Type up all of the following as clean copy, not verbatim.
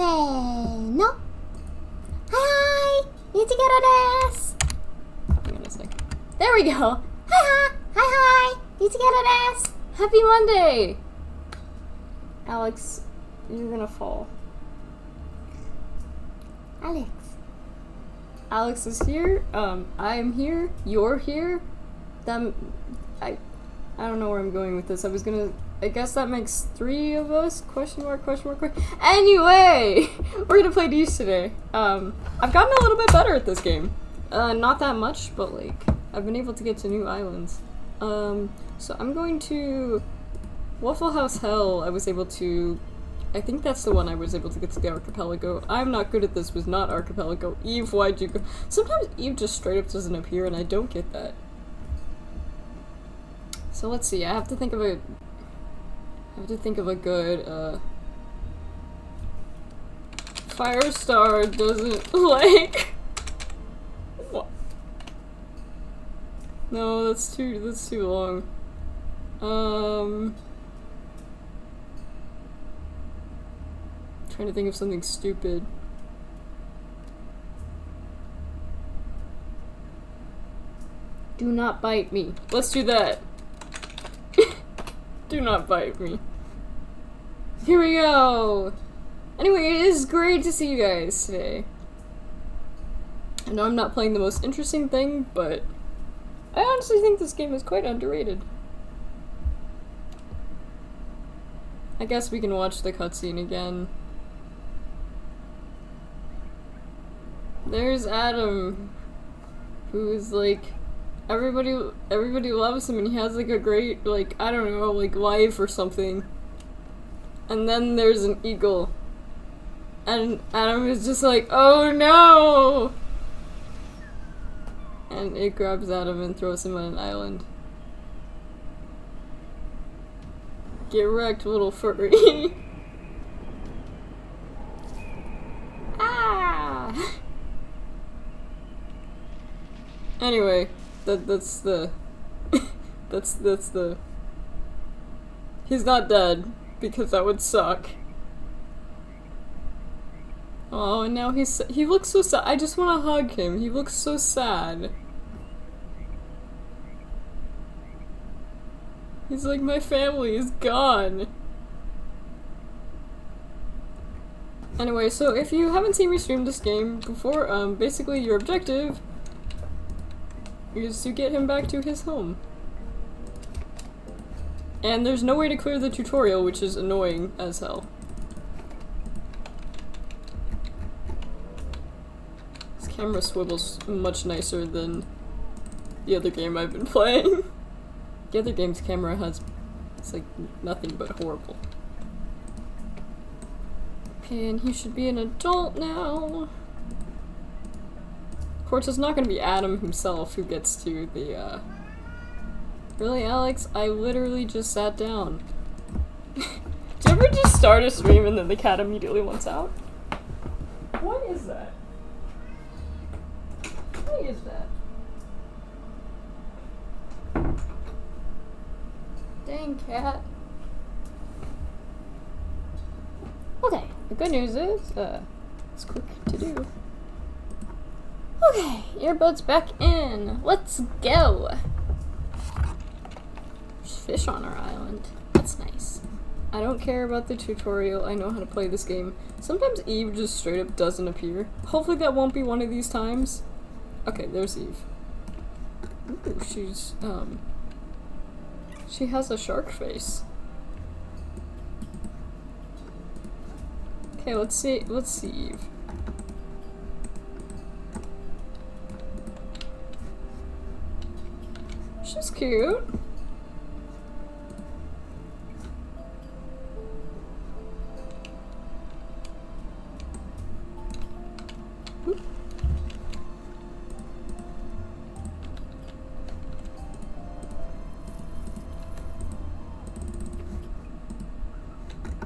せーの。Hi! Nicchiketto desu! Hang on a sec. There we go! Hi! Nicchiketto desu! Happy Monday! Alex, you're gonna fall. Alex is here. I'm here. You're here. I don't know where I'm going with this. I guess that makes 3 of us? Question mark. Anyway! We're gonna play these today. I've gotten a little bit better at this game. Not that much, but like, I've been able to get to new islands. So I'm going to Waffle House Hell. I think that's the one I was able to get to the archipelago. I'm not good at this, was not archipelago. Eve, why'd you go? Sometimes Eve just straight up doesn't appear and I don't get that. So let's see, I have to think of a good, Firestar doesn't like... What? No, that's too long. Trying to think of something stupid. Do not bite me. Let's do that. Do not bite me. Here we go! Anyway, it is great to see you guys today. I know I'm not playing the most interesting thing, but I honestly think this game is quite underrated. I guess we can watch the cutscene again. There's Adam, who's like, everybody loves him and he has like a great, like, I don't know, like life or something. And then there's an eagle. And Adam is just like, oh no! And it grabs Adam and throws him on an island. Get wrecked, little furry. Ah! Anyway, that's the he's not dead, because that would suck. Oh, and now he looks so sad. I just want to hug him. He looks so sad. He's like, my family is gone. Anyway, so if you haven't seen me stream this game before, basically your objective is to get him back to his home. And there's no way to clear the tutorial, which is annoying as hell. This camera swivels much nicer than the other game I've been playing. The other game's camera it's like nothing but horrible. Okay, and he should be an adult now. Of course, it's not gonna be Adam himself who gets to the, Really, Alex? I literally just sat down. Do you ever just start a stream and then the cat immediately wants out? What is that? What is that? Dang cat. Okay, the good news is, it's quick to do. Okay, earbuds back in. Let's go! There's fish on our island. That's nice. I don't care about the tutorial. I know how to play this game. Sometimes Eve just straight up doesn't appear. Hopefully that won't be one of these times. Okay, there's Eve. Ooh, she has a shark face. Okay, let's see Eve. She's cute.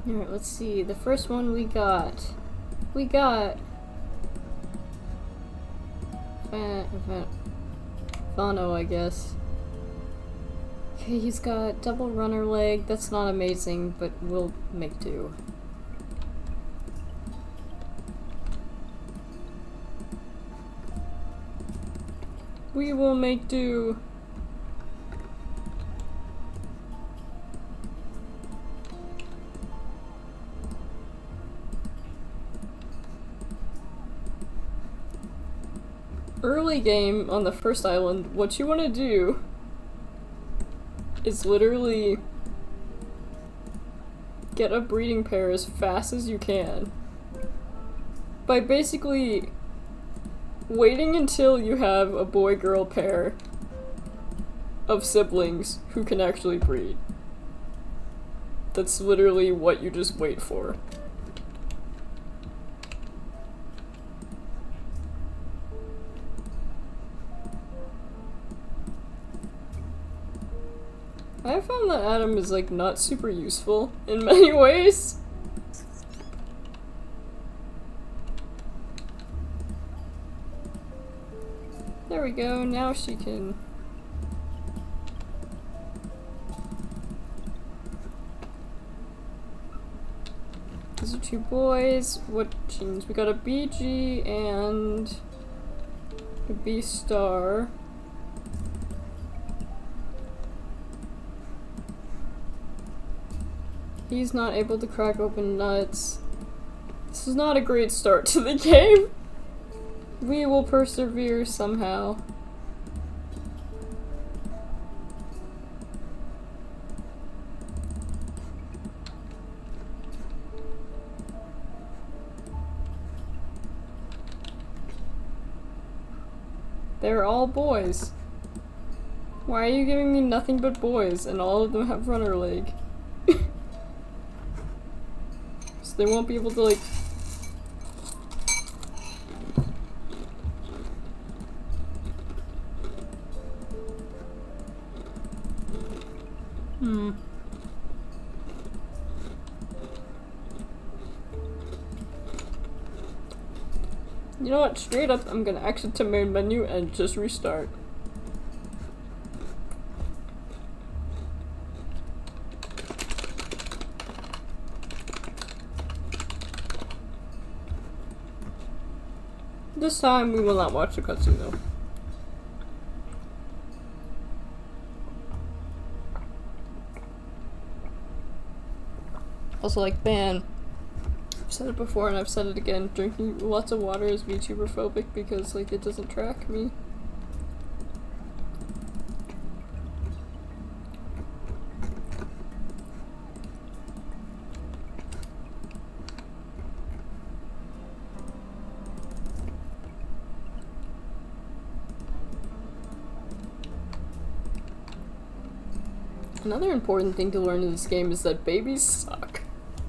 Alright, let's see. The first one we got Fano, I guess. Okay, he's got double runner leg. That's not amazing, but we'll make do. We will make do. Early game on the first island, what you want to do is literally get a breeding pair as fast as you can by basically waiting until you have a boy-girl pair of siblings who can actually breed. That's literally what you just wait for. I found that Adam is like not super useful in many ways. There we go, now she can... These are 2 boys. What genes? We got a BG and a B star. He's not able to crack open nuts. This is not a great start to the game. We will persevere somehow. They're all boys. Why are you giving me nothing but boys and all of them have runner leg? So they won't be able to like... You know what? Straight up, I'm gonna exit to main menu and just restart. This time we will not watch the cutscene though. Also, like, ban. I've said it before and I've said it again, drinking lots of water is VTuber phobic because, like, it doesn't track me. Another important thing to learn in this game is that babies suck.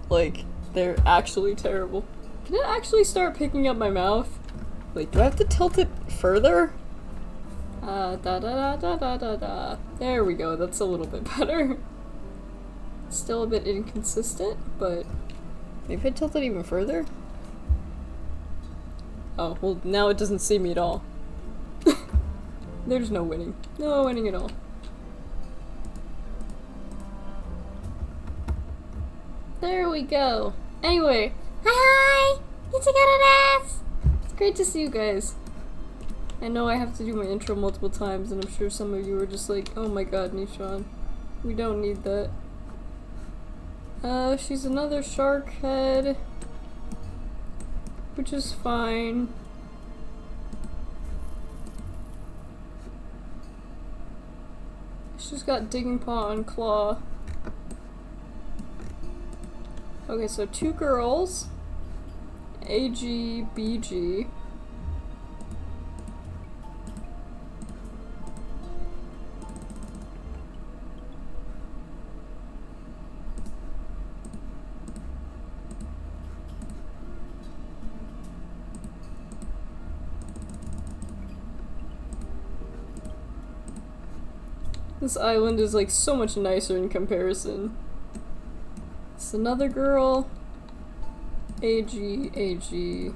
Like, they're actually terrible. Can it actually start picking up my mouth? Wait, do I have to tilt it further? Da da da da da da da. There we go, that's a little bit better. Still a bit inconsistent, but maybe I tilt it even further? Oh, well now it doesn't see me at all. There's no winning. No winning at all. There we go. Anyway, hi! Nicchiketto! It's great to see you guys. I know I have to do my intro multiple times, and I'm sure some of you are just like, oh my god, Nishan, we don't need that. She's another shark head, which is fine. She's got digging paw and claw. Okay, so 2 girls, AG, BG. This island is like so much nicer in comparison. It's another girl. AG, AG.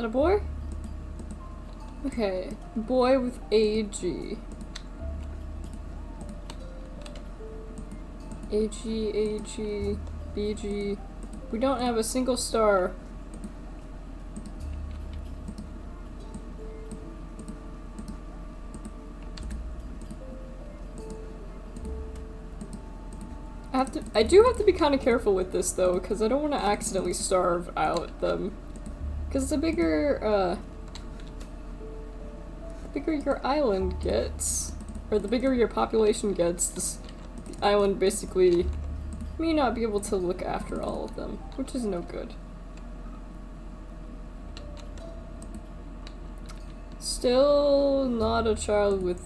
that a boy? Okay, boy with AG. AG, BG. We don't have a single star. I do have to be kind of careful with this though, because I don't want to accidentally starve out them. Because the bigger your island gets, or the bigger your population gets, the island basically may not be able to look after all of them, which is no good. Still not a child with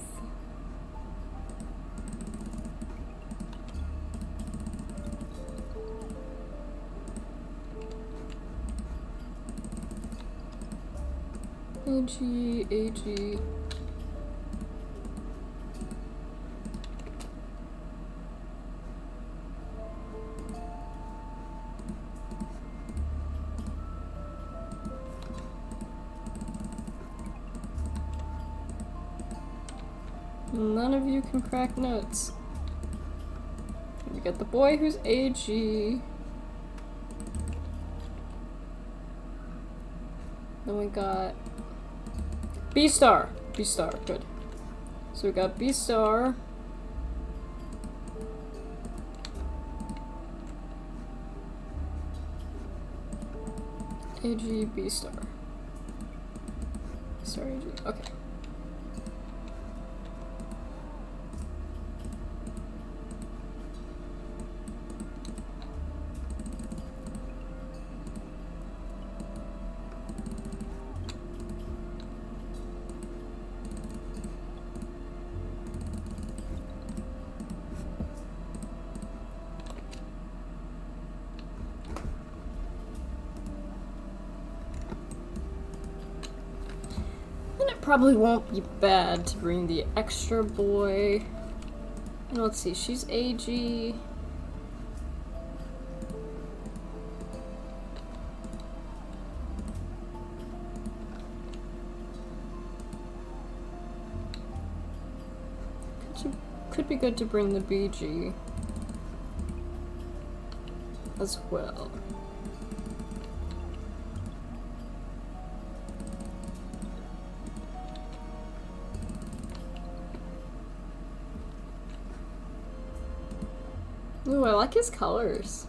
AG. None of you can crack nuts. We got the boy who's AG. Then we got B-star. B-star, good. So we got B-star. AG, B-star. Star AG, okay. Probably won't be bad to bring the extra boy. And let's see, she's AG. Could be good to bring the BG as well. Ooh, I like his colors.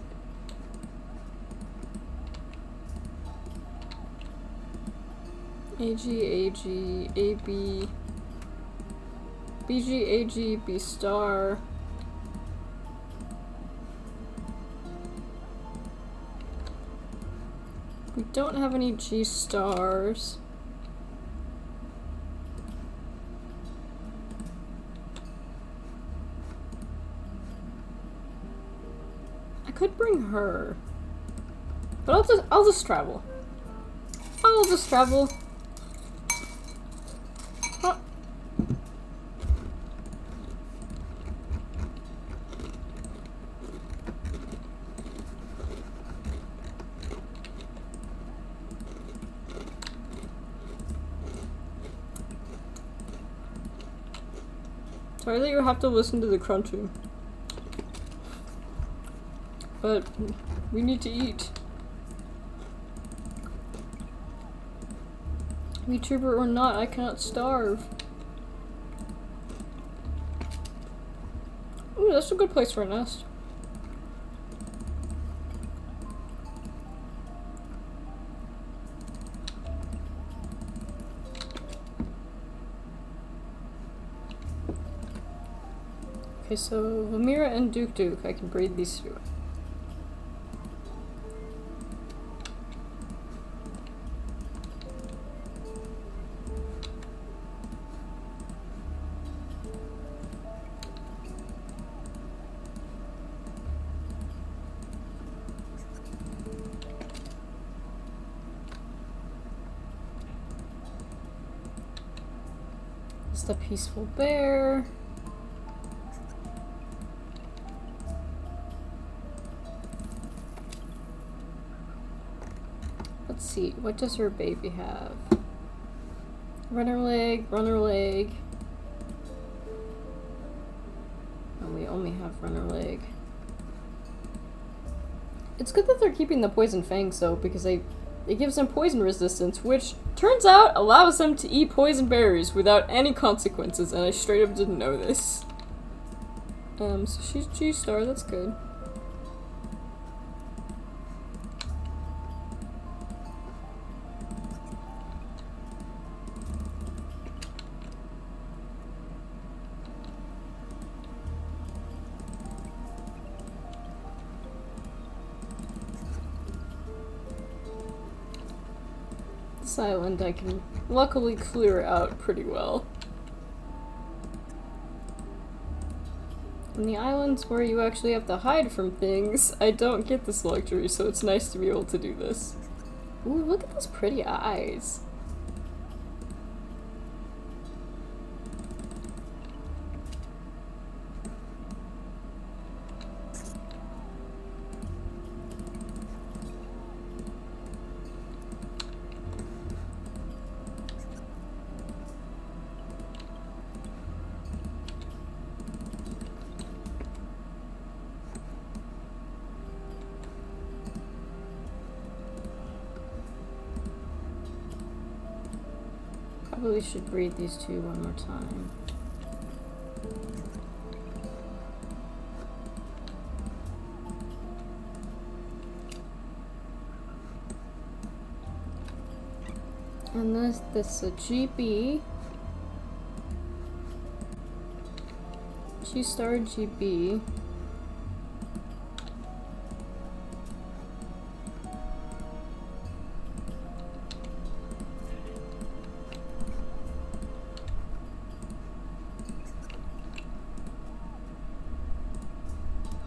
AG, AB, BG, AG, B star. We don't have any G stars. Could bring her, but I'll just travel. I'll just travel. Huh. Sorry that you have to listen to the crunching. But we need to eat. VTuber or not, I cannot starve. Ooh, that's a good place for a nest. Okay, so Vamira and Duke, I can breed these two. The peaceful bear. Let's see. What does her baby have? Runner leg, runner leg. Oh, we only have runner leg. It's good that they're keeping the poison fangs though, because it gives them poison resistance, which turns out allows them to eat poison berries without any consequences, and I straight up didn't know this. So she's G-star, that's good. This island I can luckily clear out pretty well. In the islands where you actually have to hide from things, I don't get this luxury, so it's nice to be able to do this. Ooh, look at those pretty eyes. Probably should breed these two one more time. And this is a GB. G-star GB.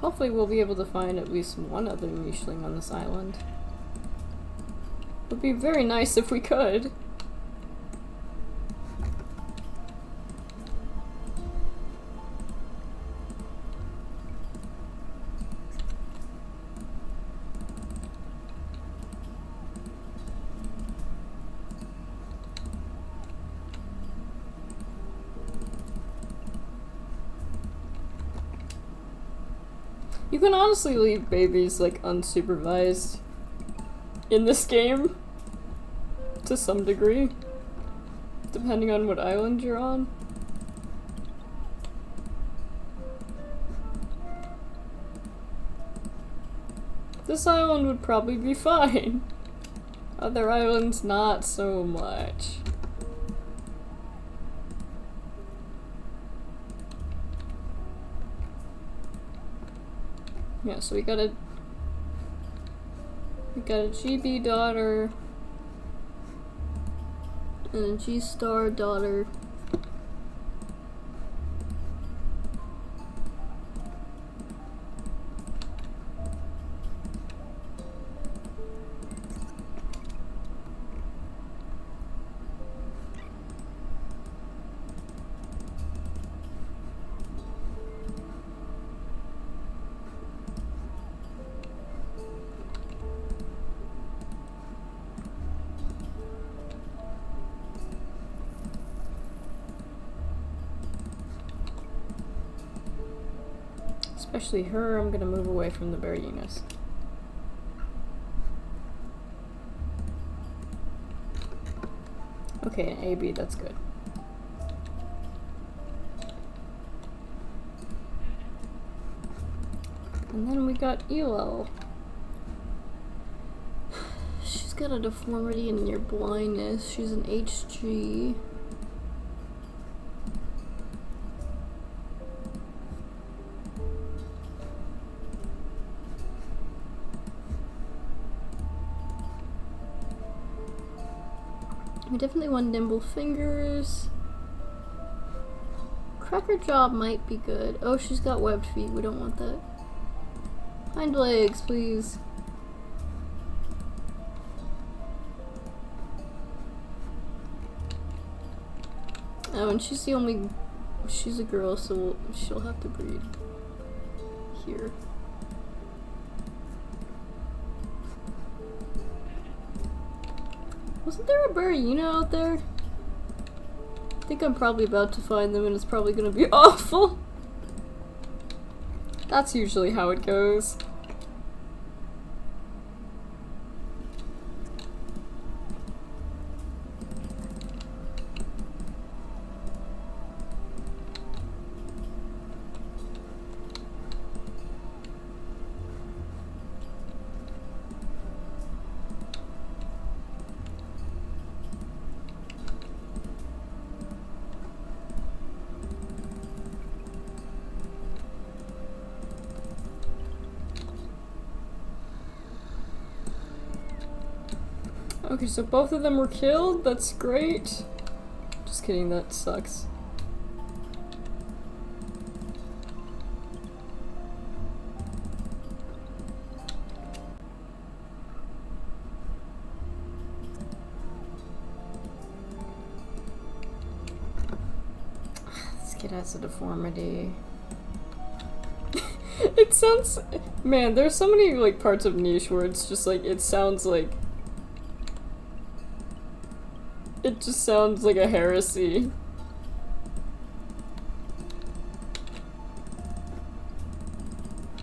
Hopefully we'll be able to find at least one other Mischling on this island. It would be very nice if we could. You can honestly leave babies, like, unsupervised in this game, to some degree, depending on what island you're on. This island would probably be fine. Other islands, not so much. Yeah, so we got a GB daughter and a G-star daughter. Especially her, I'm gonna move away from the Berrinas. Okay, an AB, that's good. And then we got Elo. She's got a deformity and near blindness. She's an HG. We definitely want nimble fingers. Cracker jaw might be good. Oh, she's got webbed feet. We don't want that. Hind legs, please. Oh, and she's the only... She's a girl, so she'll have to breed here. Wasn't there a Barina out there? I think I'm probably about to find them and it's probably gonna be awful. That's usually how it goes. Okay, so both of them were killed? That's great. Just kidding, that sucks. This kid has a deformity. It sounds... Man, there's so many, like, parts of Niche where it's just, like, it sounds like... It just sounds like a heresy.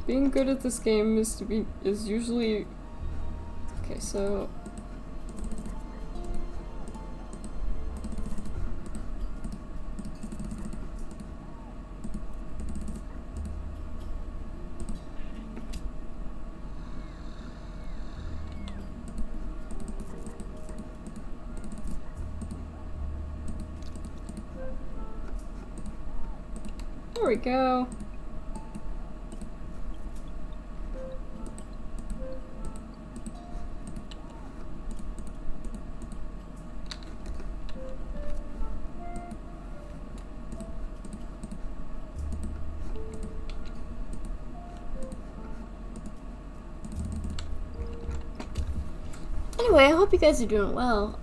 Being good at this game is usually... Okay, so... There we go. Anyway, I hope you guys are doing well.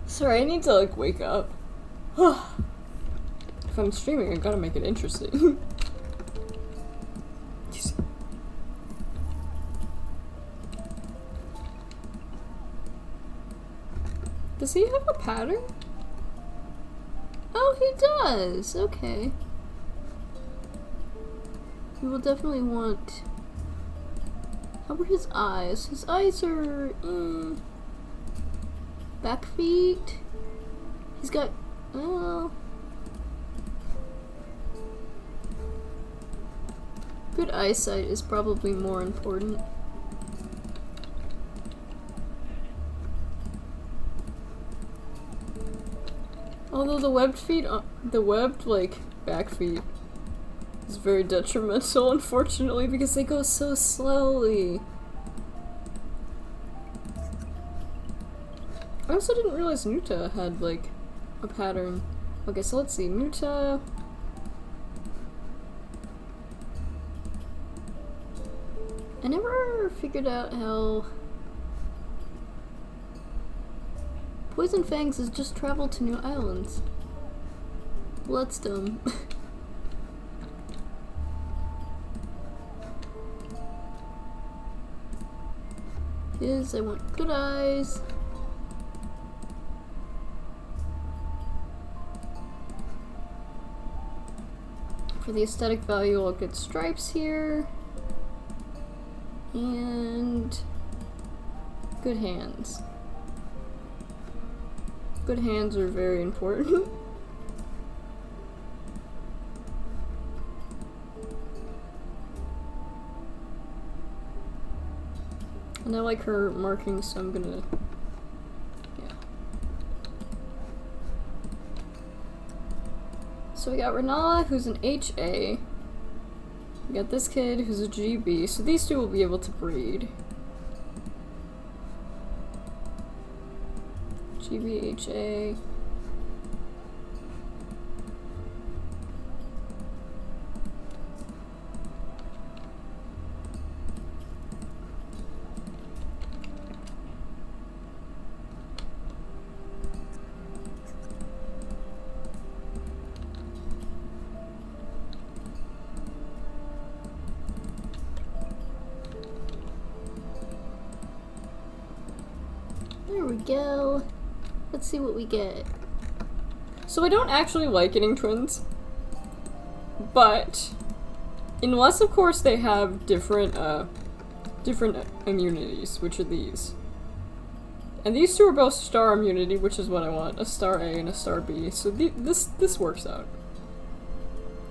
Sorry, I need to like wake up. If I'm streaming, I gotta make it interesting. Does he have a pattern? Oh, he does! Okay. We will definitely want... How about his eyes? His eyes are... back feet? He's got... Good eyesight is probably more important. Although the webbed feet, the webbed, like, back feet is very detrimental, unfortunately, because they go so slowly. I also didn't realize Nuta had, like, a pattern. Okay, so let's see. Nuta... I never figured out how... Poison Fangs has just traveled to New Islands. Well, that's dumb. I want good eyes. For the aesthetic value, I'll get stripes here. And good hands. Good hands are very important. And I like her markings, so I'm gonna... yeah. So we got Renala, who's an HA. We got this kid, who's a GB, so these two will be able to breed. GB, HA... There we go. Let's see what we get. So I don't actually like getting twins, but unless of course they have different immunities, which are these. And these two are both star immunity, which is what I want. A star A and a star B. So this works out.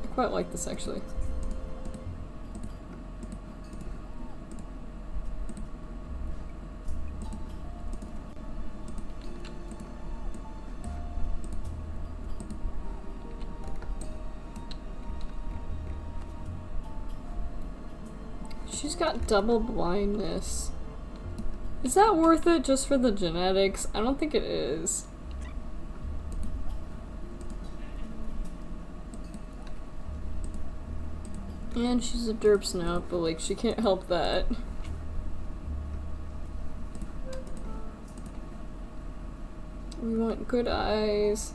I quite like this actually. She's got double blindness. Is that worth it just for the genetics? I don't think it is. And she's a derp snout, but like she can't help that. We want good eyes.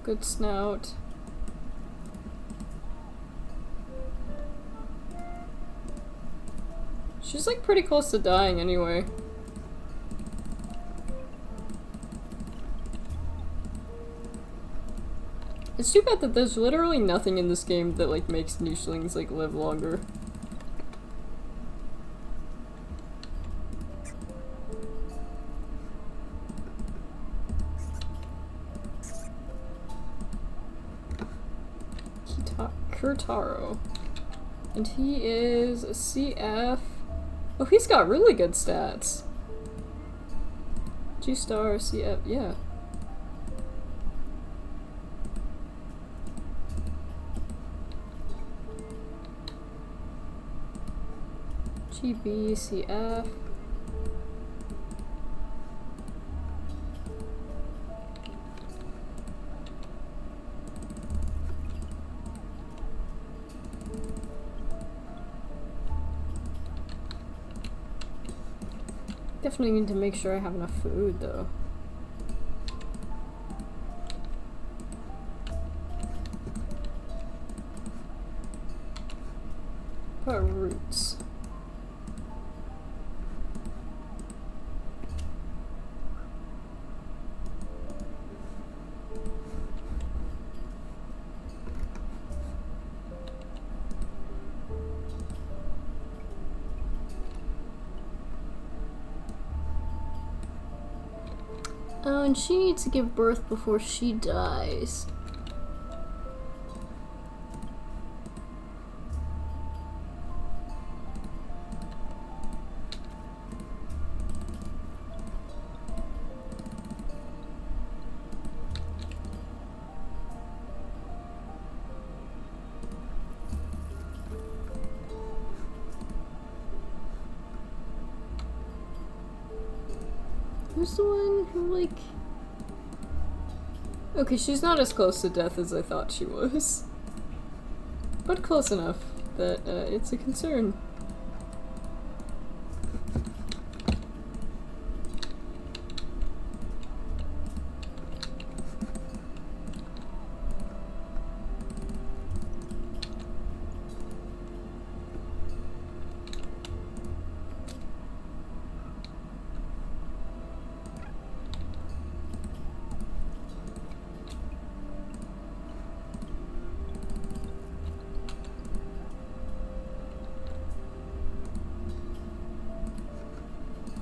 Good snout. She's like pretty close to dying anyway. It's too bad that there's literally nothing in this game that like makes nichelings like live longer. Kurtaro. And he is a CF. Oh, he's got really good stats. G-star, CF, yeah. GB, CF. Definitely need to make sure I have enough food, though. What about roots? Oh, and she needs to give birth before she dies. Who's the one who, like... Okay, she's not as close to death as I thought she was. But close enough that it's a concern.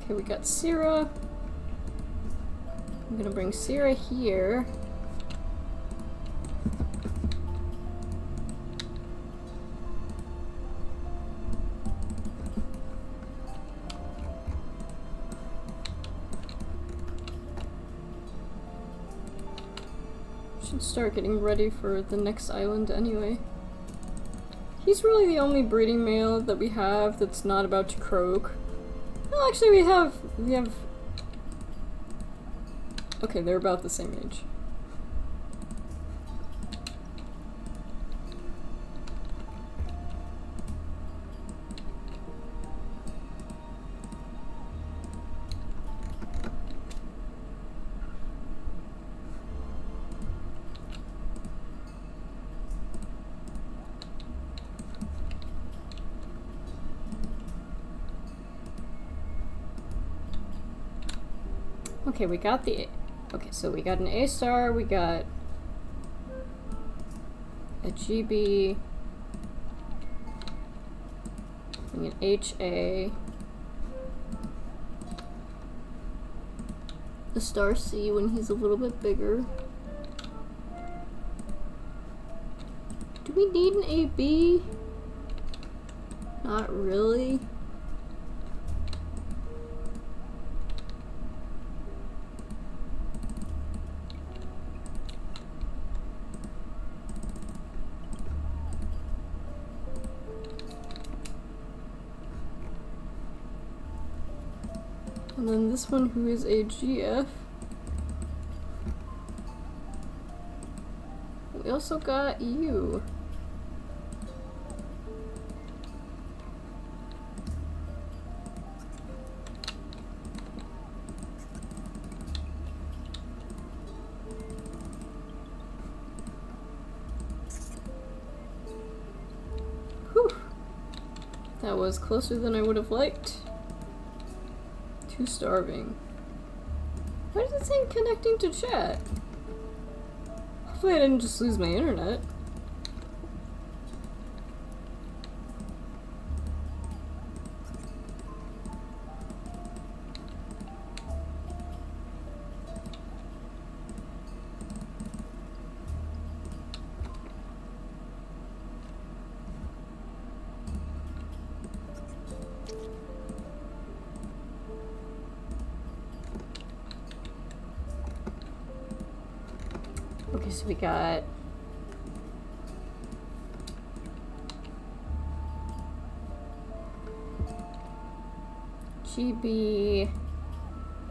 Okay, we got Syrah. I'm gonna bring Syrah here. Should start getting ready for the next island anyway. He's really the only breeding male that we have that's not about to croak. Well, actually we have... Okay, they're about the same age. Okay, we got the... Okay, so we got an A star, we got a GB, and an HA, a star C when he's a little bit bigger. Do we need an AB? Not really. And then this one, who is a GF. We also got you. Whew. That was closer than I would have liked. Too starving. Why does it say connecting to chat? Hopefully I didn't just lose my internet. Okay, so we got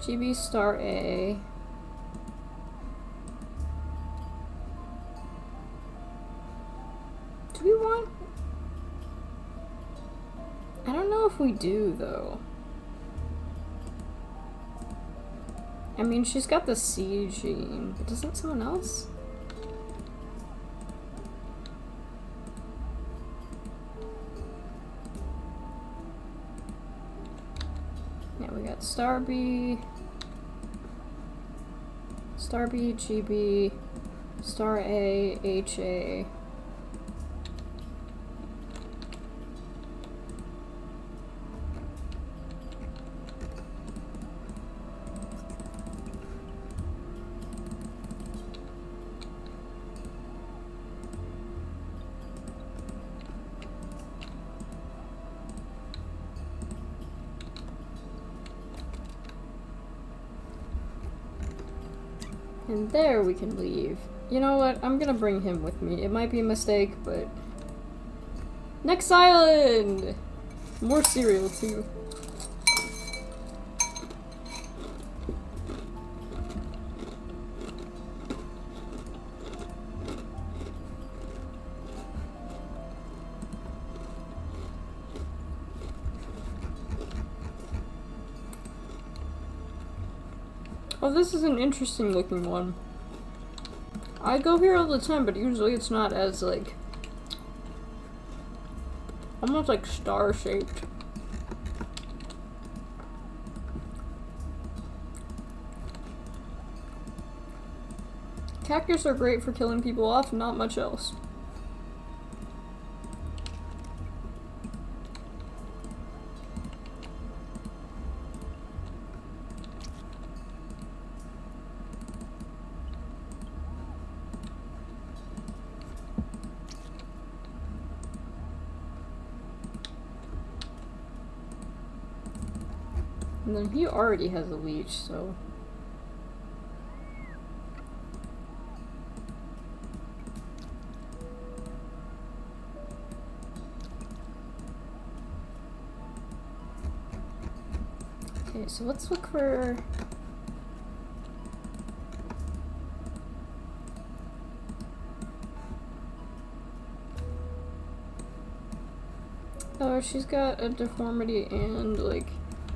GB star A. Do we want? I don't know if we do though. I mean, she's got the C gene, but doesn't someone else? Yeah, we got star B, GB, star A, HA. And there we can leave. You know what? I'm gonna bring him with me. It might be a mistake, but... Next island! More cereal, too. Oh, this is an interesting looking one. I go here all the time, but usually it's not as, like, almost like star-shaped. Cactus are great for killing people off, not much else. And then he already has a leech, so... Okay, so let's look for... Oh, she's got a deformity and, like...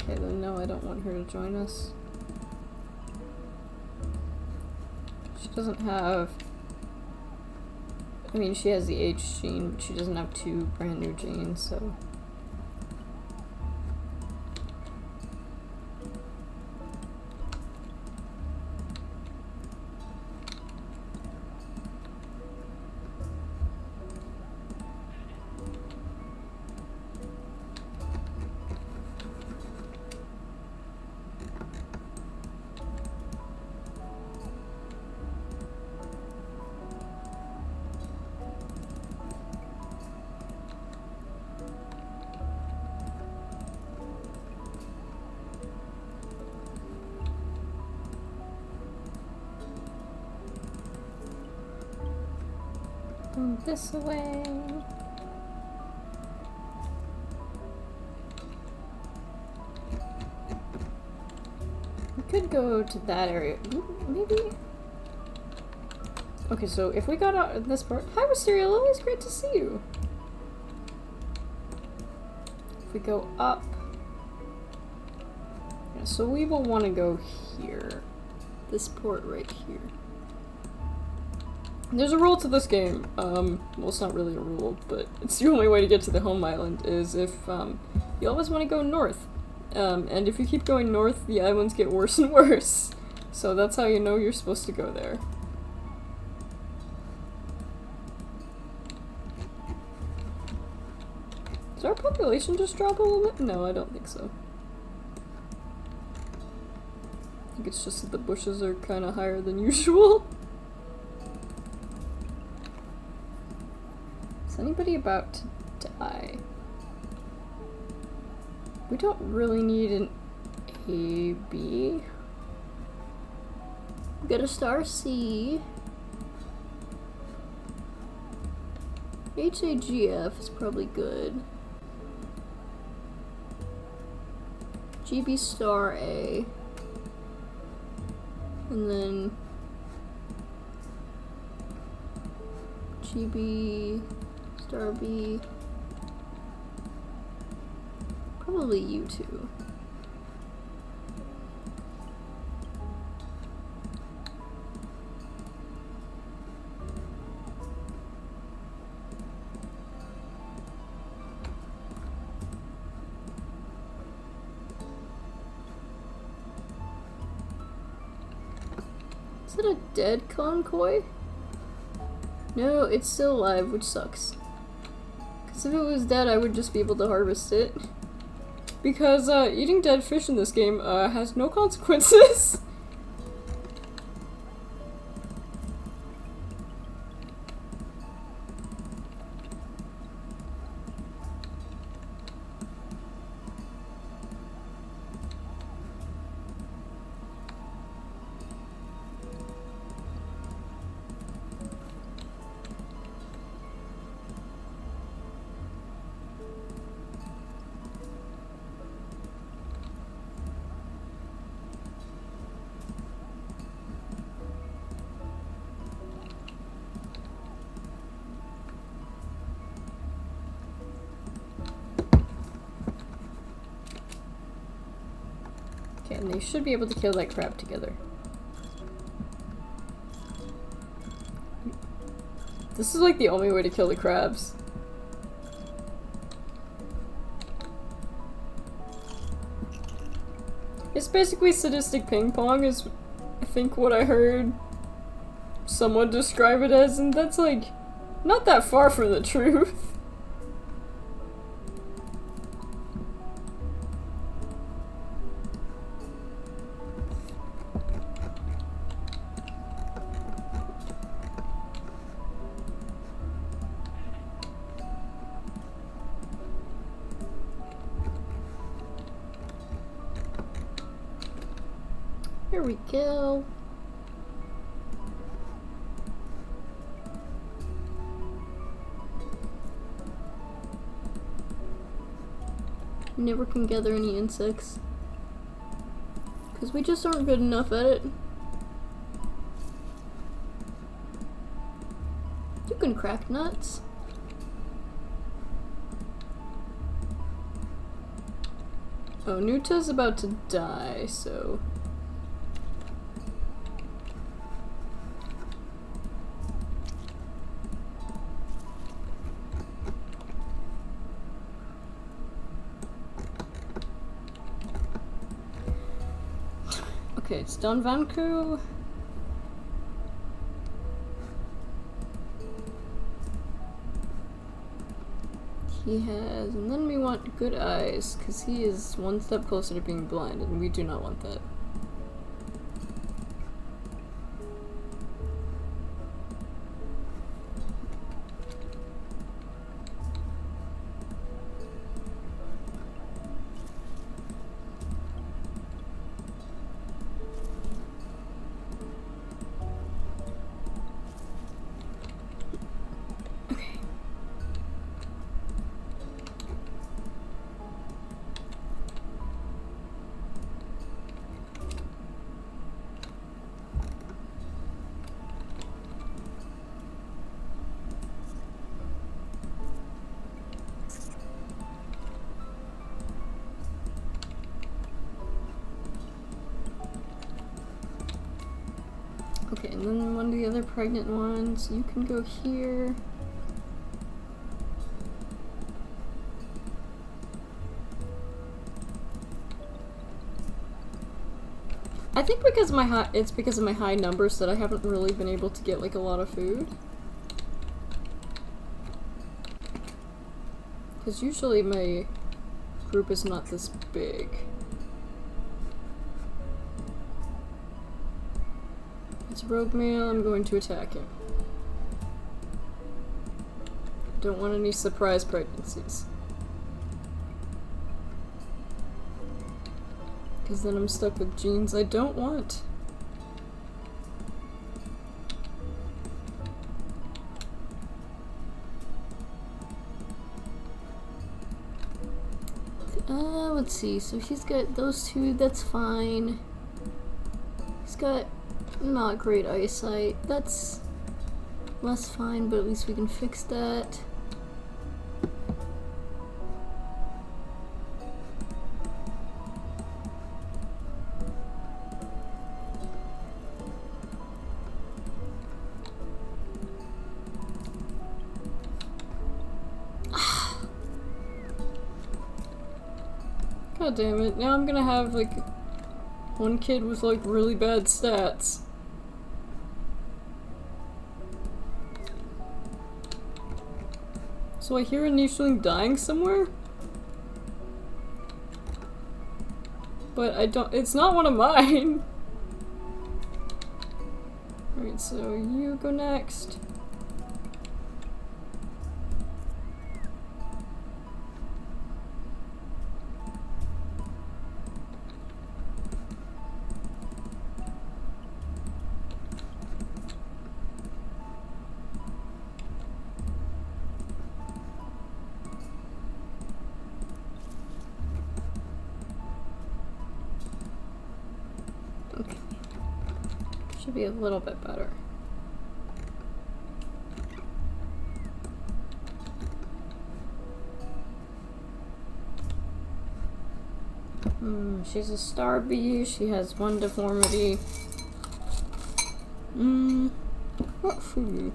Okay, then no, I don't want her to join us. She doesn't have... I mean, she has the H gene, but she doesn't have 2 brand new genes, so... Go this way. We could go to that area. Maybe. Okay, so if we got out of this part. Hi, Wisteria, always great to see you. If we go up. Yeah, so we will want to go here. This port right here. There's a rule to this game. Well, it's not really a rule, but it's the only way to get to the home island is if, you always want to go north. And if you keep going north, the islands get worse and worse. So that's how you know you're supposed to go there. Did our population just drop a little bit? No, I don't think so. I think it's just that the bushes are kind of higher than usual. Is anybody about to die? We don't really need an A, B. We got a star C. H, A, G, F is probably good. GB star A. And then GB star B. Probably U2. Is it a dead convoy? No, it's still alive, which sucks. Because if it was dead, I would just be able to harvest it. Because, eating dead fish in this game, has no consequences. Okay, and they should be able to kill that crab together. This is like the only way to kill the crabs. It's basically sadistic ping pong is, I think, what I heard someone describe it as, and that's like, not that far from the truth. Here we go. Never can gather any insects. Because we just aren't good enough at it. You can crack nuts. Oh, Nuta's about to die, so... Okay, it's Don Vanku. He has, and then we want good eyes, because he is one step closer to being blind, and we do not want that. And then one of the other pregnant ones, you can go here. I think because it's because of my high numbers that I haven't really been able to get like a lot of food. Because usually my group is not this big. It's a rogue male, I'm going to attack him. Don't want any surprise pregnancies. Because then I'm stuck with genes I don't want. Let's see, so he's got those two, that's fine. He's got not great eyesight, that's less fine, but at least we can fix that. God damn it, now I'm gonna have like one kid with like really bad stats. So I hear a nicheling dying somewhere? But I don't- it's not one of mine! Alright, so you go next. Okay. Should be a little bit better. She's a star bee, she has one deformity. What food?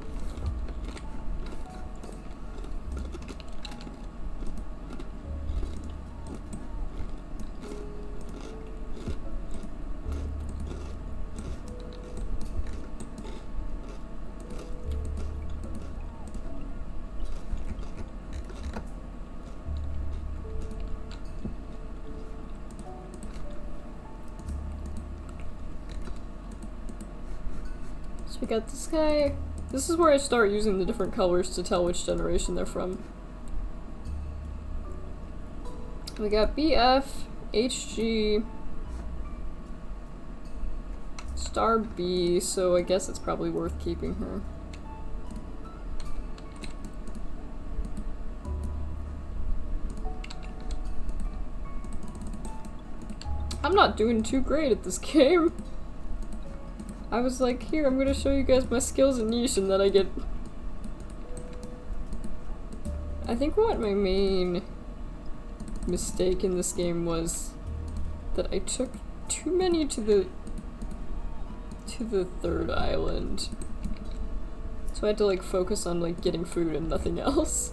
So we got this guy. This is where I start using the different colors to tell which generation they're from. We got BF, HG, Star B, so I guess it's probably worth keeping her. I'm not doing too great at this game. I was like, here, I'm gonna show you guys my skills in niche, and then I get... I think what my main mistake in this game was that I took too many to the third island. So I had to like focus on like getting food and nothing else.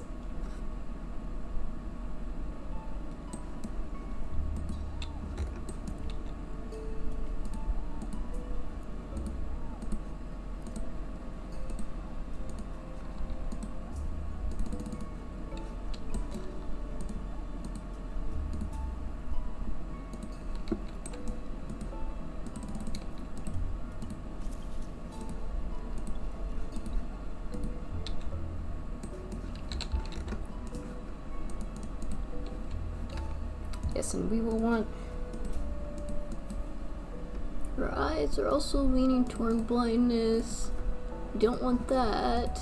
Yes, and we will want... Her eyes are also leaning toward blindness. We don't want that.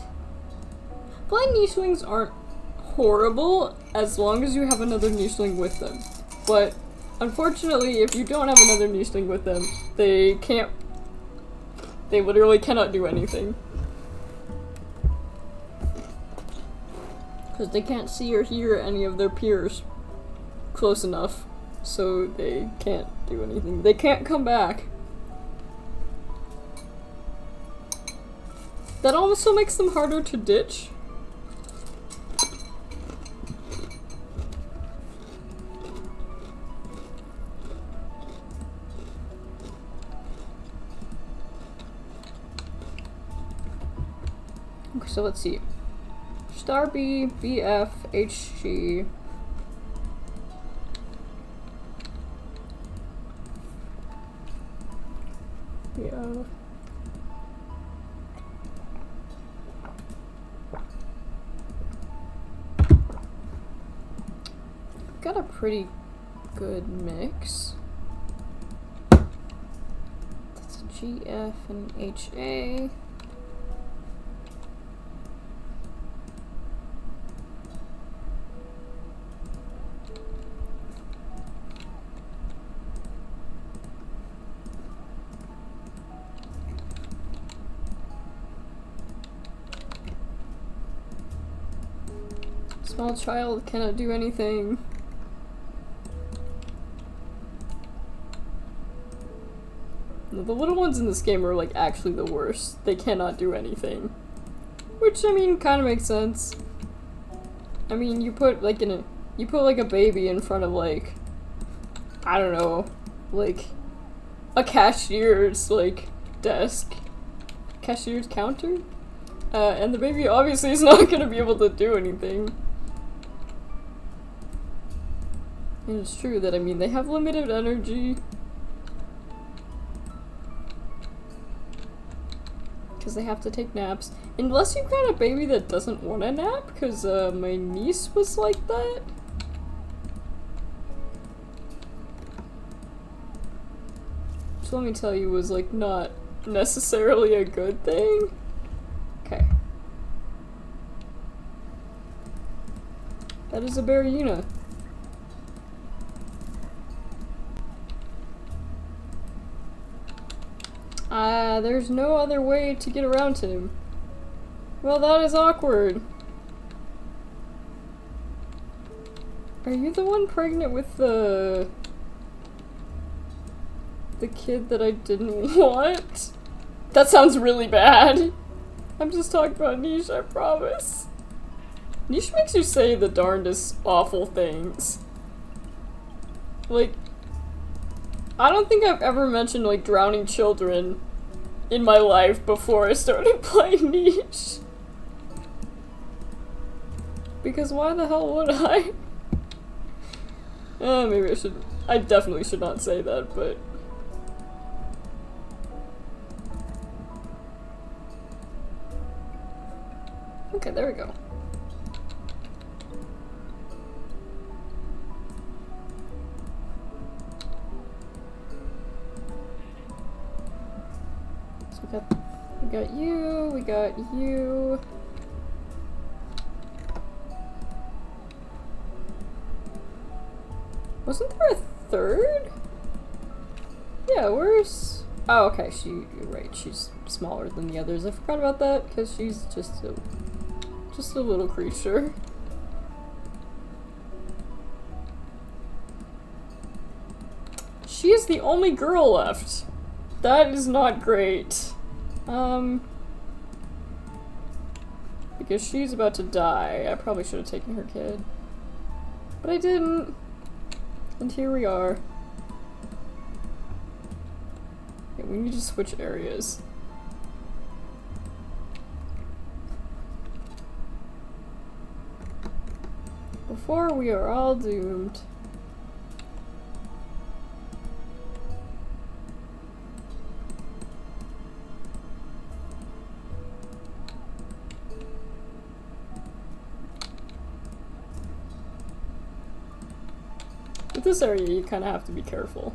Blind nichelings aren't horrible as long as you have another nicheling with them. But unfortunately, if you don't have another nicheling with them, they can't... They literally cannot do anything. Because they can't see or hear any of their peers close enough, so they can't do anything. They can't come back. That also makes them harder to ditch. Okay, so let's see. Star B, BF, HG. Yeah. Got a pretty good mix. That's a GF and HA. Small child cannot do anything. The little ones in this game are like actually the worst. They cannot do anything. Which, I mean, kind of makes sense. I mean, you put like a baby in front of like, I don't know, like a cashier's like desk. Cashier's counter? And the baby obviously is not gonna be able to do anything. And it's true that, I mean, they have limited energy. Because they have to take naps. Unless you've got a baby that doesn't want a nap, because my niece was like that. Which, let me tell you, was like not necessarily a good thing. Okay. That is a Berryuna. There's no other way to get around him. Well, that is awkward. Are you the one pregnant with the kid that I didn't want? That sounds really bad. I'm just talking about Niche, I promise. Niche makes you say the darndest awful things. Like, I don't think I've ever mentioned, like, drowning children in my life before I started playing Niche. Because why the hell would I? Maybe I should. I definitely should not say that, but... Okay, there we go. We got you, we got you. Wasn't there a third? Yeah, where's... Oh, okay, you're right, she's smaller than the others. I forgot about that, because she's just a little creature. She is the only girl left. That is not great. Because she's about to die. I probably should have taken her kid. But I didn't. And here we are. Okay, we need to switch areas. Before we are all doomed. With this area, you kind of have to be careful.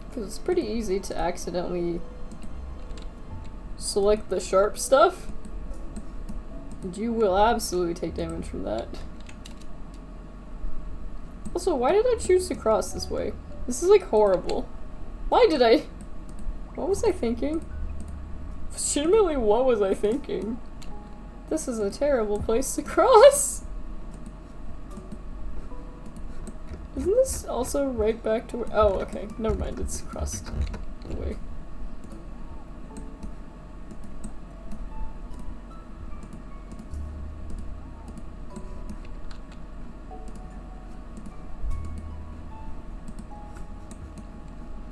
Because it's pretty easy to accidentally select the sharp stuff, and you will absolutely take damage from that. Also, why did I choose to cross this way? This is like horrible. Why did I? What was I thinking? Legitimately, what was I thinking? This is a terrible place to cross. Isn't this also right back to where— oh, okay, never mind, it's crossed the way.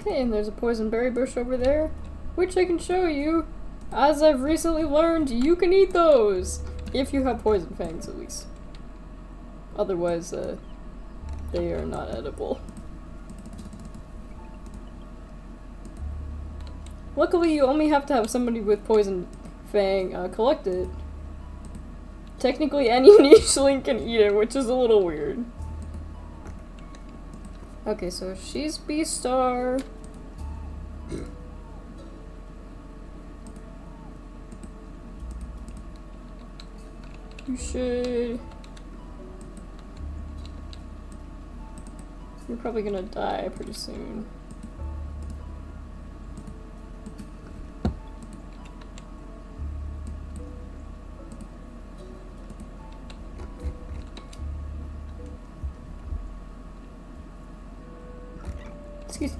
Okay, and there's a poison berry bush over there, which I can show you. As I've recently learned, you can eat those! If you have poison fangs, at least. Otherwise, they are not edible. Luckily, you only have to have somebody with poison fang collect it. Technically, any nicheling can eat it, which is a little weird. Okay, so she's B-star. You should... you're probably gonna die pretty soon. Excuse me.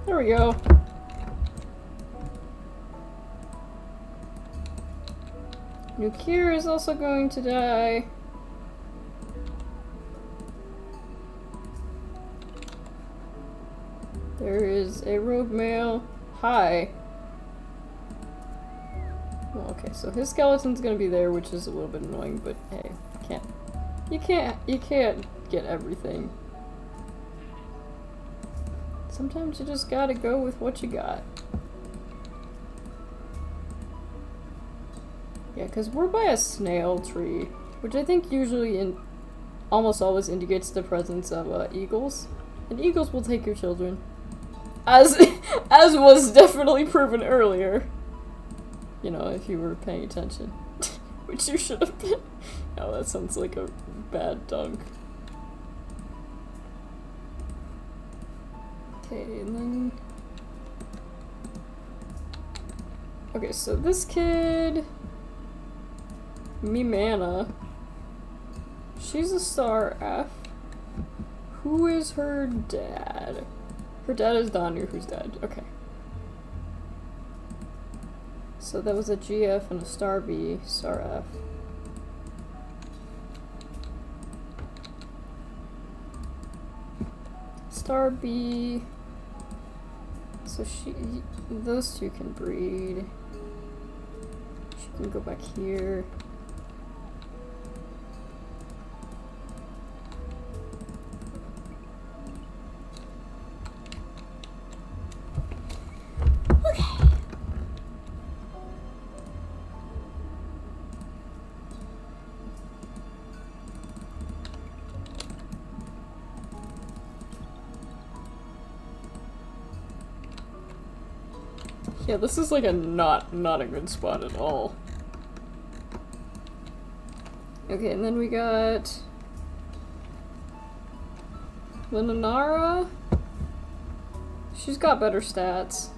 There we go. Nukir is also going to die. There is a rogue male. Hi. Well, okay, so his skeleton's gonna be there, which is a little bit annoying, but hey, you can't get everything. Sometimes you just gotta go with what you got. Yeah, because we're by a snail tree, which I think usually almost always indicates the presence of eagles. And eagles will take your children. As was definitely proven earlier. You know, if you were paying attention. Which you should have been. Oh, that sounds like a bad dunk. Okay, and then... okay, so this kid... Mimana. She's a star F. Who is her dad? Her dad is Danu, who's dead. Okay. So that was a GF and a star B, star F. Star B. So those two can breed. She can go back here. Yeah, this is like a not a good spot at all. Okay, and then we got Linanara. She's got better stats.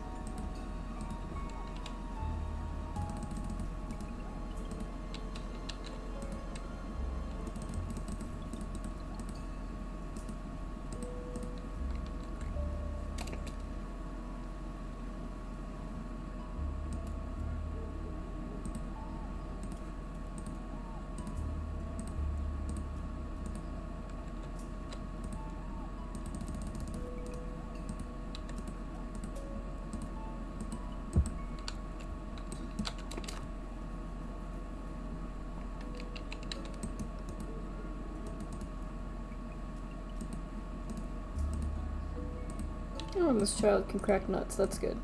Oh, this child can crack nuts, that's good.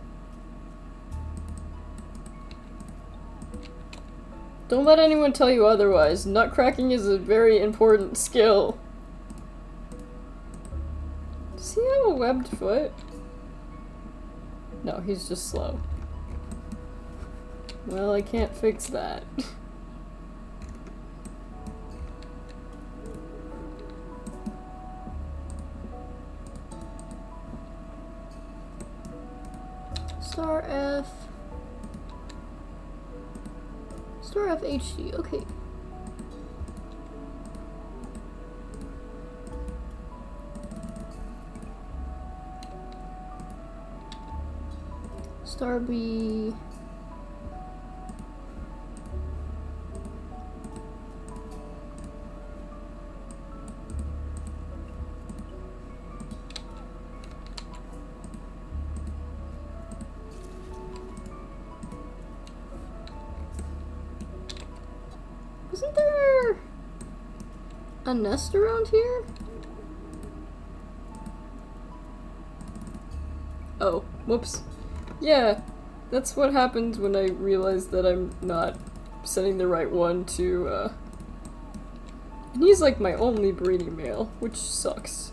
Don't let anyone tell you otherwise. Nut cracking is a very important skill. Does he have a webbed foot? No, he's just slow. Well, I can't fix that. Star F. Star F HD, okay. Starby. Wasn't there a nest around here? Oh, whoops. Yeah, that's what happens when I realize that I'm not setting the right one to, and he's like my only breeding male, which sucks.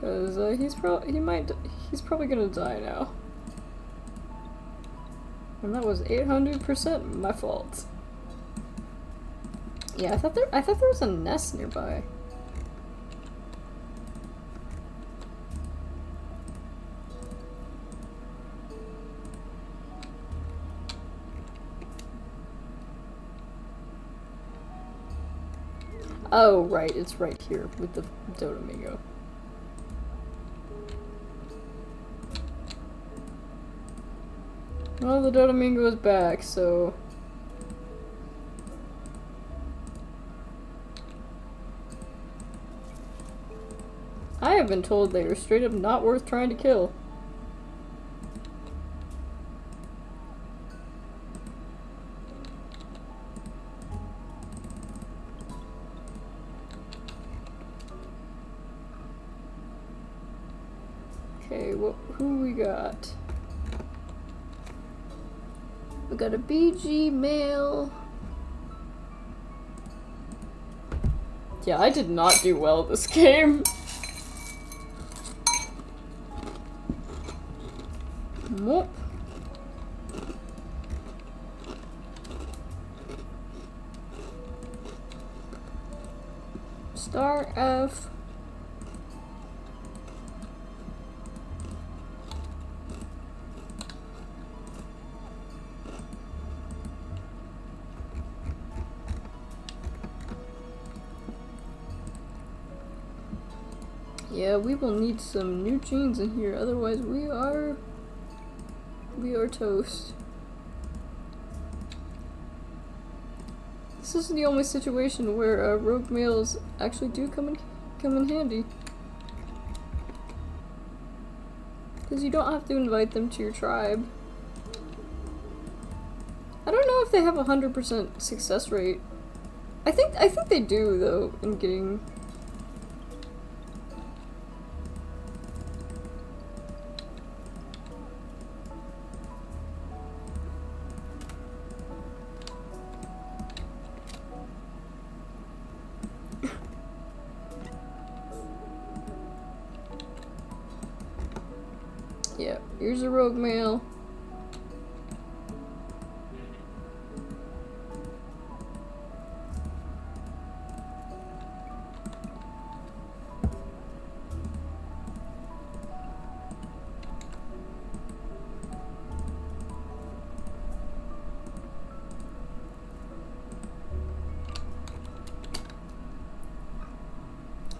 Cause, he's probably gonna die now. And that was 800% my fault. Yeah, I thought there was a nest nearby. Oh, right, it's right here with the Dodongo. Well, the Dodongo is back, so... I have been told they are straight up not worth trying to kill. Okay, who we got? We got a BG male. Yeah, I did not do well this game. Nope. Star F. Yeah, we will need some new genes in here, otherwise we are toast. This is the only situation where rogue males actually do come in handy. Because you don't have to invite them to your tribe. I don't know if they have 100% success rate. I think they do though in getting. Yeah, here's a rogue male.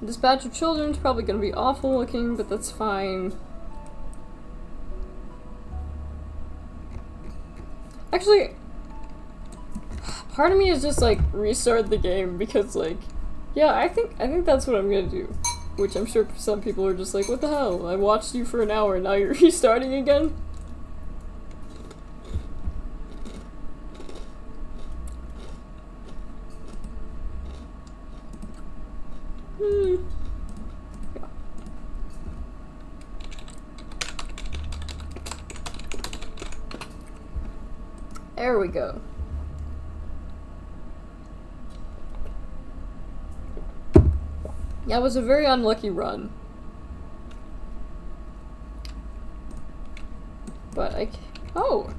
This batch of children is probably gonna be awful looking, but that's fine. Actually, part of me is just like restart the game because like, yeah, I think that's what I'm gonna do. Which I'm sure some people are just like, what the hell? I watched you for an hour and now you're restarting again? Yeah. There we go. That was a very unlucky run. But oh!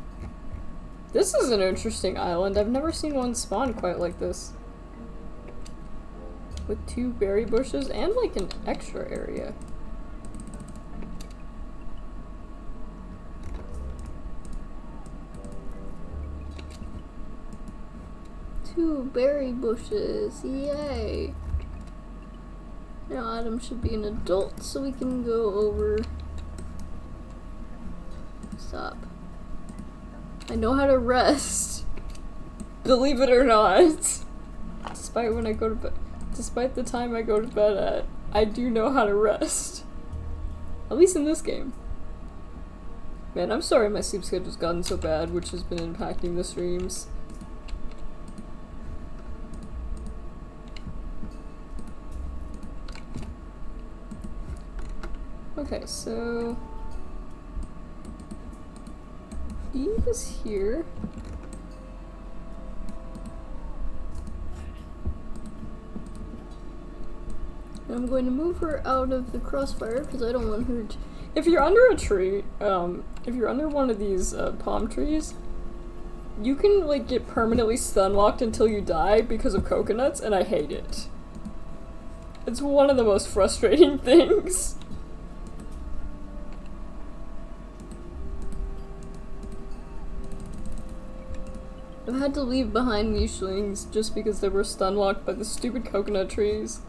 This is an interesting island. I've never seen one spawn quite like this. With 2 berry bushes and like an extra area. Two berry bushes, yay! Now Adam should be an adult so we can go over. Stop. I know how to rest. Believe it or not. Despite when I go to bed, despite the time I go to bed at, I do know how to rest. At least in this game. Man, I'm sorry my sleep schedule's gotten so bad, which has been impacting the streams. Okay, so Eve is here. And I'm going to move her out of the crossfire because I don't want her to. If you're under a tree, if you're under one of these palm trees, you can like get permanently stun locked until you die because of coconuts, and I hate it. It's one of the most frustrating things. I've had to leave behind Nicchikettos just because they were stun locked by the stupid coconut trees.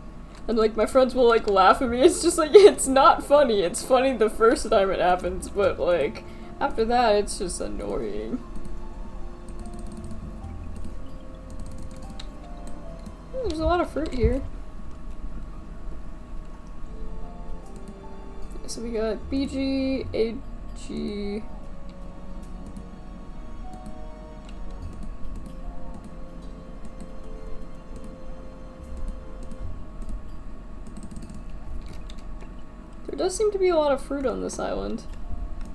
And like my friends will like laugh at me, it's just like, it's not funny. It's funny the first time it happens, but like, after that it's just annoying. There's a lot of fruit here. So we got BG, AG... There does seem to be a lot of fruit on this island.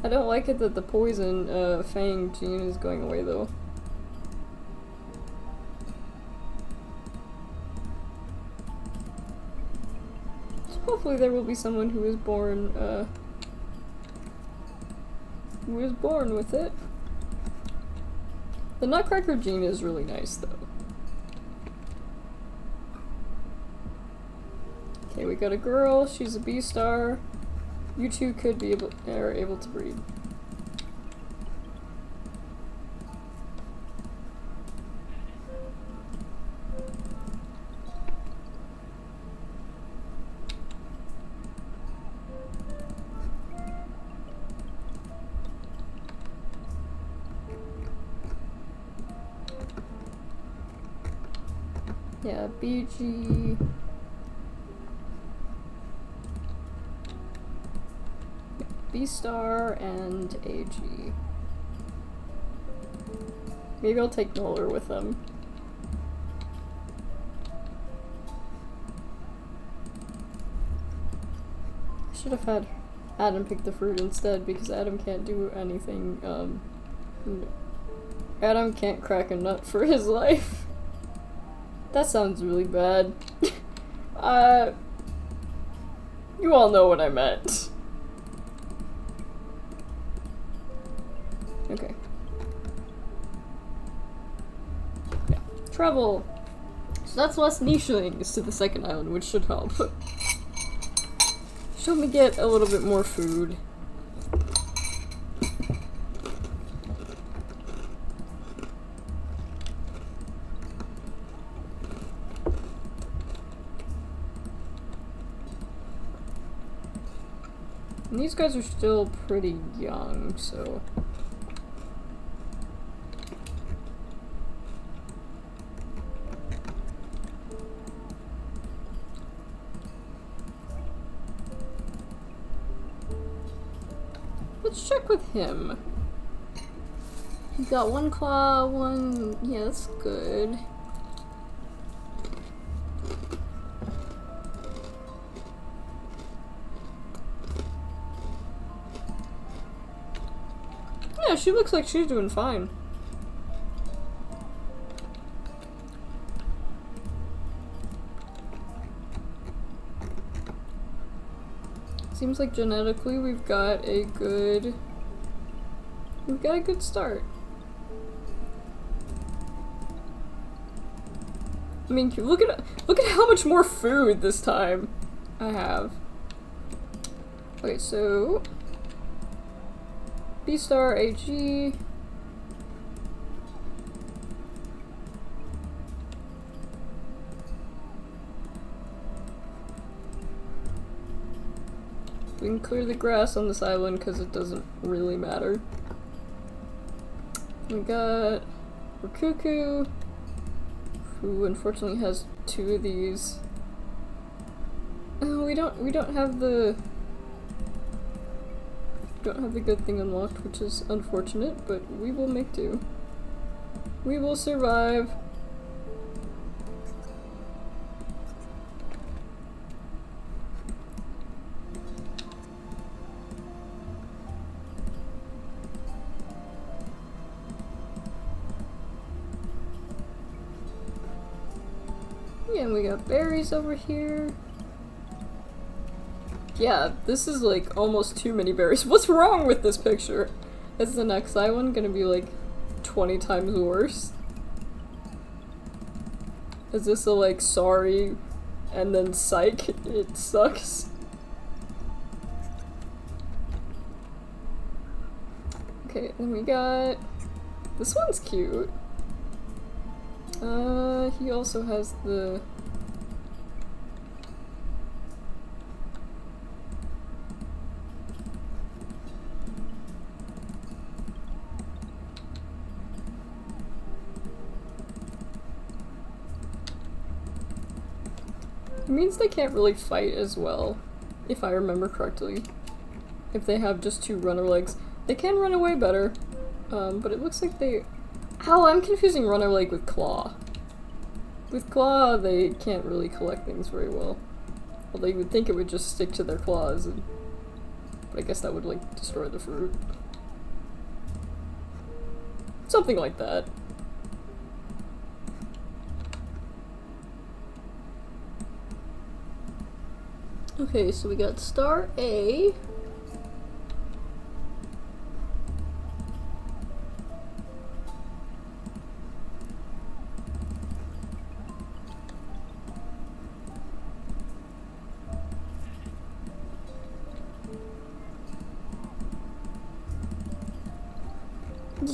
I don't like it that the poison Fang gene is going away though. So hopefully there will be someone who is born with it. The Nutcracker gene is really nice though. Okay, we got a girl, she's a B-star. You two could be able to breed. Yeah, BG. B-star and AG. Maybe I'll take Noller with them. I should have had Adam pick the fruit instead because Adam can't do anything. Adam can't crack a nut for his life. That sounds really bad. You all know what I meant. Okay. Travel! So that's less Nicchikettos to the second island, which should help. Should me get a little bit more food. And these guys are still pretty young, so... Let's check with him. He's got one claw, one... Yeah, that's good. Yeah, she looks like she's doing fine. Seems like genetically we've got a good start. I mean, look at how much more food this time I have. Okay, so B-star AG. We can clear the grass on this island because it doesn't really matter. We got Cuckoo, who unfortunately has 2 of these. Oh, we don't have the good thing unlocked, which is unfortunate, but we will make do. We will survive. Yeah, and we got berries over here. Yeah, this is like almost too many berries. What's wrong with this picture? Is the next one gonna be like 20 times worse? Is this a like sorry and then psych, it sucks? Okay, then we got... This one's cute. He also has the... It means they can't really fight as well, if I remember correctly. If they have just 2 runner legs. They can run away better, but it looks like they... Ow, I'm confusing runner leg with claw. With claw, they can't really collect things very well. Although you would think it would just stick to their claws, but I guess that would, like, destroy the fruit. Something like that. Okay, so we got star A.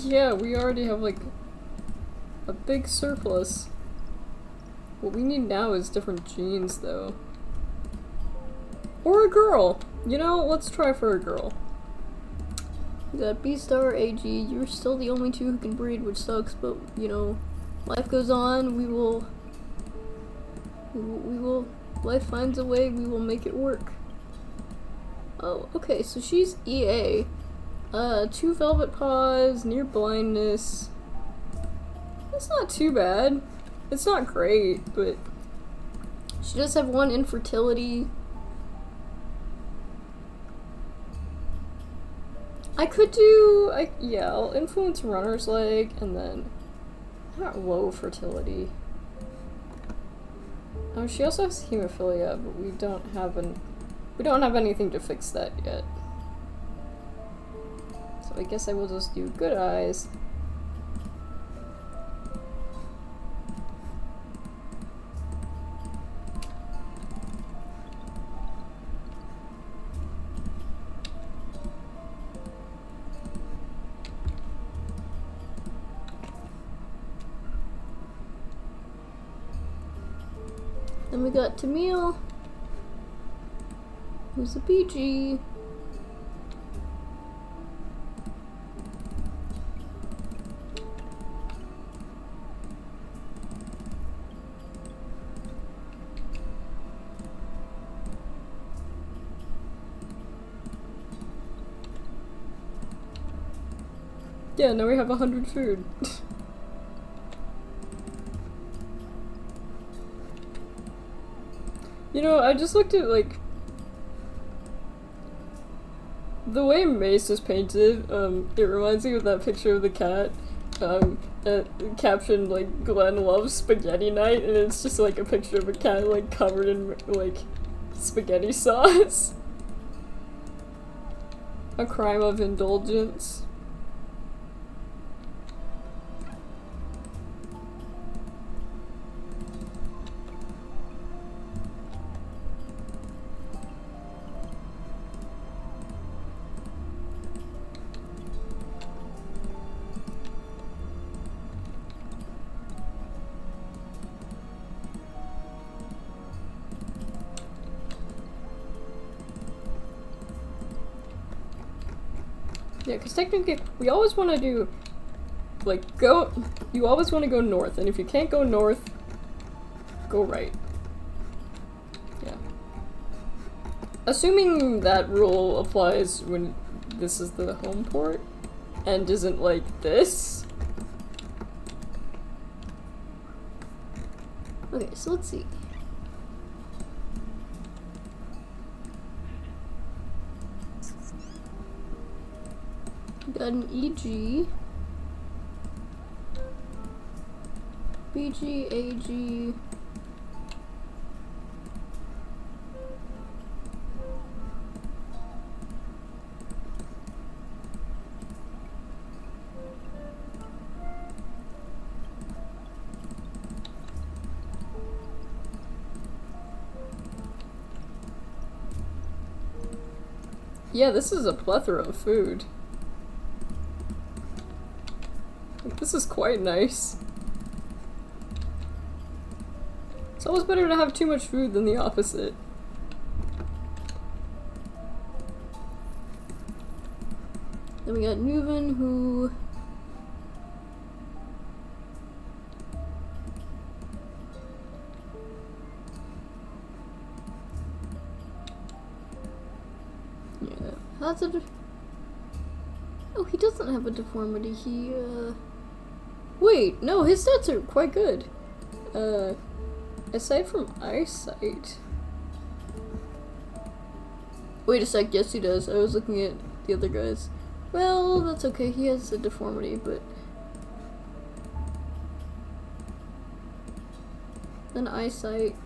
Yeah, we already have like a big surplus. What we need now is different genes though. Or a girl! You know, let's try for a girl. We got B-Star, AG, you're still the only 2 who can breed, which sucks, but you know, life goes on, we will, life finds a way, we will make it work. Oh, okay, so she's EA. 2 velvet paws, near blindness. That's not too bad. It's not great, but she does have 1 infertility. I could do, yeah, I'll influence runner's leg, and then, not low fertility. Oh, she also has hemophilia, but we don't have anything to fix that yet. So I guess I will just do good eyes. Then we got Tamil, who's a BG. Yeah, now we have 100 food. You know, I just looked at, like, the way Mace is painted, it reminds me of that picture of the cat, captioned, like, Glenn loves spaghetti night, and it's just, like, a picture of a cat, like, covered in, like, spaghetti sauce. A crime of indulgence. Yeah, because technically, we always want to do Like, go... You always want to go north, and if you can't go north, go right. Yeah. Assuming that rule applies when this is the home port, and isn't like this. Okay, so let's see. Got an EG, BG, AG, yeah, this is a plethora of food. This is quite nice. It's always better to have too much food than the opposite. Then we got Nuven, who... Yeah, has a... Oh, he doesn't have a deformity, he, Wait, no, his stats are quite good. Aside from eyesight... Wait a sec, yes he does. I was looking at the other guys. Well, that's okay, he has a deformity, but... Then eyesight...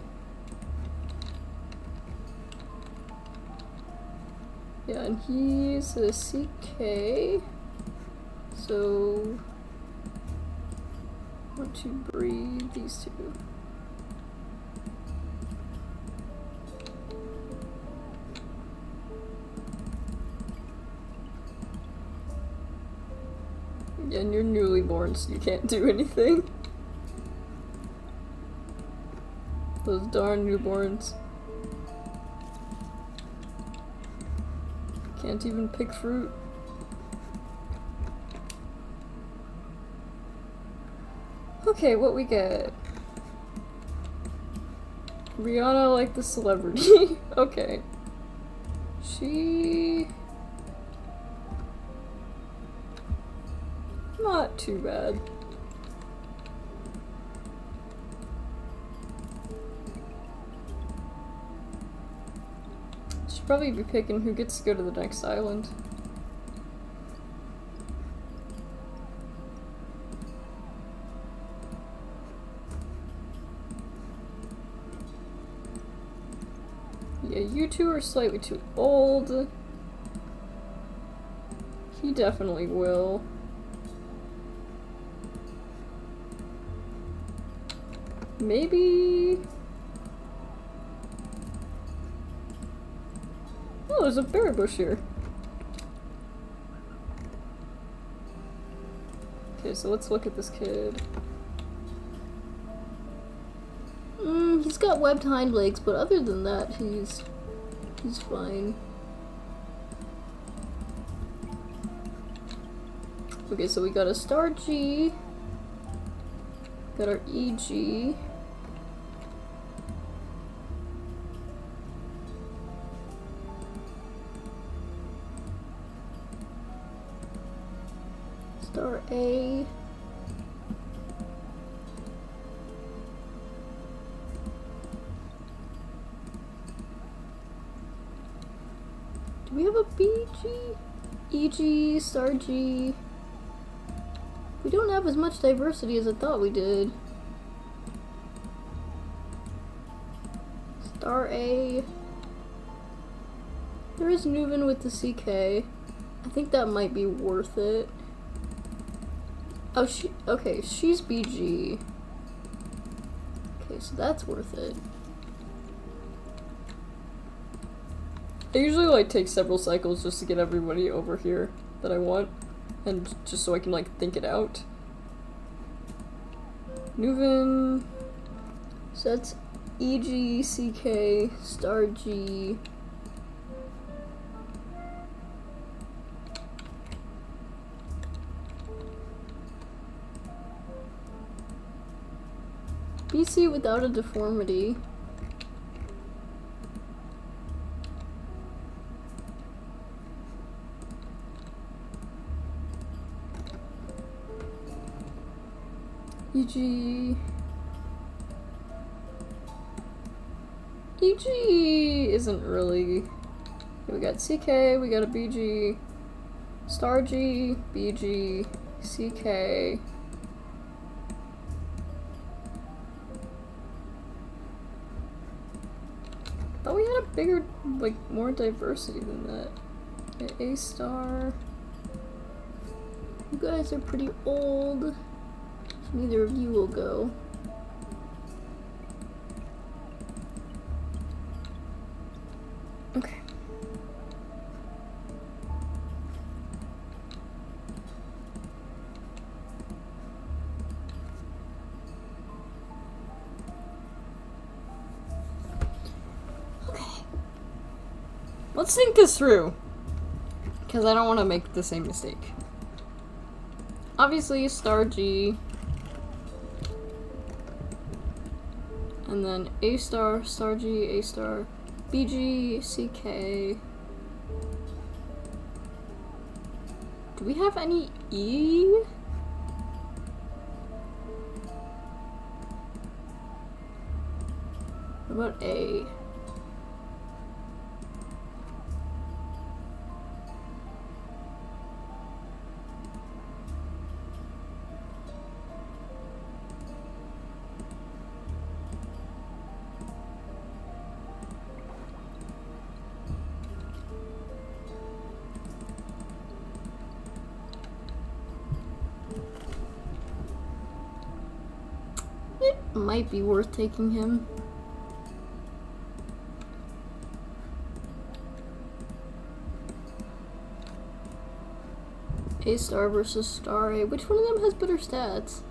Yeah, and he's a CK, so... I want to breed these two. Yeah, and you're newly born, so you can't do anything. Those darn newborns. Can't even pick fruit. Okay, what we get? Rihanna like the celebrity. Okay. She... Not too bad. Should probably be picking who gets to go to the next island. Yeah, you two are slightly too old. He definitely will. Maybe... Oh, there's a berry bush here. Okay, so let's look at this kid. He's got webbed hind legs, but other than that, he's fine. Okay, so we got a star G, got our EG, star A, do we have a BG? EG, star G. We don't have as much diversity as I thought we did. Star A. There is Nuven with the CK. I think that might be worth it. Oh, okay, she's BG. Okay, so that's worth it. I usually like take several cycles just to get everybody over here that I want, and just so I can like think it out. Nuven, so that's EG, CK, star G. BC without a deformity. EG. EG isn't really. We got CK, we got a BG, Star G, BG, CK. Thought we had a bigger, like, more diversity than that. Okay, A star. You guys are pretty old, so neither of you will go. Okay. Let's think this through, because I don't want to make the same mistake. Obviously, Star G, and then A star, Star G, A star, BG, CK. Do we have any E? What about A? It might be worth taking him. A star versus star A. Which one of them has better stats?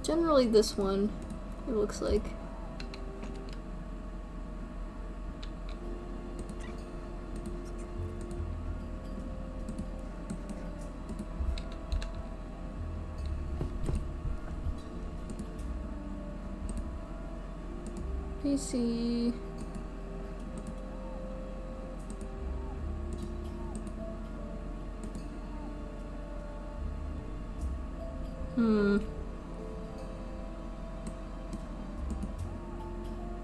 Generally this one, it looks like. PC.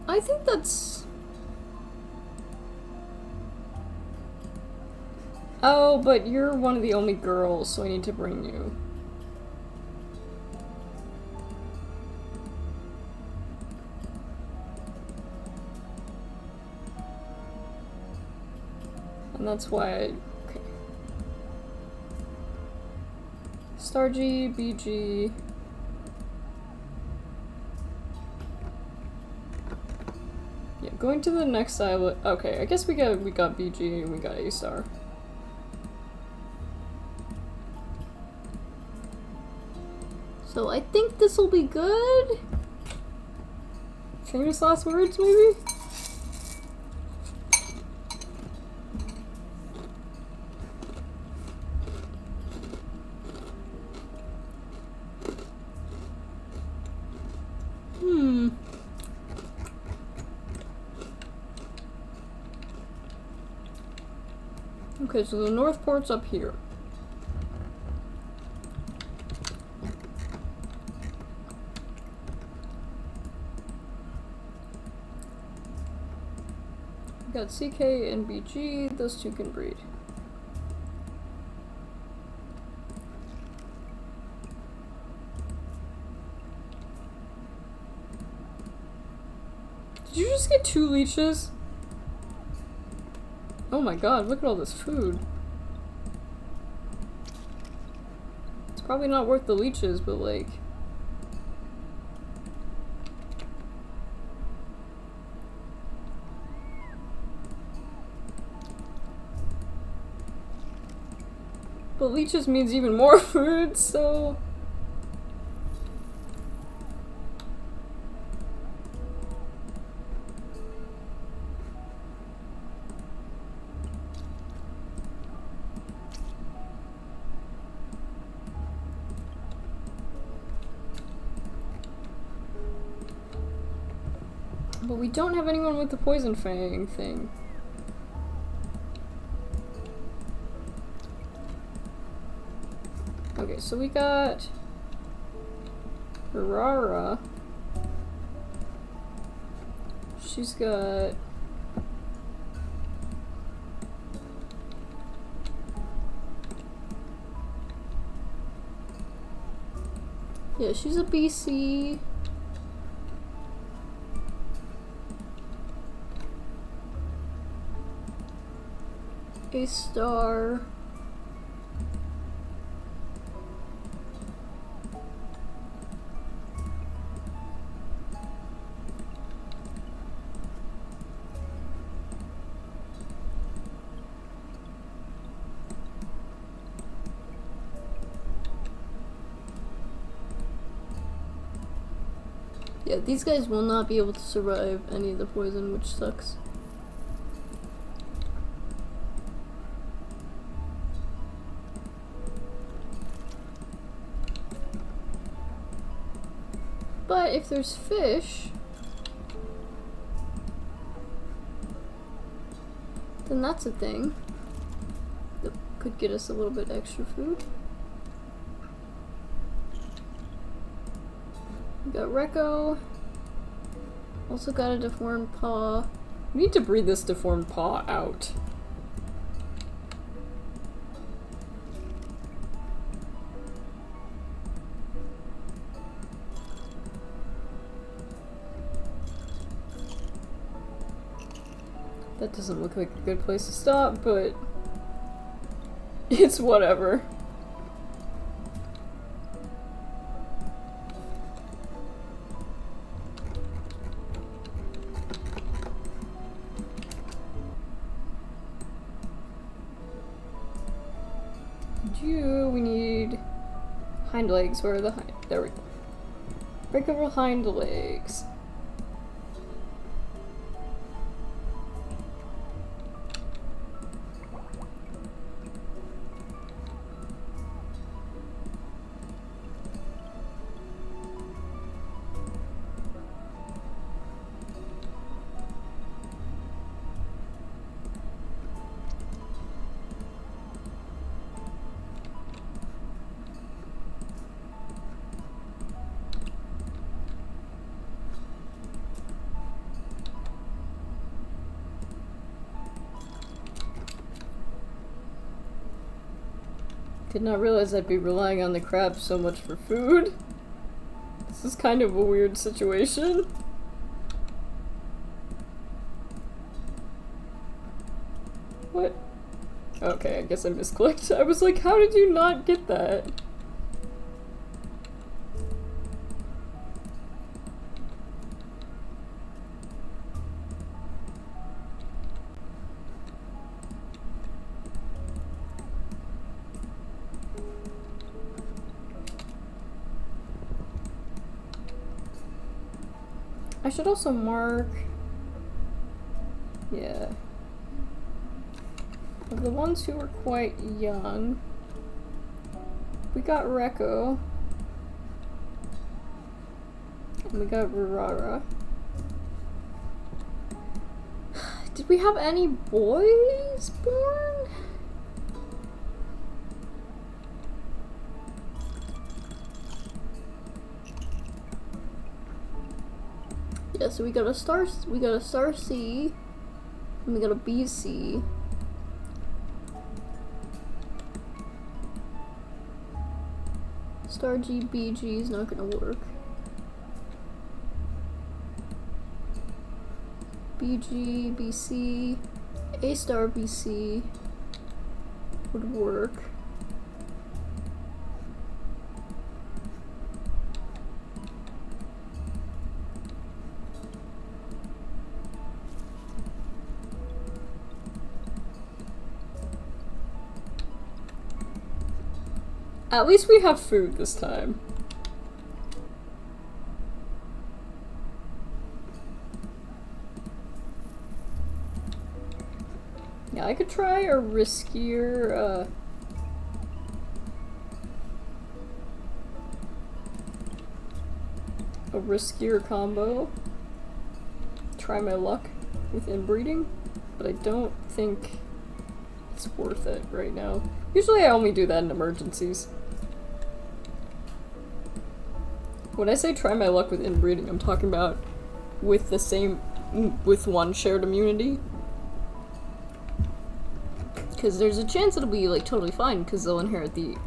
I think that's... Oh, but you're one of the only girls, so I need to bring you. And that's why I... Okay. Star G, BG... Yeah, going to the next island... Okay, I guess we got BG and we got A star. So I think this will be good? Famous last words, maybe? Okay, so the North Port's up here. We got CK and BG, those two can breed. Did you just get 2 leeches? Oh my god, look at all this food. It's probably not worth the leeches, but like... But leeches means even more food, so... But we don't have anyone with the poison fang thing. Okay, so we got Rara. She's got yeah, she's a BC. A star. Yeah, these guys will not be able to survive any of the poison, which sucks. But if there's fish, then that's a thing that could get us a little bit extra food. We got Rekko. Also got a deformed paw. We need to breed this deformed paw out. That doesn't look like a good place to stop, but it's whatever. We need hind legs. Where are the hind? There we go. Break over hind legs. Did not realize I'd be relying on the crab so much for food. This is kind of a weird situation. What? Okay, I guess I misclicked. I was like, how did you not get that? I should also mark, yeah, of the ones who were quite young. We got Rekko, and we got Rara. Did we have any boys born? Yeah, so we got a star C, and we got a BC. Star G, BG is not gonna work. BG, BC, A star BC would work. At least we have food this time. Yeah, I could try a riskier, combo. try my luck with inbreeding, but I don't think it's worth it right now. Usually I only do that in emergencies. When I say try my luck with inbreeding, I'm talking about with one shared immunity. Because there's a chance it'll be like totally fine because they'll inherit the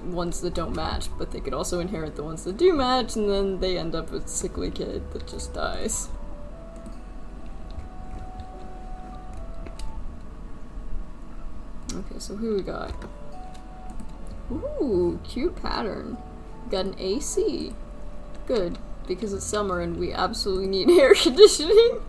ones that don't match, but they could also inherit the ones that do match, and then they end up with a sickly kid that just dies. Okay, so who we got? Ooh, cute pattern. Got an AC. Good, because it's summer and we absolutely need air conditioning.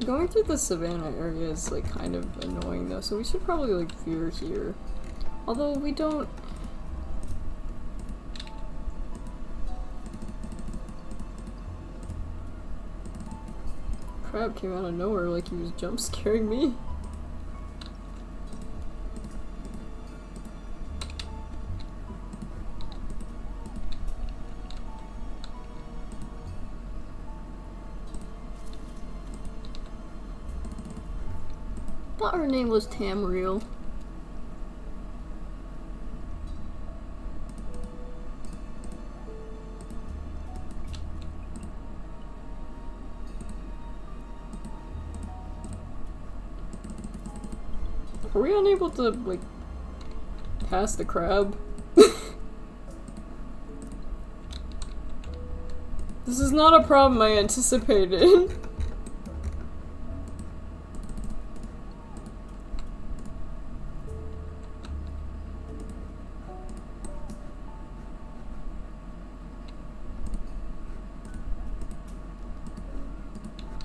Going through the savannah area is like kind of annoying though, so we should probably like veer here. Although we don't... Crab came out of nowhere like he was jump scaring me. Thought her name was Tamriel. Are we unable to, like, pass the crab? This is not a problem I anticipated.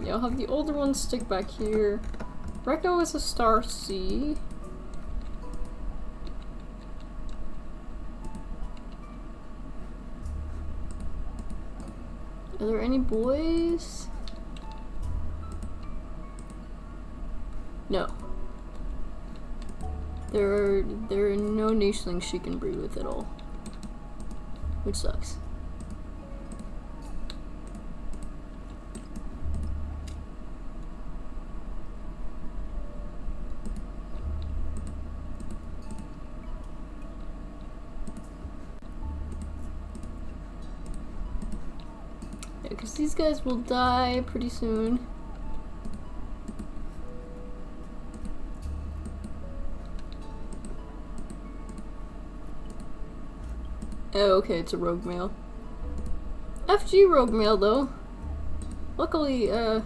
Yeah, I'll have the older ones stick back here. Recco is a star C. Are there any boys? No. There are no nichelings she can breed with at all. Which sucks. Because these guys will die pretty soon. Oh, okay, it's a rogue male. FG rogue male, though. Luckily, yeah,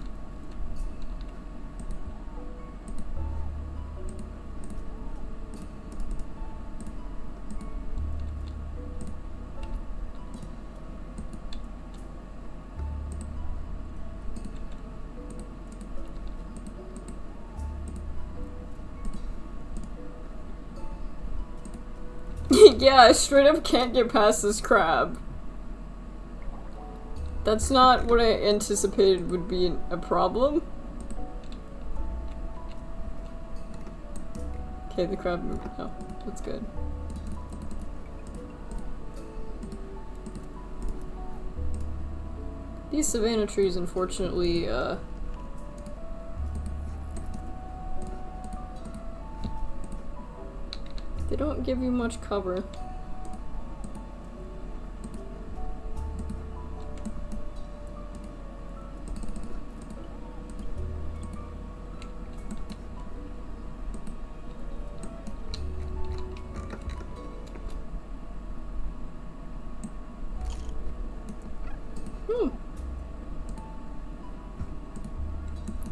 I straight up can't get past this crab. That's not what I anticipated would be a problem. Okay, the crab moved. Oh, that's good. These savanna trees, unfortunately, they don't give you much cover.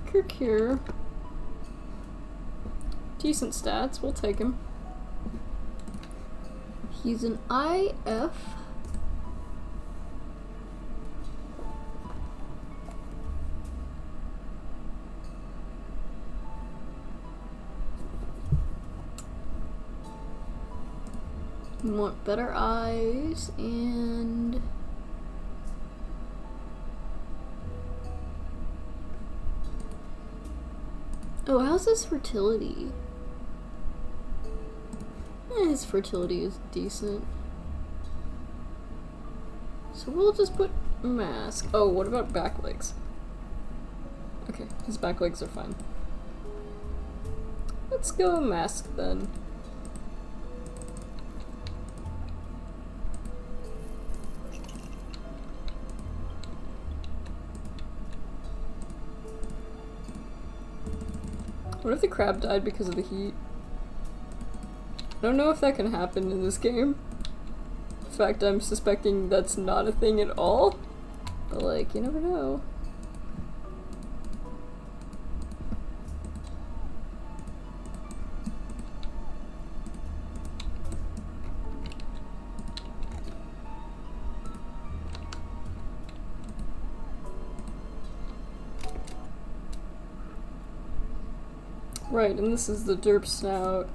Kirk here. Decent stats, we'll take him. He's an IF. We want better eyes and oh, how's this fertility? His fertility is decent. So we'll just put mask. Oh, what about back legs? Okay, his back legs are fine. Let's go mask then. What if the crab died because of the heat? I don't know if that can happen in this game. In fact, I'm suspecting that's not a thing at all. But like, you never know. Right, and this is the derp snout.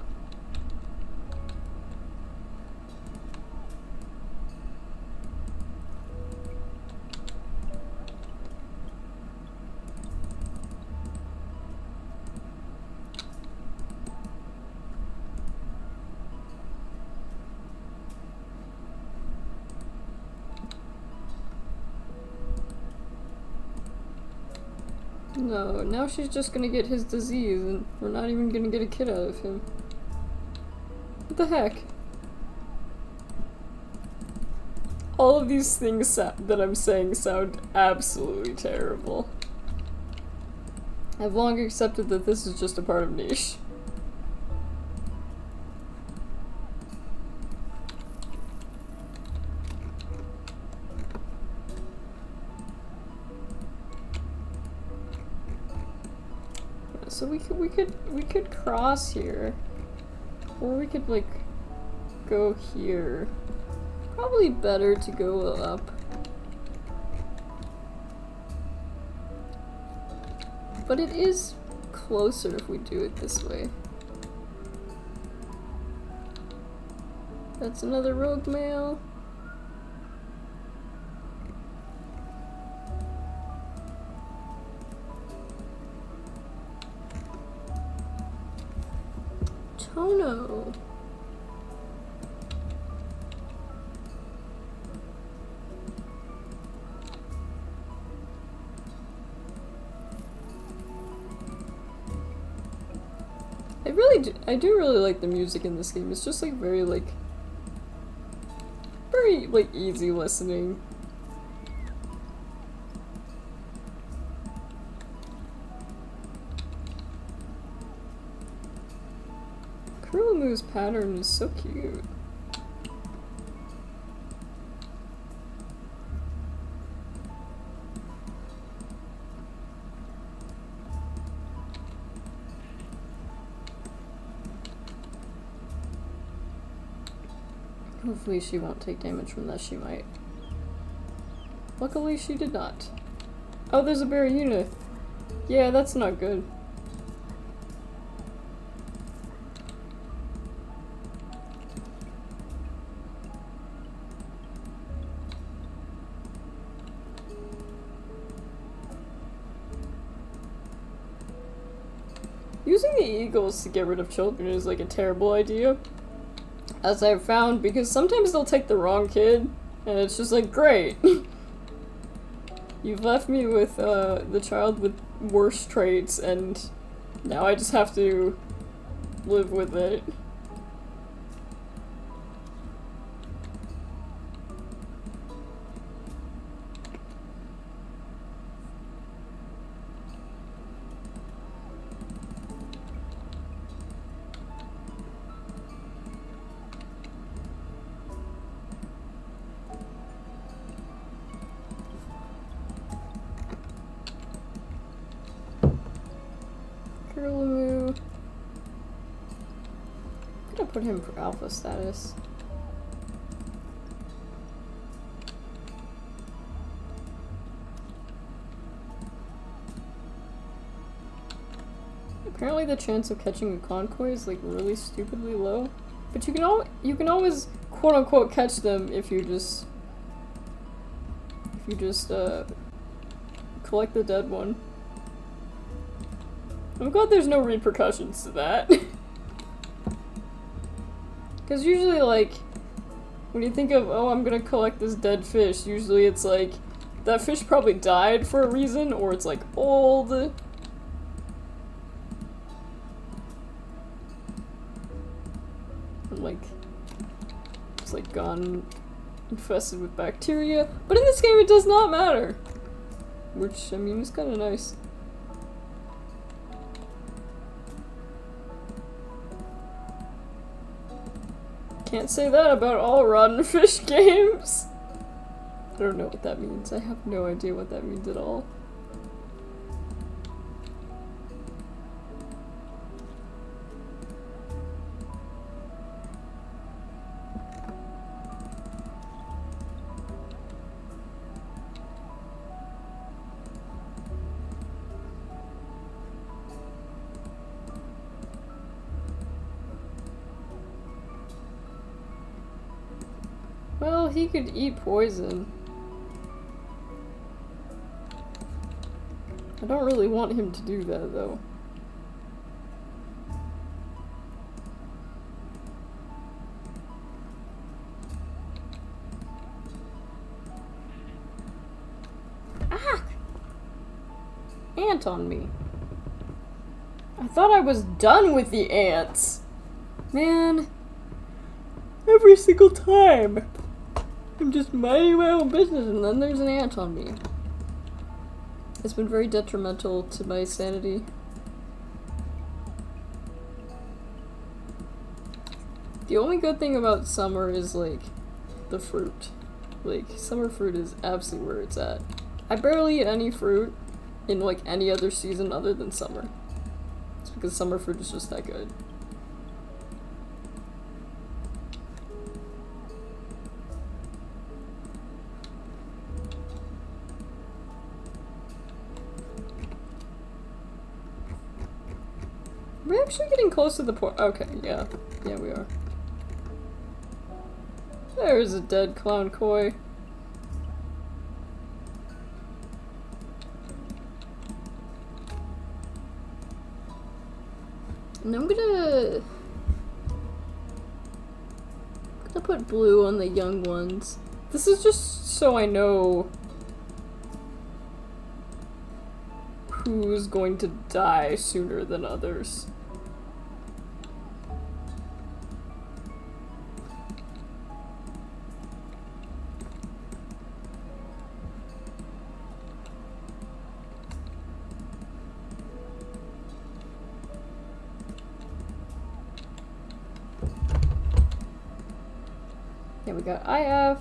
No, now she's just gonna get his disease, and we're not even gonna get a kid out of him. What the heck? All of these things that I'm saying sound absolutely terrible. I've long accepted that this is just a part of niche. So we could cross here, or we could like go here. Probably better to go up. But it is closer if we do it this way. That's another rogue male. Tono. I do really like the music in this game. It's just like very easy listening. Kurumu's pattern is so cute. Hopefully she won't take damage from that. She might. Luckily she did not. Oh, there's a Berryuna. Yeah, that's not good. Using the eagles to get rid of children is like a terrible idea, as I've found, because sometimes they'll take the wrong kid, and it's just like, great! You've left me with the child with worse traits, and now I just have to live with it. I'm gonna put him for alpha status. Apparently the chance of catching a concoy is like really stupidly low, but you can always quote unquote catch them if you just collect the dead one. I'm glad there's no repercussions to that. Because usually, like, when you think of, oh, I'm gonna collect this dead fish, usually it's like, that fish probably died for a reason, or it's like old. And, like, it's like gone infested with bacteria. But in this game, it does not matter. Which, I mean, is kind of nice. Can't say that about all rotten fish games. I don't know what that means. I have no idea what that means at all. Well, he could eat poison. I don't really want him to do that, though. Ah! Ant on me. I thought I was done with the ants. Man. Every single time. I'm just minding my own business and then there's an ant on me. It's been very detrimental to my sanity. The only good thing about summer is, like, the fruit. Like, summer fruit is absolutely where it's at. I barely eat any fruit in, like, any other season other than summer. It's because summer fruit is just that good. We're actually getting close to the point. Okay, yeah. Yeah, we are. There's a dead clown koi. And I'm gonna put blue on the young ones. This is just so I know who's going to die sooner than others. Yeah, we got IF.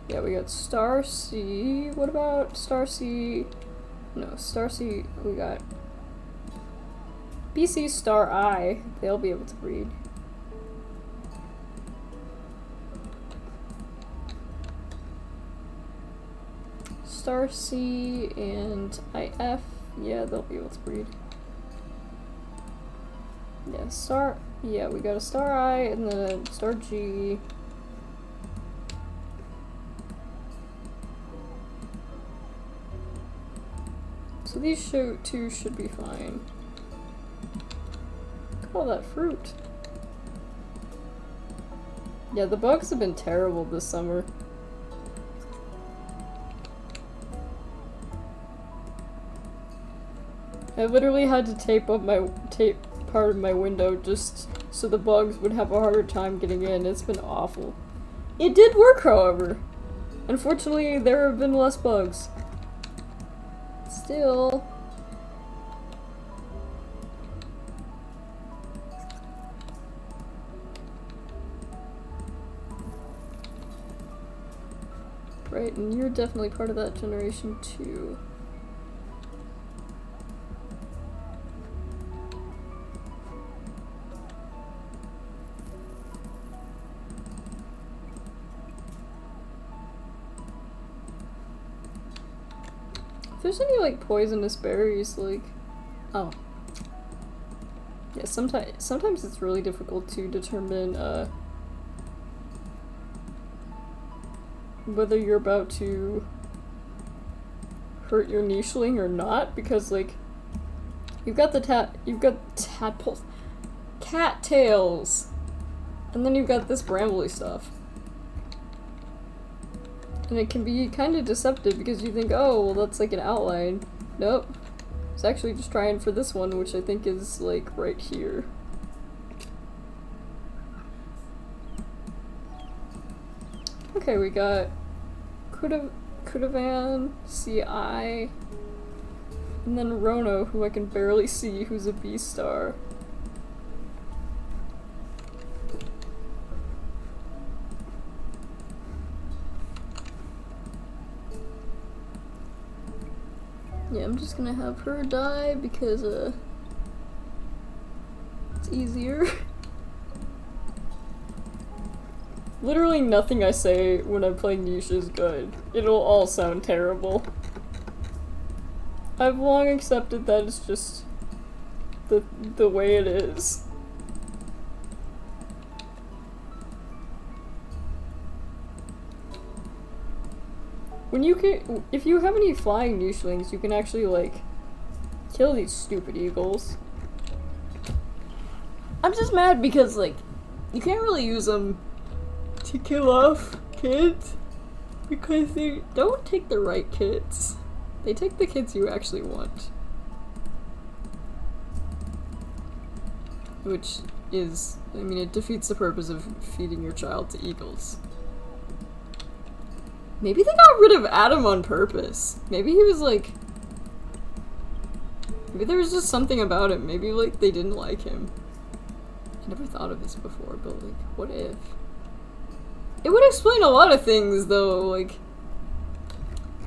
Yeah, we got Star C. What about Star C? No, Star C. We got BC Star I. They'll be able to breed. Star C and IF. Yeah, they'll be able to breed. Yeah, Star. Yeah, we got a Star I and then a Star G. So these two should be fine. Look at all that fruit. Yeah, the bugs have been terrible this summer. I literally had to tape part of my window just so the bugs would have a harder time getting in. It's been awful. It did work, however. Unfortunately, there have been less bugs. Still. Right, and you're definitely part of that generation too. If there's any, like, poisonous berries, like... Oh. Yeah, sometimes it's really difficult to determine, whether you're about to hurt your nicheling or not, because, like, You've got tadpoles. Cattails. And then you've got this brambly stuff. And it can be kind of deceptive because you think, oh, well, that's like an outline. Nope. It's actually just trying for this one, which I think is like right here. Okay, we got Kudavan, CI, and then Rono, who I can barely see, who's a B-star. Yeah, I'm just gonna have her die because, it's easier. Literally nothing I say when I'm playing Niche is good. It'll all sound terrible. I've long accepted that it's just the way it is. If you have any flying Nichelings, you can actually, like, kill these stupid eagles. I'm just mad because, like, you can't really use them to kill off kids because they don't take the right kids. They take the kids you actually want. Which is, I mean, it defeats the purpose of feeding your child to eagles. Maybe they got rid of Adam on purpose. Maybe he was like... Maybe there was just something about him. Maybe, like, they didn't like him. I never thought of this before, but, like, what if? It would explain a lot of things, though, like...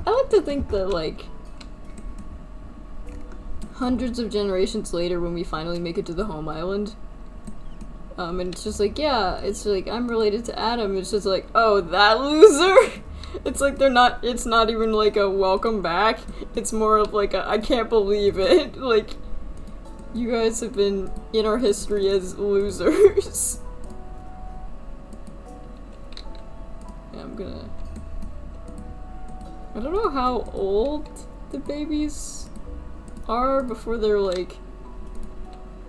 I like to think that, like... hundreds of generations later, when we finally make it to the home island... and it's just like, yeah, it's like, I'm related to Adam. It's just like, oh, that loser? It's like it's not even like a welcome back. It's more of like a, I can't believe it. Like, you guys have been in our history as losers. Yeah, I don't know how old the babies are before they're like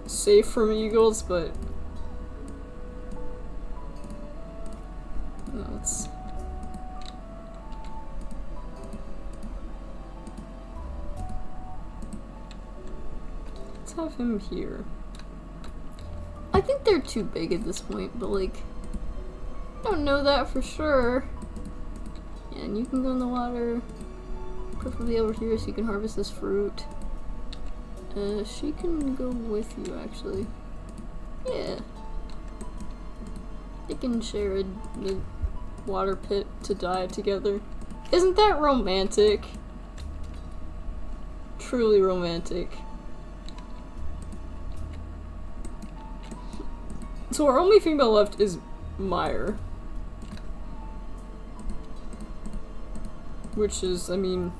safe from eagles, but no, let's have him here. I think they're too big at this point, but like, I don't know that for sure. Yeah, and you can go in the water, preferably over here so you can harvest this fruit. She can go with you, actually. Yeah. They can share a water pit to die together. Isn't that romantic? Truly romantic. So our only female left is Meyer. Which is, I mean,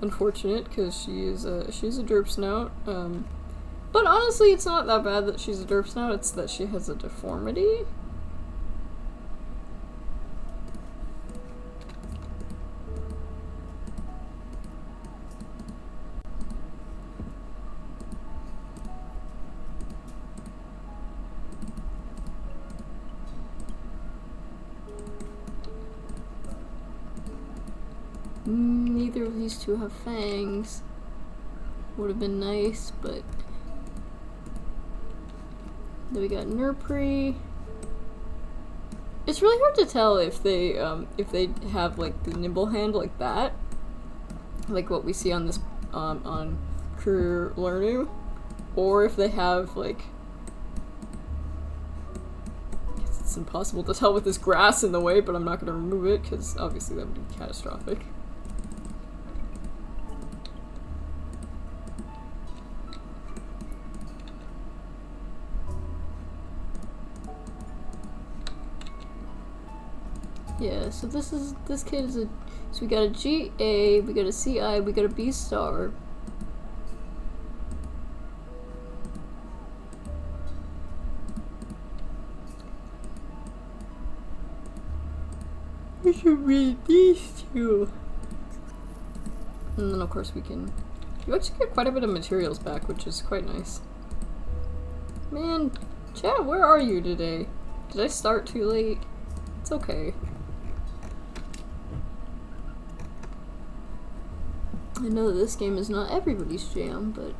unfortunate because she's a derp snout. But honestly, it's not that bad that she's a derp snout, it's that she has a deformity. Neither of these two have fangs. Would have been nice, but then we got Nurpri. It's really hard to tell if they have like the nimble hand like that, like what we see on this on Career Learning, or if they have like. It's impossible to tell with this grass in the way, but I'm not going to remove it because obviously that would be catastrophic. Yeah, so this kid is so we got a GA, we got a CI, we got a B star. We should read these two. And then of course we can You actually get quite a bit of materials back, which is quite nice. Man, chat, where are you today? Did I start too late? It's okay. I know this game is not everybody's jam, but...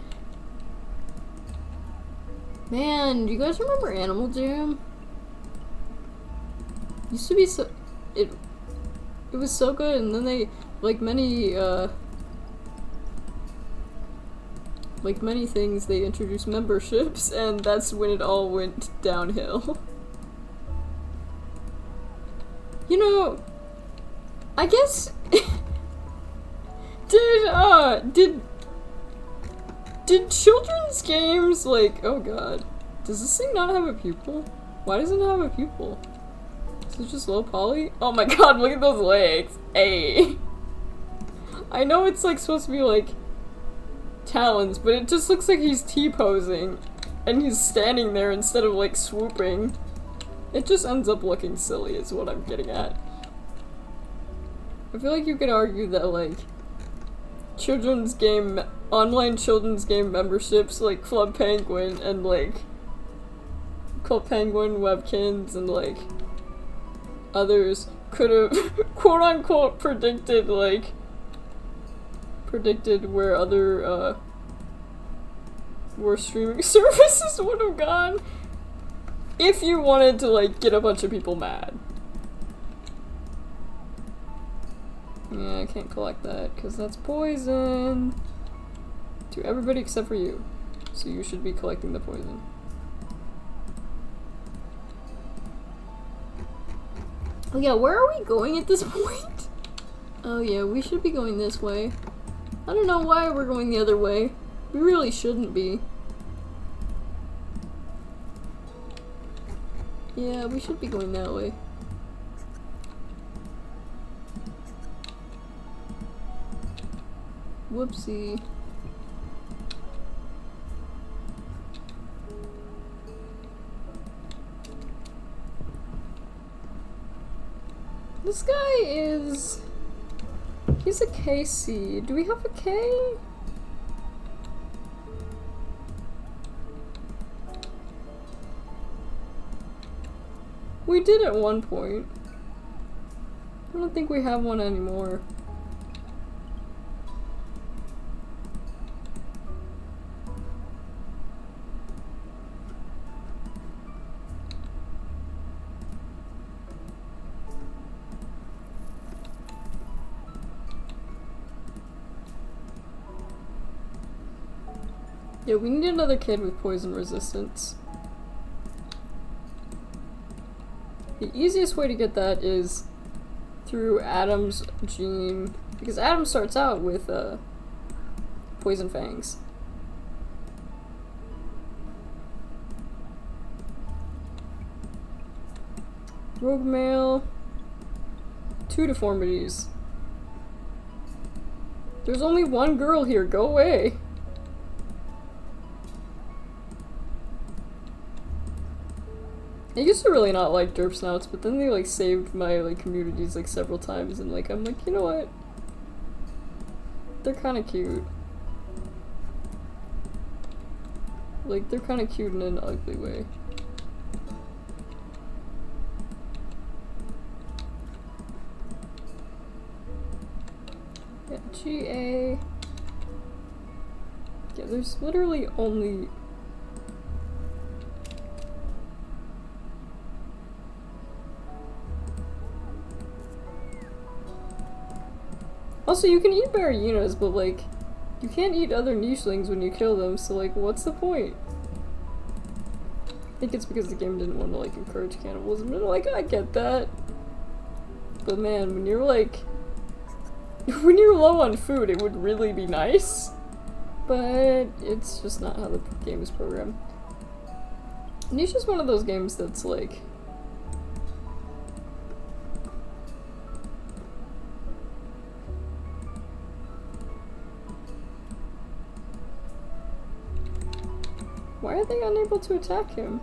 Man, do you guys remember Animal Jam? Used to be so... It was so good, and then they... Like many things, they introduced memberships, and that's when it all went downhill. You know, I guess... Did children's games, like, oh god, does this thing not have a pupil? Why doesn't it have a pupil? Is it just low poly? Oh my god, look at those legs! Hey! I know it's like supposed to be like talons, but it just looks like he's T-posing and he's standing there instead of like swooping. It just ends up looking silly is what I'm getting at. I feel like you could argue that like online children's game memberships like Club Penguin and like Club Penguin, Webkins, and like others could have quote unquote predicted where other where streaming services would have gone if you wanted to like get a bunch of people mad. Yeah, I can't collect that because that's poison to everybody except for you. So you should be collecting the poison. Oh yeah, where are we going at this point? Oh yeah, we should be going this way. I don't know why we're going the other way. We really shouldn't be. Yeah, we should be going that way. Whoopsie. This guy is... He's a KC. Do we have a K? We did at one point. I don't think we have one anymore. Yeah, we need another kid with poison resistance. The easiest way to get that is through Adam's gene, because Adam starts out with poison fangs. Rogue male, 2 deformities. There's only one girl here, go away. I used to really not like derp snouts, but then they like saved my like communities like several times, and like I'm like, you know what? They're kind of cute. Like they're kind of cute in an ugly way. Yeah, GA. Yeah, there's literally only. Also, you can eat Barrienas, but like, you can't eat other nichelings when you kill them, so like, what's the point? I think it's because the game didn't want to like encourage cannibalism, and like, I get that. But man, when you're like, when you're low on food, it would really be nice. But it's just not how the game is programmed. Niche is one of those games that's like, why are they unable to attack him?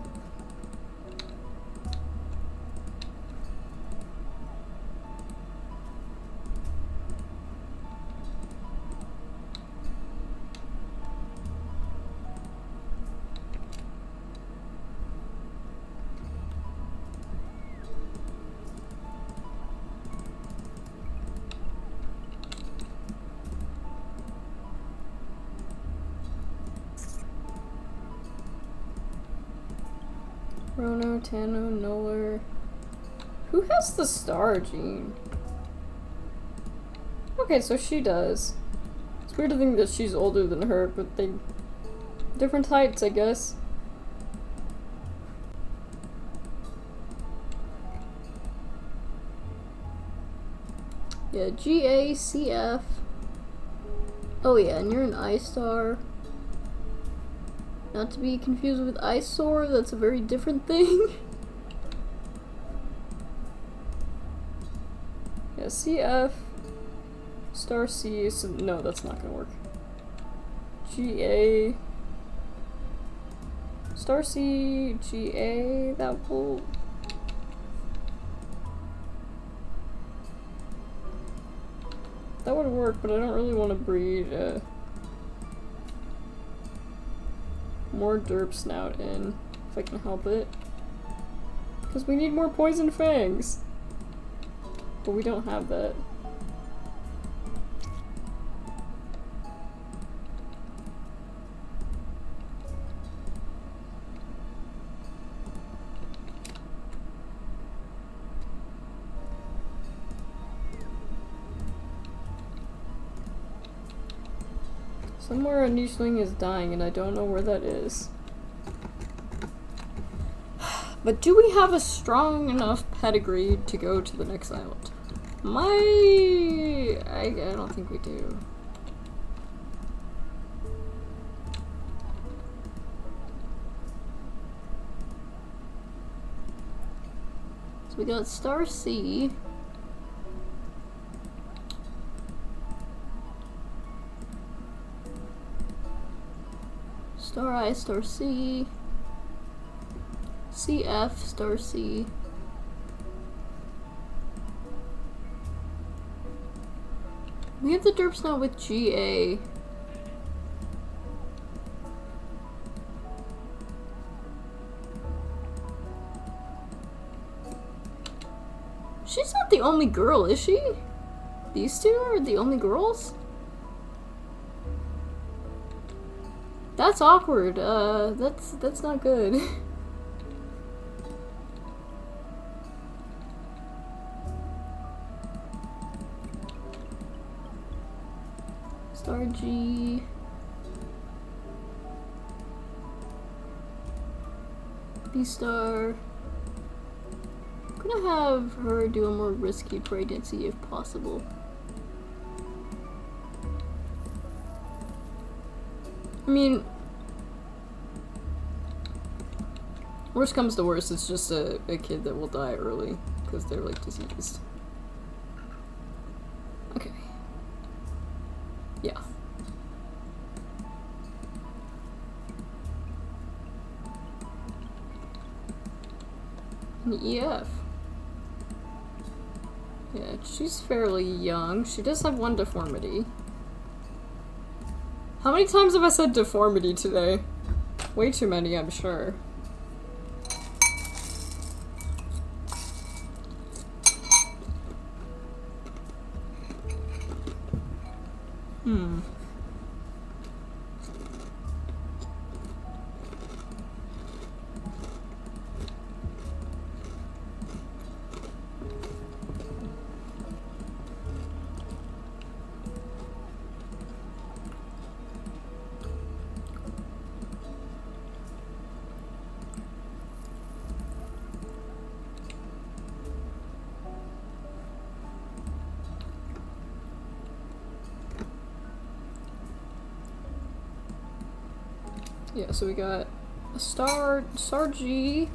Chrono, Tano, Noller. Who has the star gene? Okay, so she does. It's weird to think that she's older than her, but they... different heights, I guess. Yeah, GACF. Oh yeah, and you're an I-star. Not to be confused with eyesore, that's a very different thing. Yeah, CF. Star C, so no, that's not gonna work. GA. Star C, GA, that will... that would work, but I don't really want to breed more derp snout in, if I can help it. Because we need more poison fangs. But we don't have that. Somewhere a nicheling is dying and I don't know where that is. But do we have a strong enough pedigree to go to the next island? I don't think we do. So we got Star C. Star I, Star C. CF, Star C. We have the derps now with GA. She's not the only girl, is she? These two are the only girls? That's awkward. That's not good. Star G. B star. I'm gonna have her do a more risky pregnancy if possible. I mean, worst comes to worst, it's just a kid that will die early because they're like diseased. Okay. Yeah. An EF. Yeah, she's fairly young. She does have one deformity. How many times have I said deformity today? Way too many, I'm sure. Yeah, so we got a star G.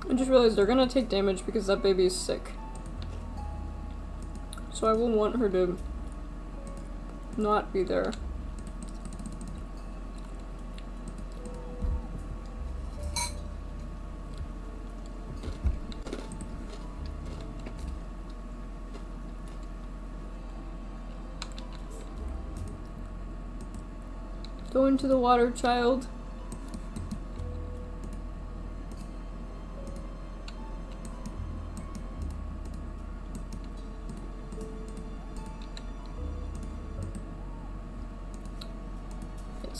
I just realized they're gonna take damage because that baby is sick. So I will want her to not be there. Go into the water, child.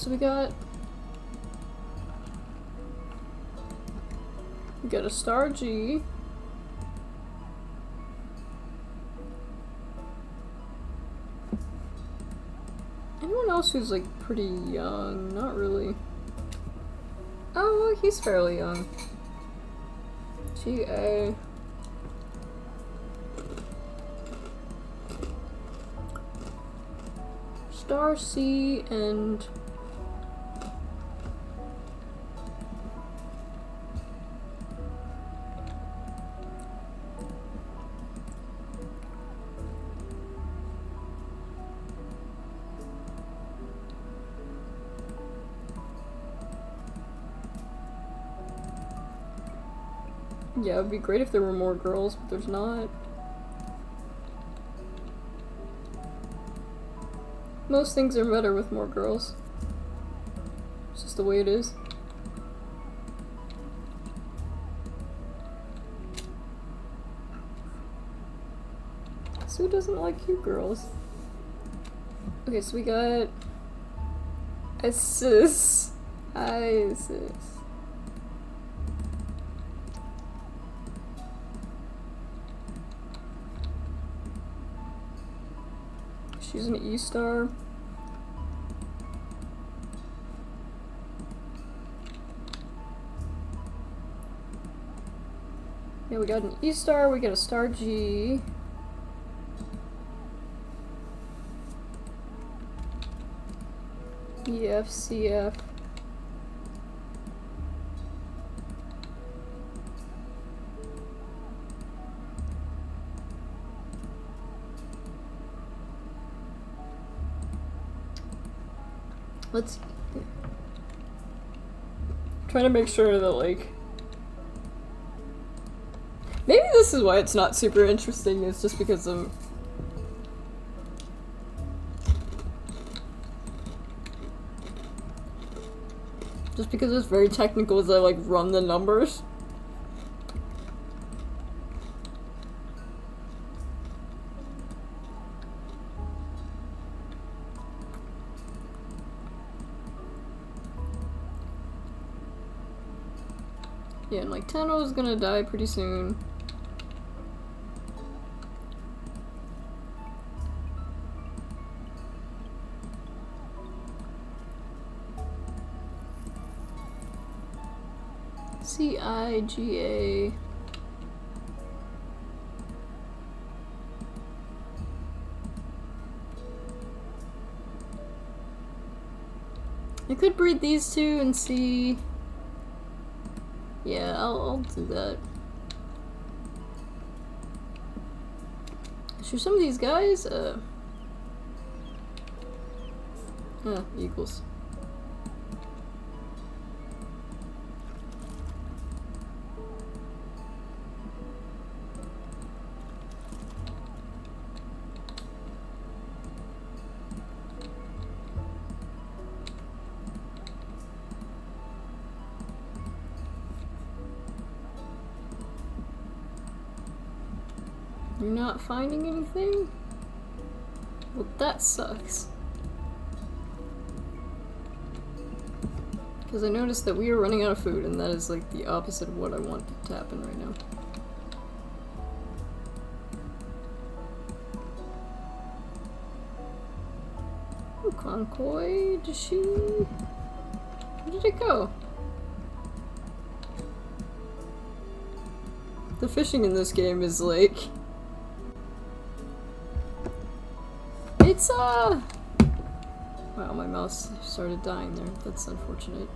So we got a star G. Anyone else who's like pretty young? Not really. Oh, well, he's fairly young. GA. Star C and yeah, it'd be great if there were more girls, but there's not. Most things are better with more girls. It's just the way it is. So who doesn't like you girls? Okay, so we got Isis. Isis. She's an E-star. Yeah, we got an E-star, we got a star G. EF, CF. Let's try to make sure that, like, maybe this is why it's not super interesting, is just because of it's very technical as I like run the numbers. Yeah, and like Tenno is gonna die pretty soon. CIGA. I could breed these two and see. Yeah, I'll do that. Sure, some of these guys, equals. You're not finding anything? Well, that sucks. Because I noticed that we are running out of food, and that is like the opposite of what I want to happen right now. Oh, Concoy, did she... Where did it go? The fishing in this game is like... It's, Wow, my mouse started dying there. That's unfortunate.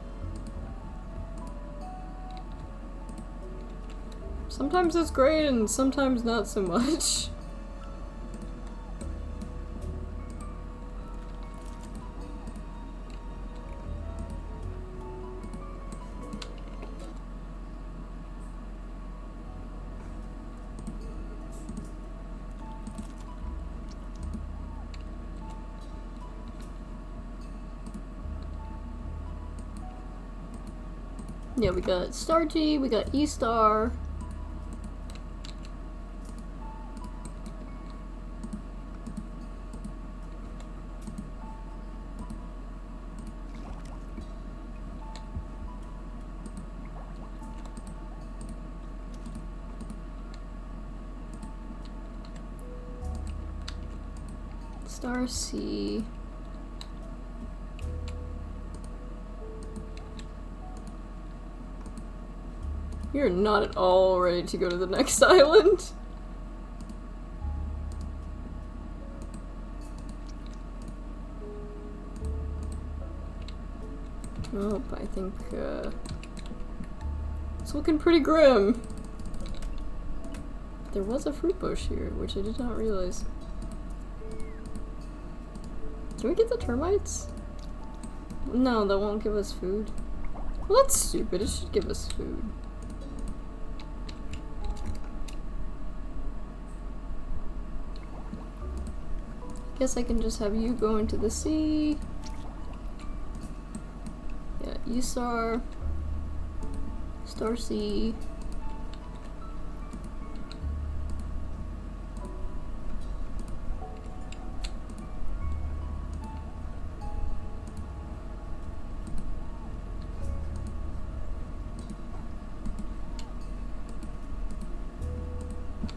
Sometimes it's great, and sometimes not so much. Yeah, we got Star G, we got E-Star. Star C. You're not at all ready to go to the next island. Oh, I think, it's looking pretty grim. There was a fruit bush here, which I did not realize. Can we get the termites? No, that won't give us food. Well, that's stupid. It should give us food. Guess I can just have you go into the sea. Yeah, you Star C.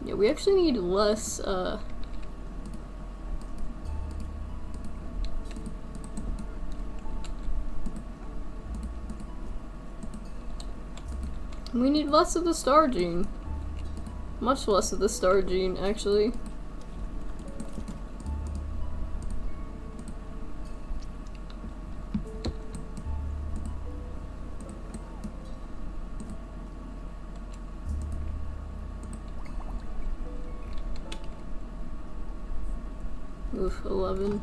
Yeah, we actually need less, we need less of the star gene. Much less of the star gene, actually. Oof, 11.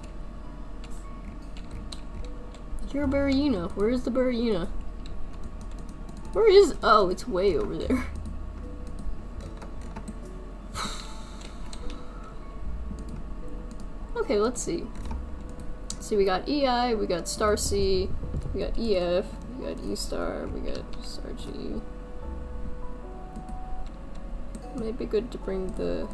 You're a Barryuna. Where is the Barryuna? Where is- oh, it's way over there. Okay, let's see. See, we got EI, we got Star C, we got EF, we got E Star, we got Star G. Might be good to bring the...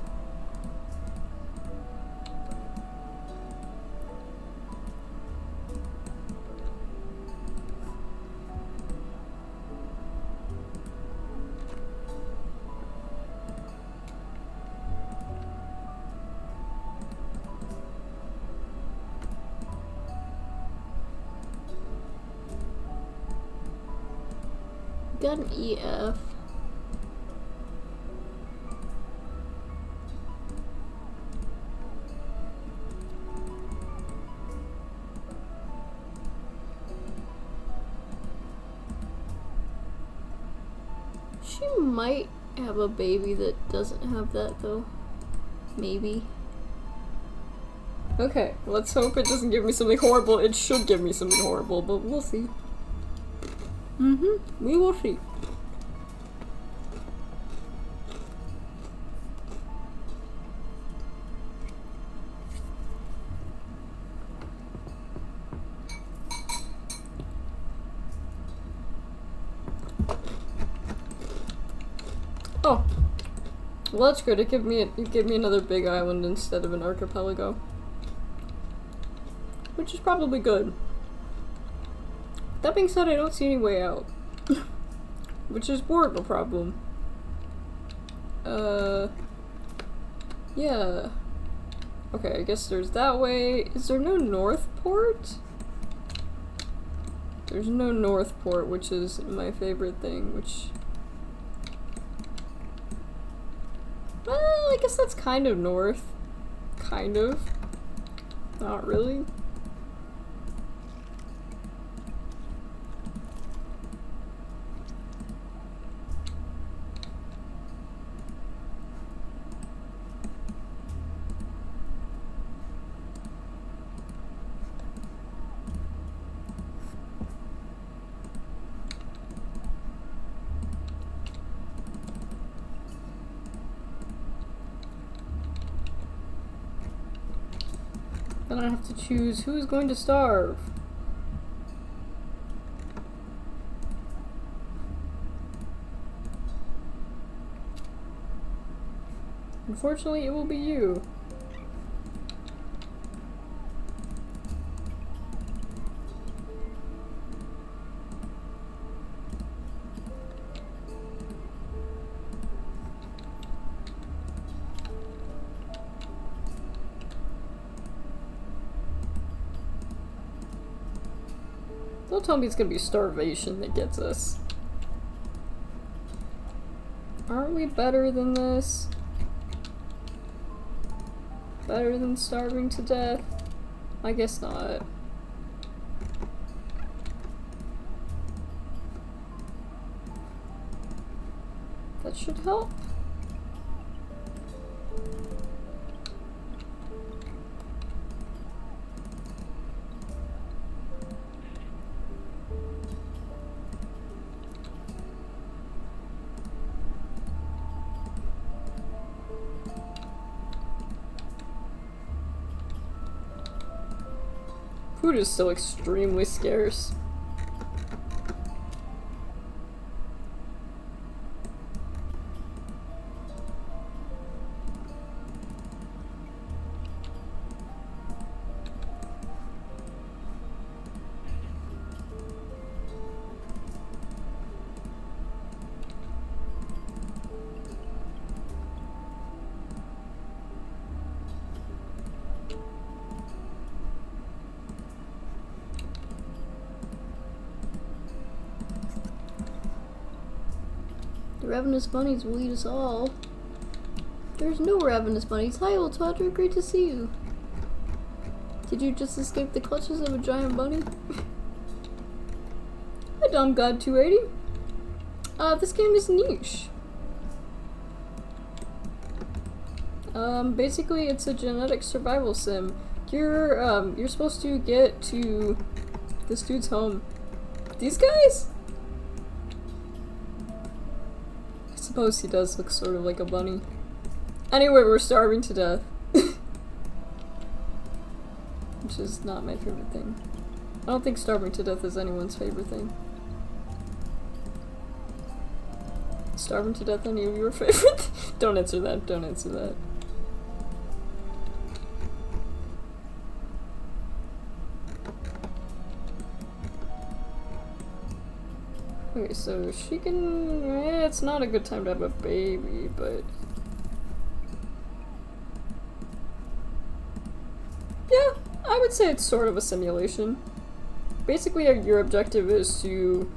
got an EF. She might have a baby that doesn't have that though. Maybe. Okay, let's hope it doesn't give me something horrible. It should give me something horrible, but we'll see. We will see. Oh. Well, that's good. It gave me another big island instead of an archipelago. Which is probably good. That being said, I don't see any way out. Which is more of a problem. Yeah. Okay, I guess there's that way. Is there no North Port? There's no North Port, which is my favorite thing, which... well, I guess that's kind of north. Kind of. Not really. Then I have to choose who's going to starve. Unfortunately, it will be you. Don't tell me it's gonna be starvation that gets us. Aren't we better than this? Better than starving to death? I guess not. That should help. Food is still extremely scarce. The ravenous bunnies will eat us all. There's no ravenous bunnies. Hi, old Todger. Great to see you. Did you just escape the clutches of a giant bunny? Hi, Dumb God 280. This game is niche. Basically, it's a genetic survival sim. You're supposed to get to this dude's home. These guys? I suppose he does look sort of like a bunny. Anyway, we're starving to death. Which is not my favorite thing. I don't think starving to death is anyone's favorite thing. Starving to death any of your favorite? Don't answer that, don't answer that. Okay, so she can... it's not a good time to have a baby, but... yeah, I would say it's sort of a simulation. Basically, your objective is to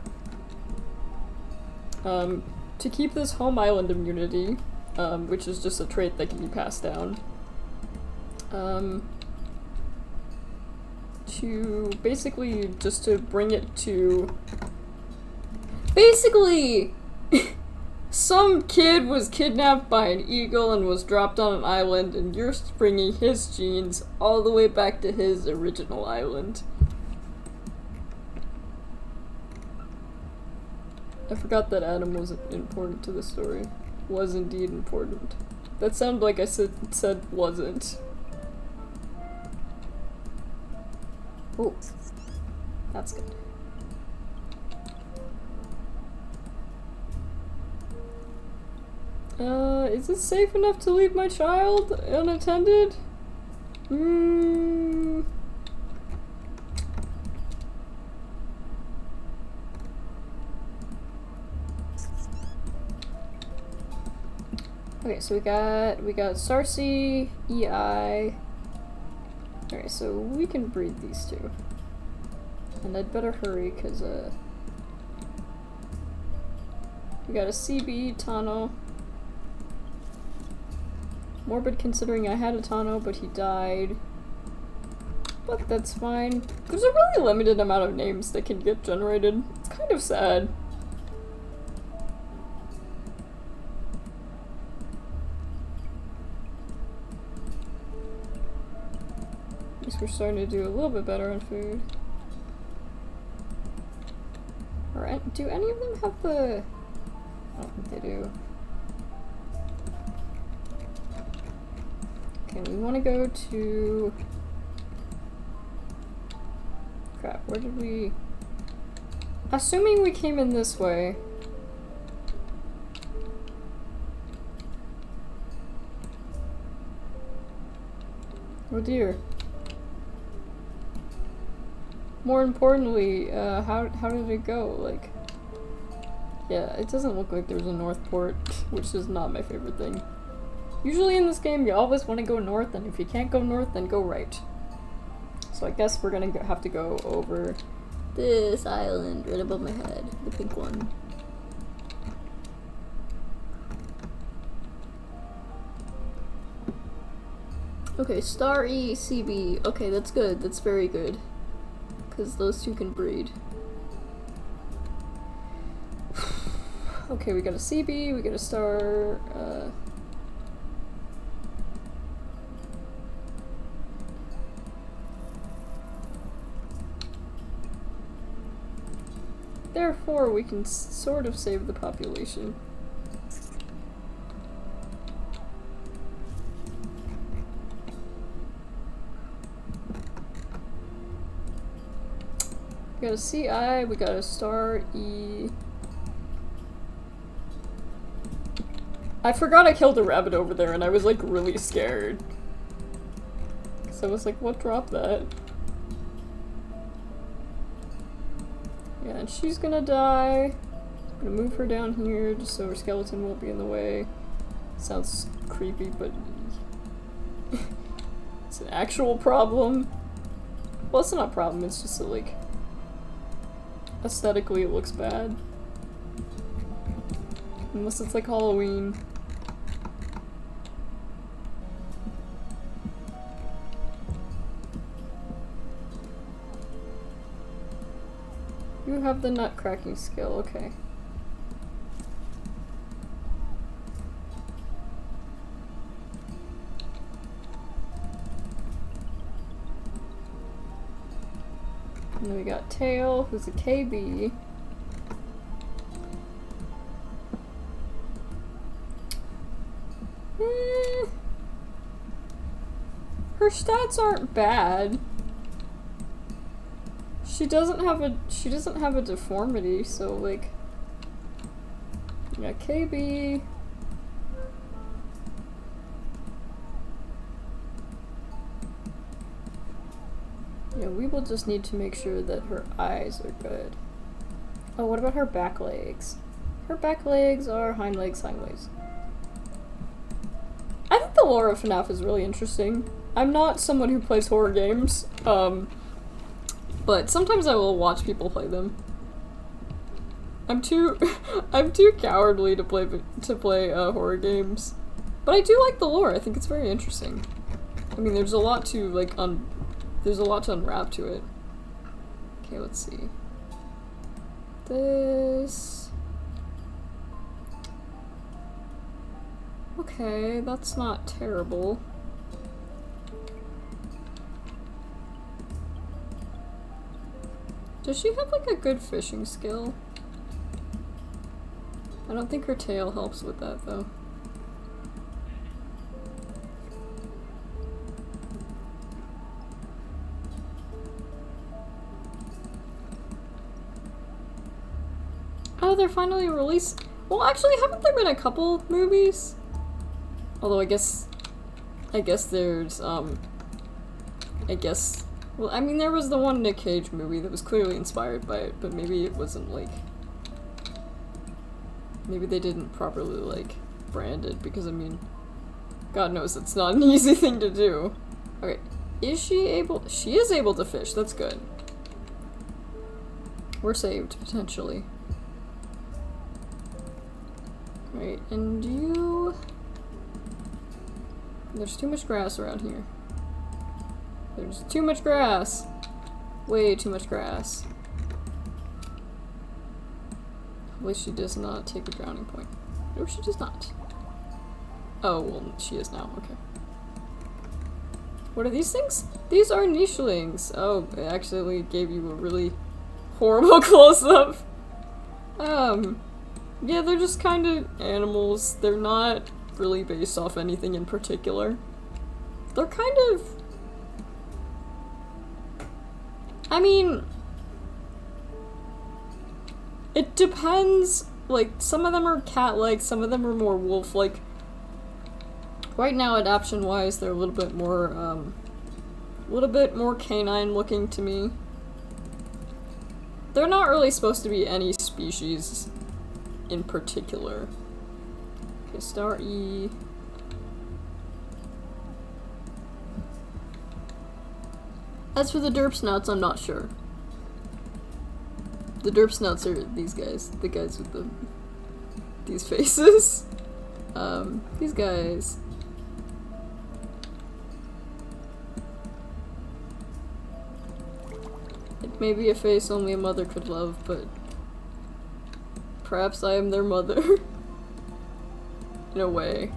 keep this home island immunity, which is just a trait that can be passed down. To basically just to bring it to... basically, some kid was kidnapped by an eagle and was dropped on an island, and you're bringing his genes all the way back to his original island. I forgot that Adam was important to the story. Was indeed important. That sounded like I said wasn't. Oh, that's good. Is it safe enough to leave my child unattended? Okay, so we got Sarcy, EI. Alright, so we can breed these two. And I'd better hurry, cause we got a CB, Tano. Morbid considering I had a Tano, but he died. But that's fine. There's a really limited amount of names that can get generated. It's kind of sad. At least we're starting to do a little bit better on food. Or do any of them have the... I don't think they do. Okay, we want to go to... crap, where did we... assuming we came in this way. Oh dear. More importantly, how did it go? Like... yeah, it doesn't look like there's a north port, which is not my favorite thing. Usually in this game, you always want to go north, and if you can't go north, then go right. So I guess we're gonna have to go over This island right above my head, the pink one. Okay, star E, CB. Okay, that's good. That's very good. Because those two can breed. Okay, we got a CB, we got a star, Therefore, we can sort of save the population. We got a CI, we got a star E. I forgot I killed a rabbit over there and I was like really scared. So I was like, what dropped that? Yeah, and she's gonna die. I'm gonna move her down here just so her skeleton won't be in the way. Sounds creepy, but it's an actual problem. Well, it's not a problem, it's just that, like, aesthetically it looks bad. Unless it's like Halloween. You have the nut cracking skill, okay. And then we got Tail, who's a KB. Her stats aren't bad. She doesn't have a deformity, so like, yeah, KB. Yeah, we will just need to make sure that her eyes are good. Oh, what about her back legs? Her back legs are hind legs, hind legs. I think the lore of FNAF is really interesting. I'm not someone who plays horror games, but sometimes I will watch people play them. I'm too cowardly to play horror games, but I do like the lore. I think it's very interesting. I mean, there's a lot to like there's a lot to unwrap to it. Okay, let's see. This. Okay, that's not terrible. Does she have like a good fishing skill? I don't think her tail helps with that though. Oh, they're finally released. Well, actually, haven't there been a couple movies? Although I guess there's well, I mean, there was the one Nick Cage movie that was clearly inspired by it, but maybe it wasn't, like, maybe they didn't properly, like, brand it, because, I mean, God knows it's not an easy thing to do. Okay, is she able? She is able to fish, that's good. We're saved, potentially. Right, and you... There's too much grass around here. There's too much grass. Way too much grass. Hopefully she does not take a drowning point. No, she does not. Oh, well, she is now. Okay. What are these things? These are nichelings. Oh, I actually gave you a really horrible close-up. Yeah, they're just kind of animals. They're not really based off anything in particular. They're kind of... I mean... It depends. Like, some of them are cat-like, some of them are more wolf-like. Right now, adaptation-wise, they're a little bit more canine-looking to me. They're not really supposed to be any species in particular. Okay, star E. As for the derp snouts, I'm not sure. The derp snouts are these guys. The guys with these faces. These guys. It may be a face only a mother could love, but perhaps I am their mother. In a way.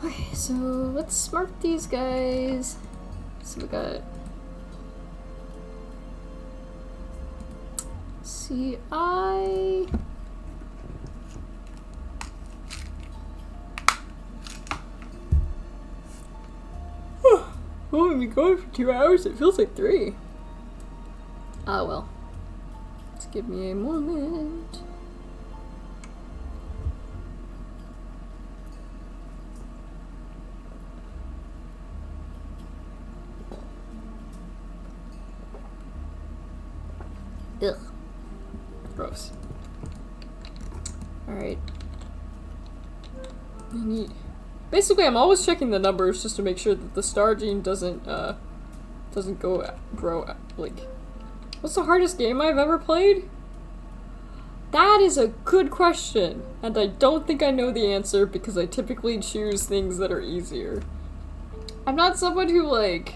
Okay, so let's mark these guys. So we got CI. Oh, we've been going for 2 hours. It feels like 3. Ah, well. Let's give me a moment. Ugh. Gross. Alright. Basically, I'm always checking the numbers just to make sure that the star gene doesn't grow, like... What's the hardest game I've ever played? That is a good question, and I don't think I know the answer because I typically choose things that are easier. I'm not someone who, like...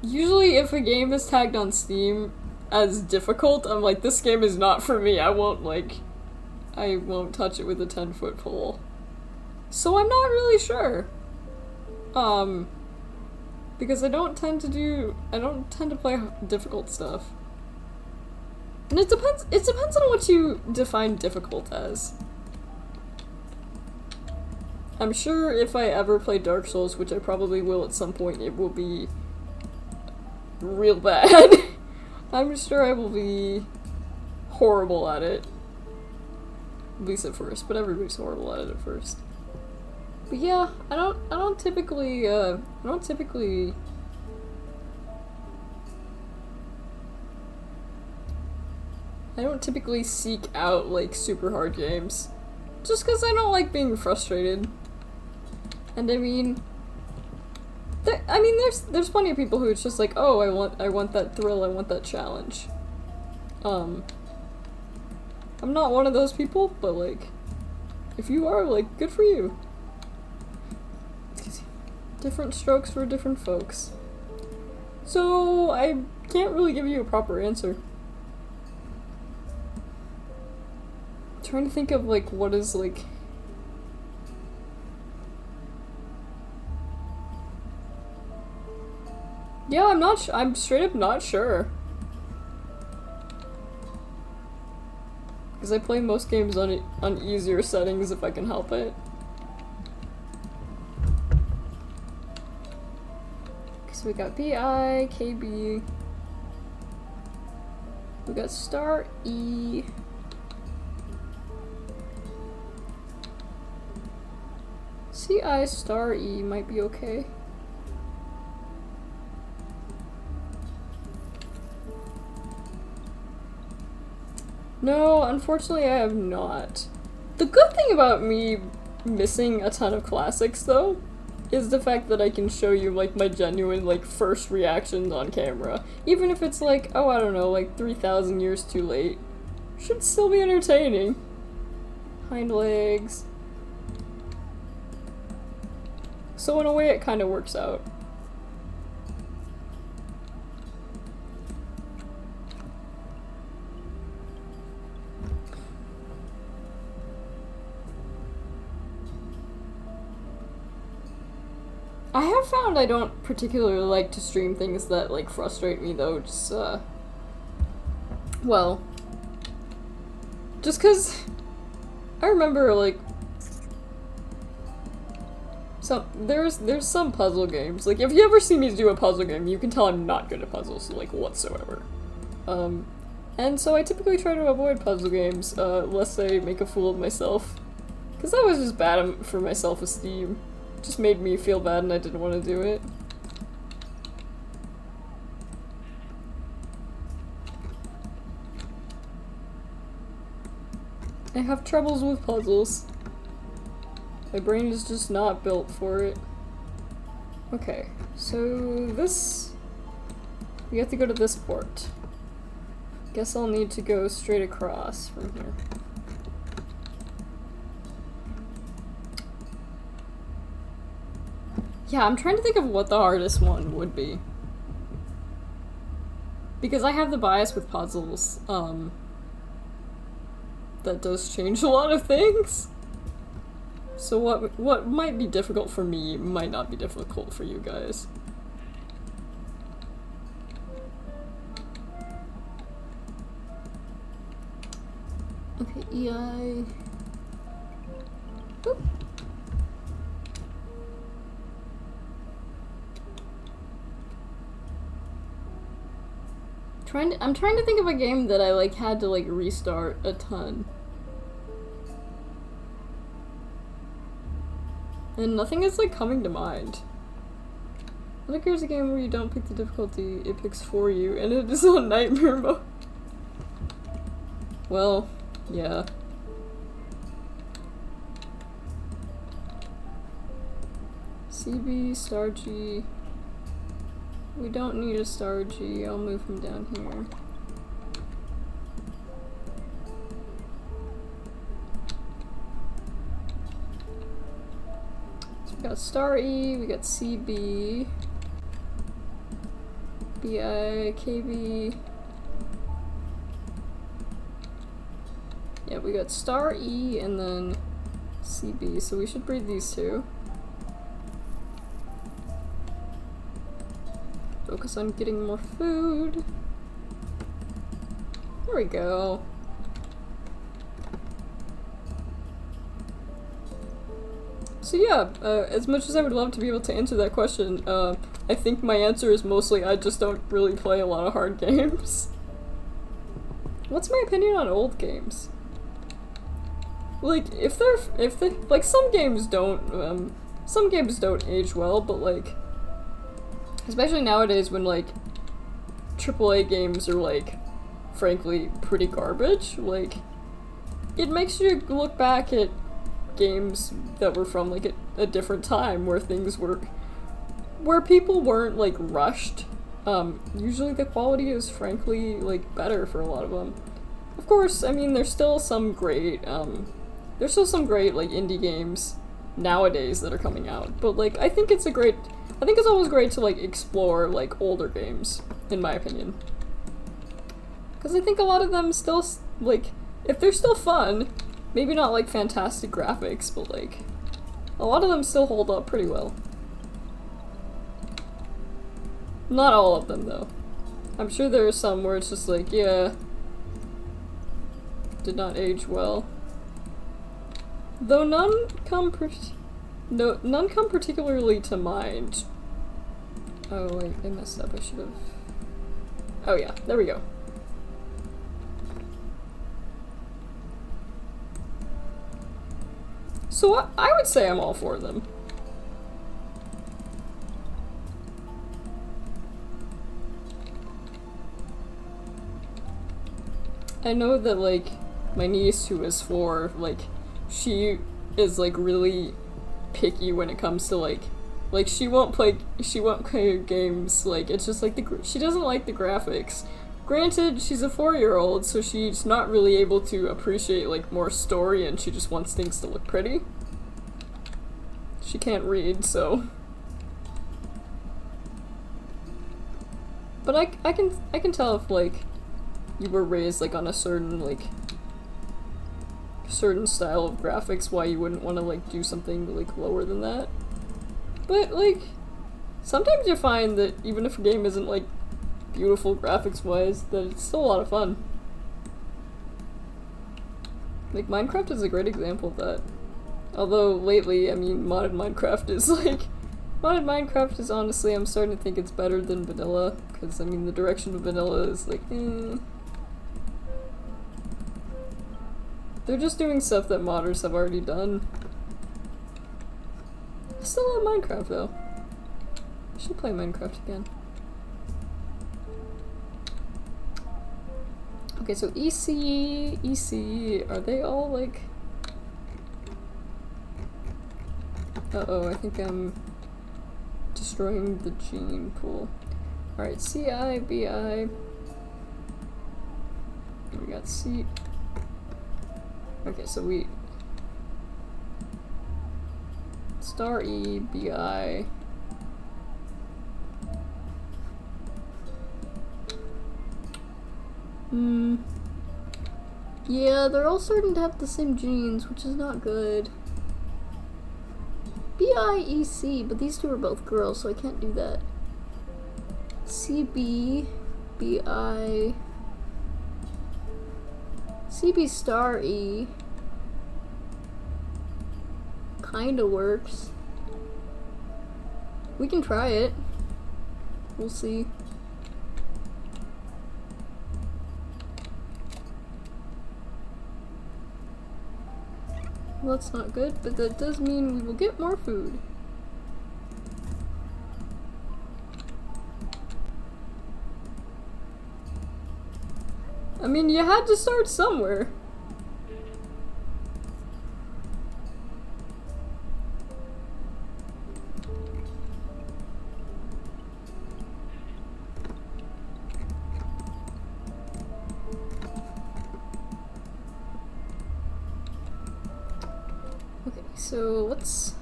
Usually if a game is tagged on Steam as difficult, I'm like, this game is not for me. I won't touch it with a 10-foot pole. So I'm not really sure. Because I don't tend to play difficult stuff. And it depends on what you define difficult as. I'm sure if I ever play Dark Souls, which I probably will at some point, it will be real bad. I'm sure I will be horrible at it. At least at first, but everybody's horrible at it at first. But yeah, I don't typically seek out, like, super hard games. Just because I don't like being frustrated. And I mean, there's plenty of people who it's just like, oh, I want that thrill, I want that challenge. I'm not one of those people, but, like, if you are, like, good for you. Different strokes for different folks. So, I can't really give you a proper answer. I'm trying to think of, like, what is, like... Yeah, I'm straight up not sure. Because I play most games on easier settings if I can help it. So we got BI, KB. We got star E. CI star E might be okay. No, unfortunately I have not. The good thing about me missing a ton of classics, though, is the fact that I can show you, like, my genuine, like, first reactions on camera. Even if it's like, oh, I don't know, like 3,000 years too late. Should still be entertaining. Hind legs. So in a way it kind of works out. I have found I don't particularly like to stream things that, like, frustrate me, though. Just, well, just 'cause I remember, like, there's some puzzle games. Like, if you ever see me do a puzzle game, you can tell I'm not good at puzzles, like, whatsoever. And so I typically try to avoid puzzle games, lest I make a fool of myself. 'Cause that was just bad for my self-esteem. Just made me feel bad and I didn't want to do it. I have troubles with puzzles. My brain is just not built for it. Okay, so this... We have to go to this port. Guess I'll need to go straight across from here. Yeah, I'm trying to think of what the hardest one would be. Because I have the bias with puzzles, that does change a lot of things. So what might be difficult for me might not be difficult for you guys. Okay, EI. Oop. I'm trying to think of a game that I like had to like restart a ton. And nothing is like coming to mind. I think here's a game where you don't pick the difficulty, it picks for you, and it is on nightmare mode. Well, yeah. CB, star G. We don't need a star G, I'll move him down here. So we got star E, we got CB, BI, KB. Yeah, we got star E and then CB, so we should breed these two. Focus on getting more food. There we go. So yeah, as much as I would love to be able to answer that question, I think my answer is mostly I just don't really play a lot of hard games. What's my opinion on old games? Like, if they, like, some games don't age well, but like, especially nowadays when, like, AAA games are, like, frankly, pretty garbage, like, it makes you look back at games that were from, like, a different time where things were, where people weren't, like, rushed. Usually the quality is, frankly, like, better for a lot of them. Of course, I mean, there's still some great, like, indie games nowadays that are coming out, but, like, I think it's always great to, like, explore, like, older games, in my opinion. Because I think a lot of them still, like, if they're still fun, maybe not, like, fantastic graphics, but, like, a lot of them still hold up pretty well. Not all of them, though. I'm sure there are some where it's just like, yeah, did not age well. Though none come particularly to mind. Oh wait, I messed up, I should've... Oh yeah, there we go. So I would say I'm all for them. I know that, like, my niece who is 4, like, she is, like, really picky when it comes to, like, she won't play games, like, it's just, like, she doesn't like the graphics. Granted, she's a 4-year-old, so she's not really able to appreciate, like, more story, and she just wants things to look pretty. She can't read, so... But I can tell if, like, you were raised, like, on a certain, like, certain style of graphics, why you wouldn't want to, like, do something, like, lower than that. But, like, sometimes you find that even if a game isn't, like, beautiful graphics-wise, that it's still a lot of fun. Like, Minecraft is a great example of that. Although, lately, I mean, modded Minecraft is, like... Modded Minecraft is, honestly, I'm starting to think it's better than vanilla, because, I mean, the direction of vanilla is, like, They're just doing stuff that modders have already done. I still love Minecraft, though. I should play Minecraft again. Okay, so EC, are they all like... Uh-oh, I think I'm destroying the gene pool. Alright, CI, BI. We got C. Okay, so we... Star E, BI. Yeah, they're all starting to have the same genes, which is not good. BIEC, but these two are both girls, so I can't do that. CB, BI, CB star E. Kinda works. We can try it. We'll see. Well, that's not good, but that does mean we will get more food. I mean, you had to start somewhere. Okay, so let's...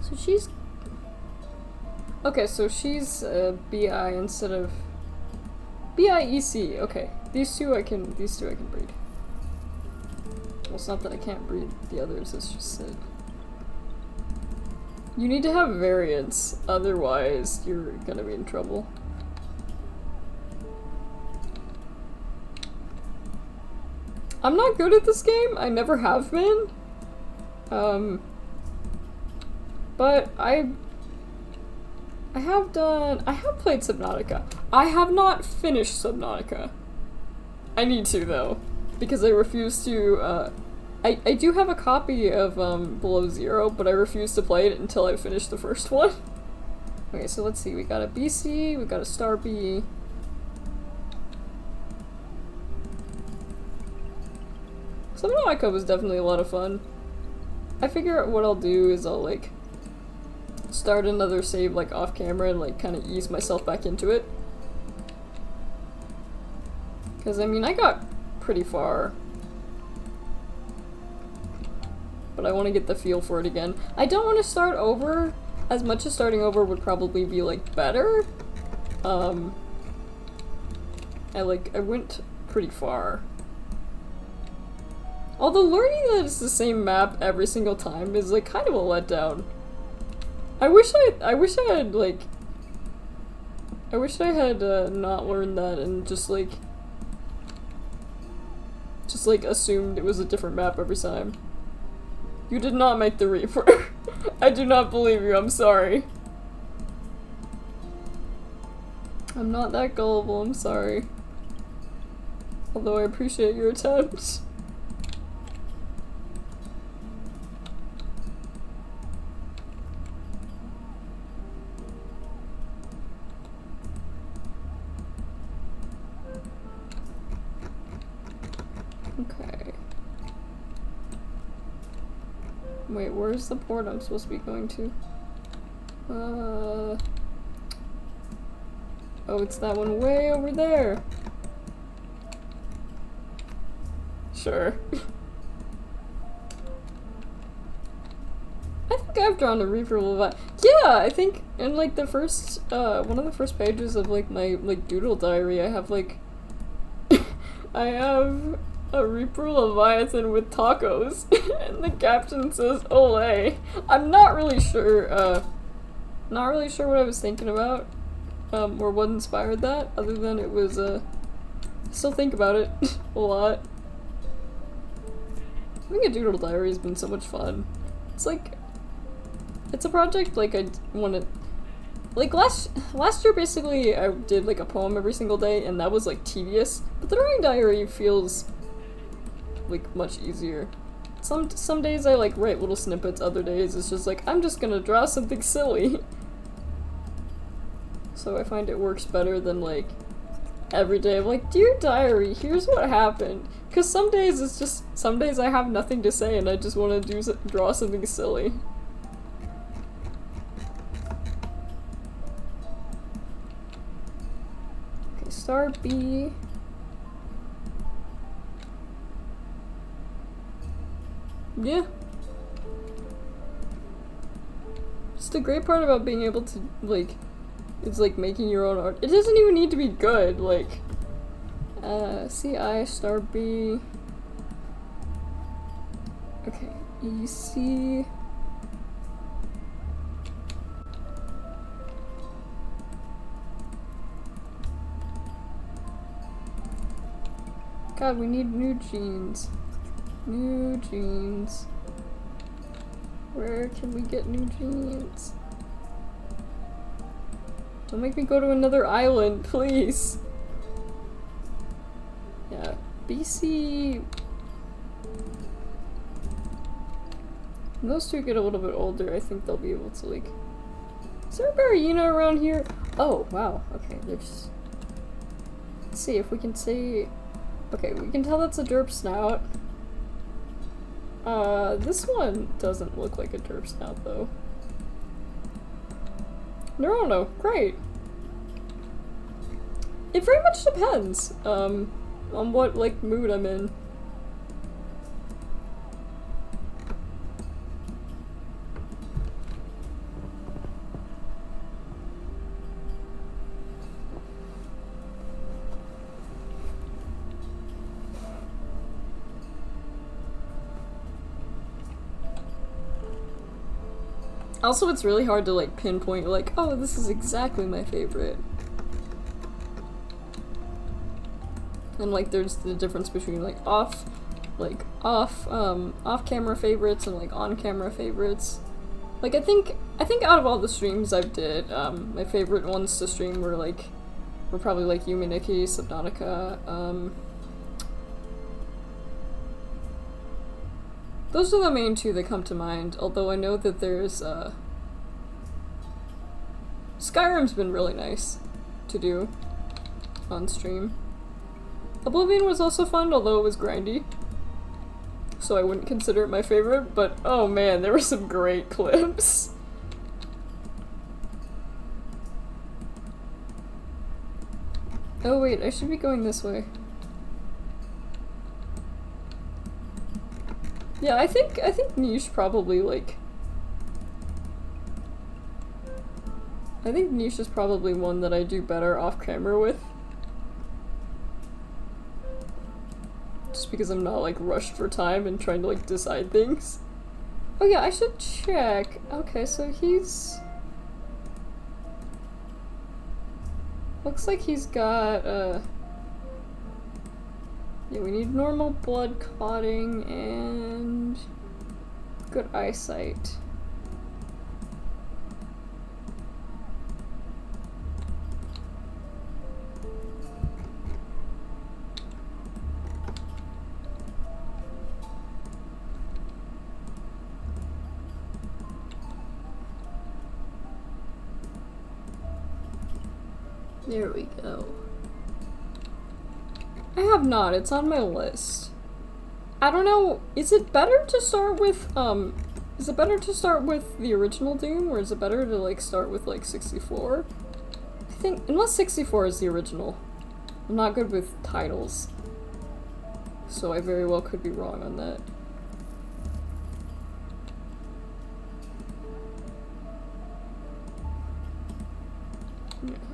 So she's... Okay, so she's BI instead of... BIEC, okay. These two I can breed. Well, it's not that I can't breed the others, it's just that... You need to have variants, otherwise you're gonna be in trouble. I'm not good at this game, I never have been. But I have played Subnautica. I have not finished Subnautica. I need to though, because I refuse to, I do have a copy of, Below Zero, but I refuse to play it until I finish the first one. Okay, so let's see, we got a BC, we got a star B. Subnautica was definitely a lot of fun. I figure what I'll do is I'll, like, start another save, like, off camera and, like, kind of ease myself back into it. Because, I mean, I got pretty far. But I want to get the feel for it again. I don't want to start over, as much as starting over would probably be, like, better. I went pretty far. Although learning that it's the same map every single time is, like, kind of a letdown. I wish I had not learned that and just assumed it was a different map every time. You did not make the Reaper. I do not believe you, I'm sorry. I'm not that gullible, I'm sorry. Although I appreciate your attempt. Okay. Wait, where's the port I'm supposed to be going to? Oh, it's that one way over there. Sure. I think I've drawn a Reaper Levi. Yeah, I think in like the first, one of the first pages of like my like doodle diary, I have like, I have a Reaper Leviathan with tacos, and the caption says "Olay." I'm not really sure what I was thinking about, or what inspired that, other than it was, I still think about it a lot. I think a doodle diary has been so much fun. It's like, it's a project like I want to, like last year basically I did like a poem every single day, and that was like tedious, but the drawing diary feels like much easier. Some days I like write little snippets, other days it's just like I'm just gonna draw something silly. so I find it works better than like every day. I'm like, dear diary, here's what happened. Because some days it's just, some days I have nothing to say and I just want to draw something silly. Okay, star B. Yeah. Just the great part about being able to, like, it's like making your own art. It doesn't even need to be good, like, CI star B. Okay, EC. God, we need new jeans. New jeans. Where can we get new jeans? Don't make me go to another island, please. Yeah, BC. When those two get a little bit older, I think they'll be able to, like... Is there a Barrina around here? Oh, wow. Okay, there's... Let's see if we can say... Okay, we can tell that's a derp snout. This one doesn't look like a derp snout, though. No, great. It very much depends, on what, like, mood I'm in. Also, it's really hard to, like, pinpoint, like, oh, this is exactly my favorite. And, like, there's the difference between, like, off-camera favorites and, like, on-camera favorites. Like, I think out of all the streams I've did, my favorite ones to stream were probably, like, Yumi Nikki, Subnautica, those are the main two that come to mind, although I know that there's, Skyrim's been really nice to do on stream. Oblivion was also fun, although it was grindy, so I wouldn't consider it my favorite, but oh man, there were some great clips. Oh wait, I should be going this way. Yeah, I think Niche probably, like... I think Niche is probably one that I do better off-camera with. Just because I'm not, like, rushed for time and trying to, like, decide things. Oh yeah, I should check. Okay, so he's... Looks like he's got, yeah, we need normal blood clotting and good eyesight. There we go. I have not, it's on my list. I don't know, is it better to start with, the original Doom, or is it better to, like, start with, like, 64? I think, unless 64 is the original. I'm not good with titles. So I very well could be wrong on that.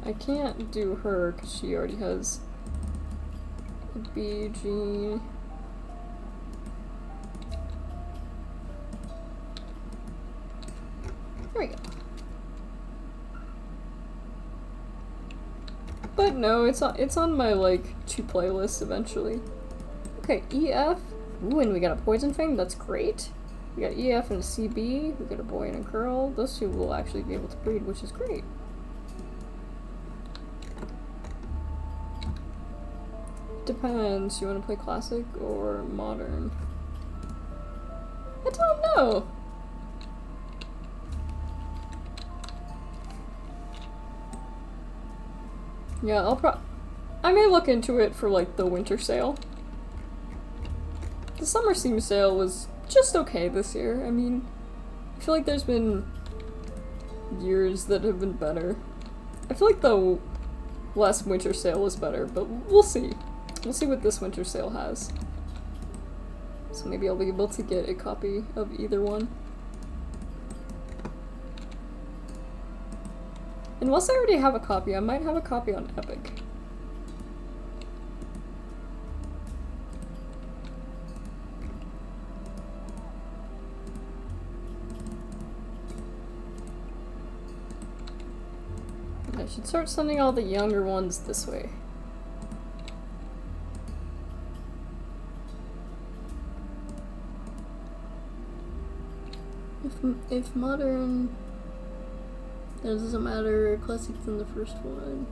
I can't do her, because she already has a B gene. There we go. But no, it's on my, like, to playlist eventually. Okay, EF. Ooh, and we got a Poison Fang, that's great. We got EF and a CB, we got a boy and a girl. Those two will actually be able to breed, which is great. Depends. You want to play classic or modern? I don't know. Yeah, I may look into it for, like, the winter sale. The summer Steam sale was just okay this year. I mean, I feel like there's been years that have been better. I feel like the last winter sale was better, but we'll see. We'll see what this winter sale has. So maybe I'll be able to get a copy of either one. Unless I already have a copy, I might have a copy on Epic. I should start sending all the younger ones this way. If modern doesn't matter, classic's in the first one.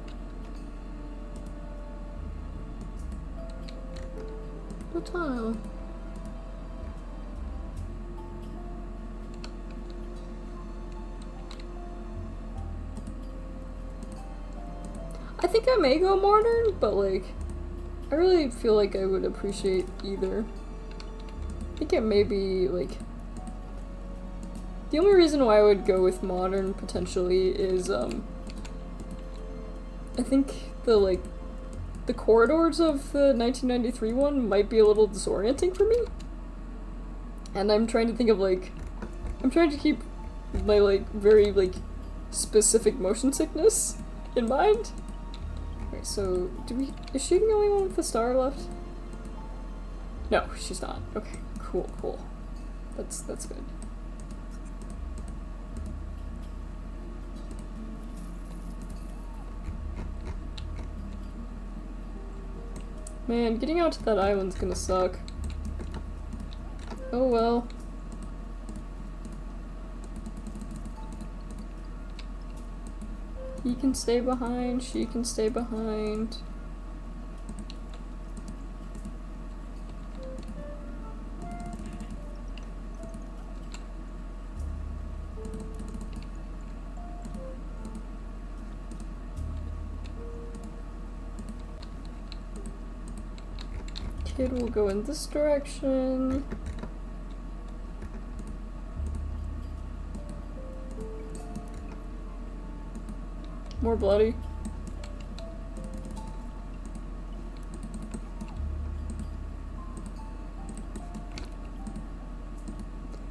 Botano. I think I may go modern, but like, I really feel like I would appreciate either. I think it may be like, the only reason why I would go with modern potentially is I think the corridors of the 1993 one might be a little disorienting for me. And I'm trying to think of like, I'm trying to keep my like very like specific motion sickness in mind. Okay, so is she the only one with the star left? No, she's not. Okay, cool. That's good. Man, getting out to that island's gonna suck. Oh well. He can stay behind, she can stay behind. Kid will go in this direction. More bloody.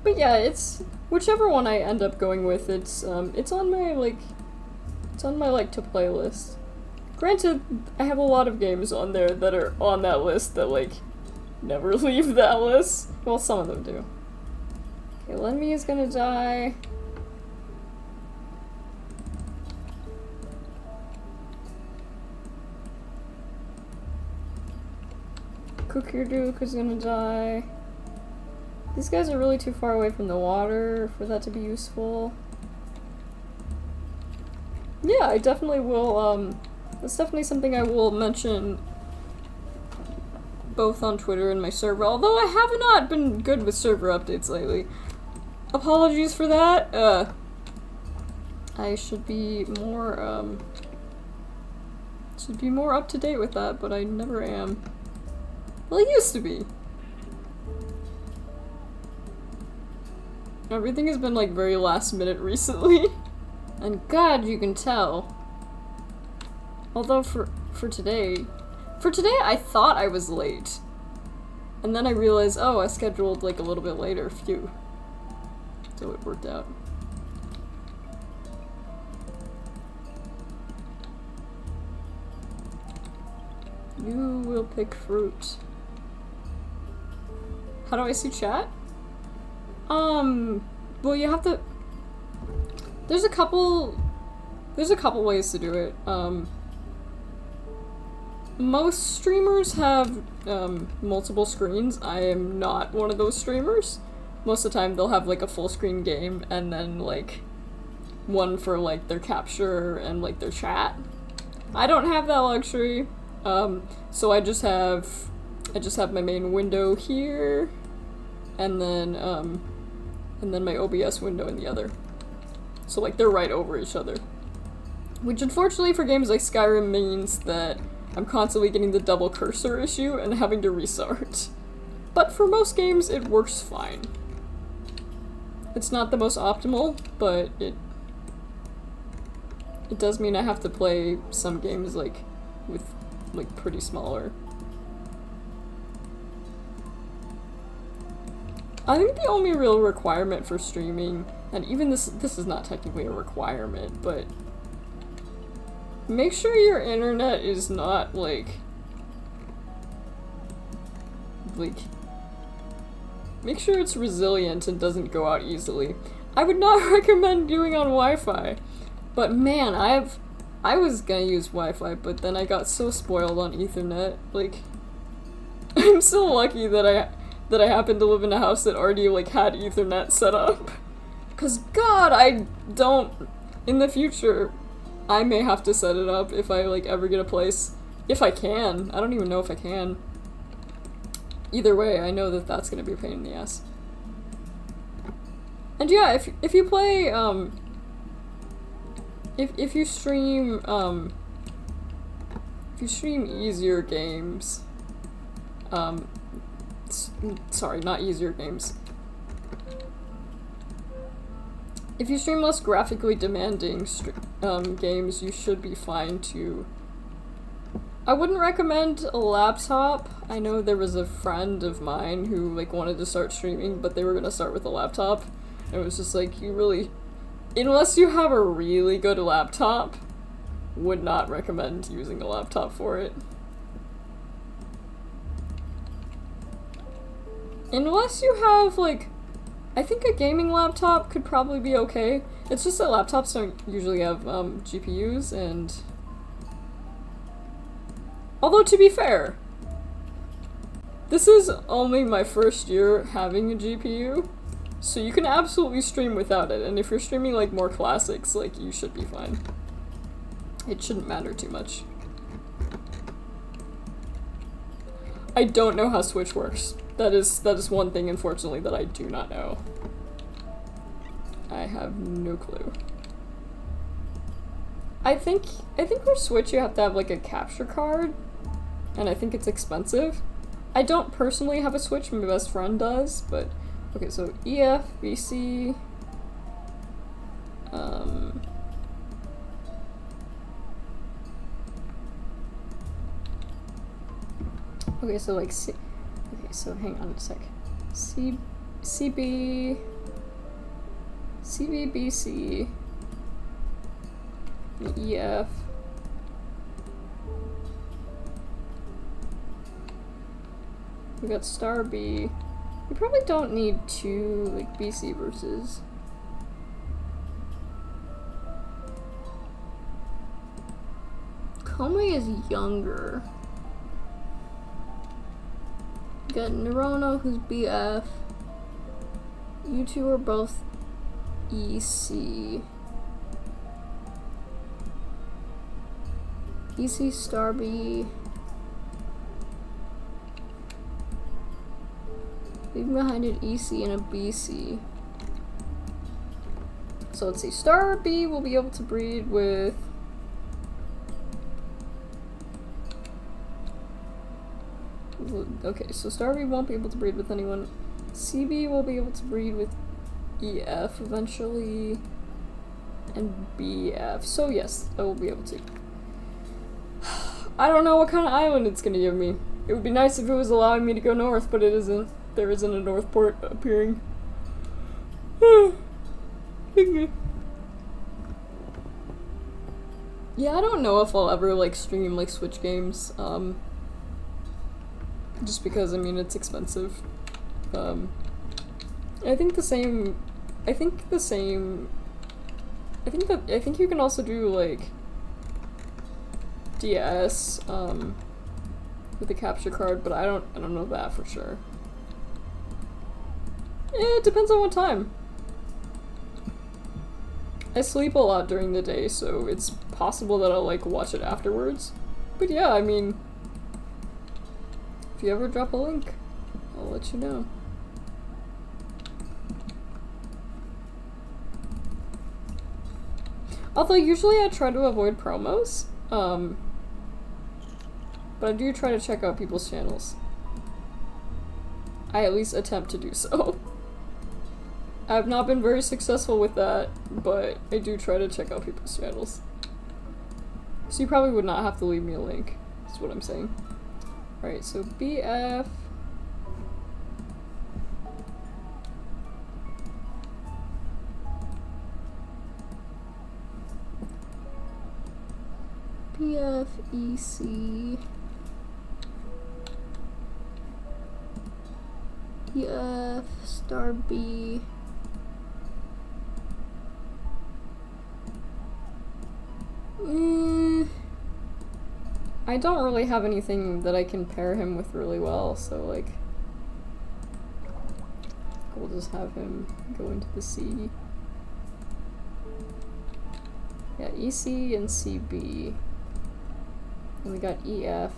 But yeah, it's whichever one I end up going with, it's on my like to play list. Granted, I have a lot of games on there that are on that list that like never leave that list. Well, some of them do. Okay, Lenmi is gonna die. Kukirduk is gonna die. These guys are really too far away from the water for that to be useful. Yeah, I definitely will, that's definitely something I will mention both on Twitter and my server, although I have not been good with server updates lately. Apologies for that. I should be more up to date with that, but I never am. Well, it used to be. Everything has been like very last minute recently. And God, you can tell. Although for today I thought I was late. And then I realized, oh, I scheduled like a little bit later. Phew. So it worked out. You will pick fruit. How do I see chat? Well, you have to... There's a couple ways to do it. Most streamers have, multiple screens. I am not one of those streamers. Most of the time they'll have, like, a full screen game and then, like, one for, like, their capture and, like, their chat. I don't have that luxury. So I just have my main window here, and then my OBS window in the other. So like they're right over each other. Which unfortunately for games like Skyrim means that I'm constantly getting the double cursor issue and having to restart. But for most games, it works fine. It's not the most optimal, but it does mean I have to play some games like with like pretty smaller. I think the only real requirement for streaming, and even this is not technically a requirement, but make sure your internet is not like make sure it's resilient and doesn't go out easily. I would not recommend doing on Wi-Fi, but man, I was gonna use Wi-Fi, but then I got so spoiled on Ethernet. Like, I'm so lucky that I happened to live in a house that already like had Ethernet set up. 'Cause God, I don't. In the future, I may have to set it up if I like ever get a place. If I can, I don't even know if I can. Either way, I know that that's gonna be a pain in the ass. And yeah, if you play if you stream easier games, sorry, not easier games. If you stream less graphically demanding games, you should be fine too. I wouldn't recommend a laptop. I know there was a friend of mine who like wanted to start streaming, but they were gonna start with a laptop. And it was just like, you really, unless you have a really good laptop, would not recommend using a laptop for it. Unless you have like, I think a gaming laptop could probably be okay. It's just that laptops don't usually have GPUs, and although to be fair, this is only my first year having a GPU, so you can absolutely stream without it, and if you're streaming like more classics, like you should be fine. It shouldn't matter too much. I don't know how Switch works. That is one thing, unfortunately, that I do not know. I have no clue. I think for Switch you have to have like a capture card, and I think it's expensive. I don't personally have a Switch, my best friend does, but okay, so EF, VC, okay, so like okay, so hang on a sec. CB, BC, EF. We got star B. We probably don't need two like BC versus. Comey is younger. We got Nerono, who's BF. You two are both EC. EC star B. Leaving behind an EC and a BC. So let's see, star B will be able to breed with okay, so star B won't be able to breed with anyone. CB will be able to breed with EF eventually, and BF. So yes, I will be able to. I don't know what kind of island it's gonna give me. It would be nice if it was allowing me to go north, but it isn't. There isn't a north port appearing. Yeah, I don't know if I'll ever like stream like Switch games. Just because, I mean, it's expensive. I think you can also do like DS with a capture card, but I don't know that for sure. It depends on what time. I sleep a lot during the day, so it's possible that I'll like watch it afterwards. But yeah, I mean, if you ever drop a link, I'll let you know. Although usually I try to avoid promos, but I do try to check out people's channels. I at least attempt to do so. I've not been very successful with that, but I do try to check out people's channels. So you probably would not have to leave me a link, is what I'm saying. Alright, so BF... BFEC EF star B I don't really have anything that I can pair him with really well, so like we'll just have him go into the C. Yeah, EC and CB. And we got EF.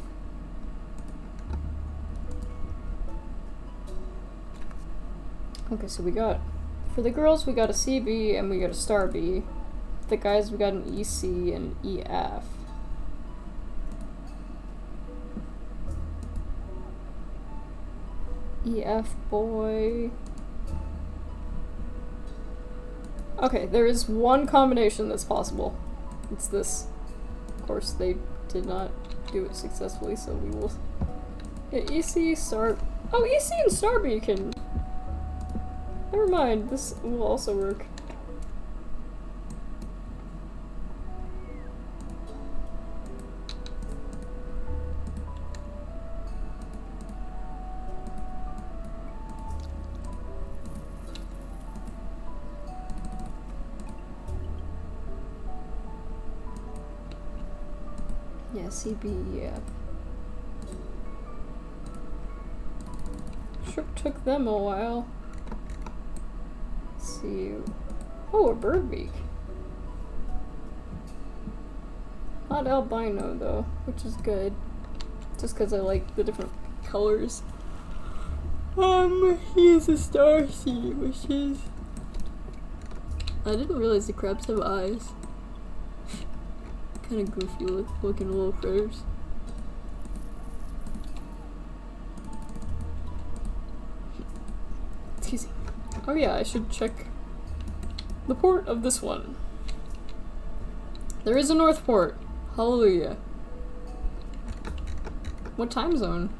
Okay, so we got, for the girls we got a CB and we got a star B. For the guys we got an EC and EF. EF boy. Okay, there is one combination that's possible. It's this. Of course, they did not do it successfully, so we will... Yeah, EC, Star... Oh, EC and Star B can... Never mind, this will also work. Yeah, CB, yeah. Sure took them a while. Let's see. Oh, a bird beak. Not albino though, which is good. Just because I like the different colors. He is a star C, which is... I didn't realize the crabs have eyes. Kind of goofy looking little critters. Excuse me. Oh yeah, I should check the port of this one. There is a north port. Hallelujah. What time zone?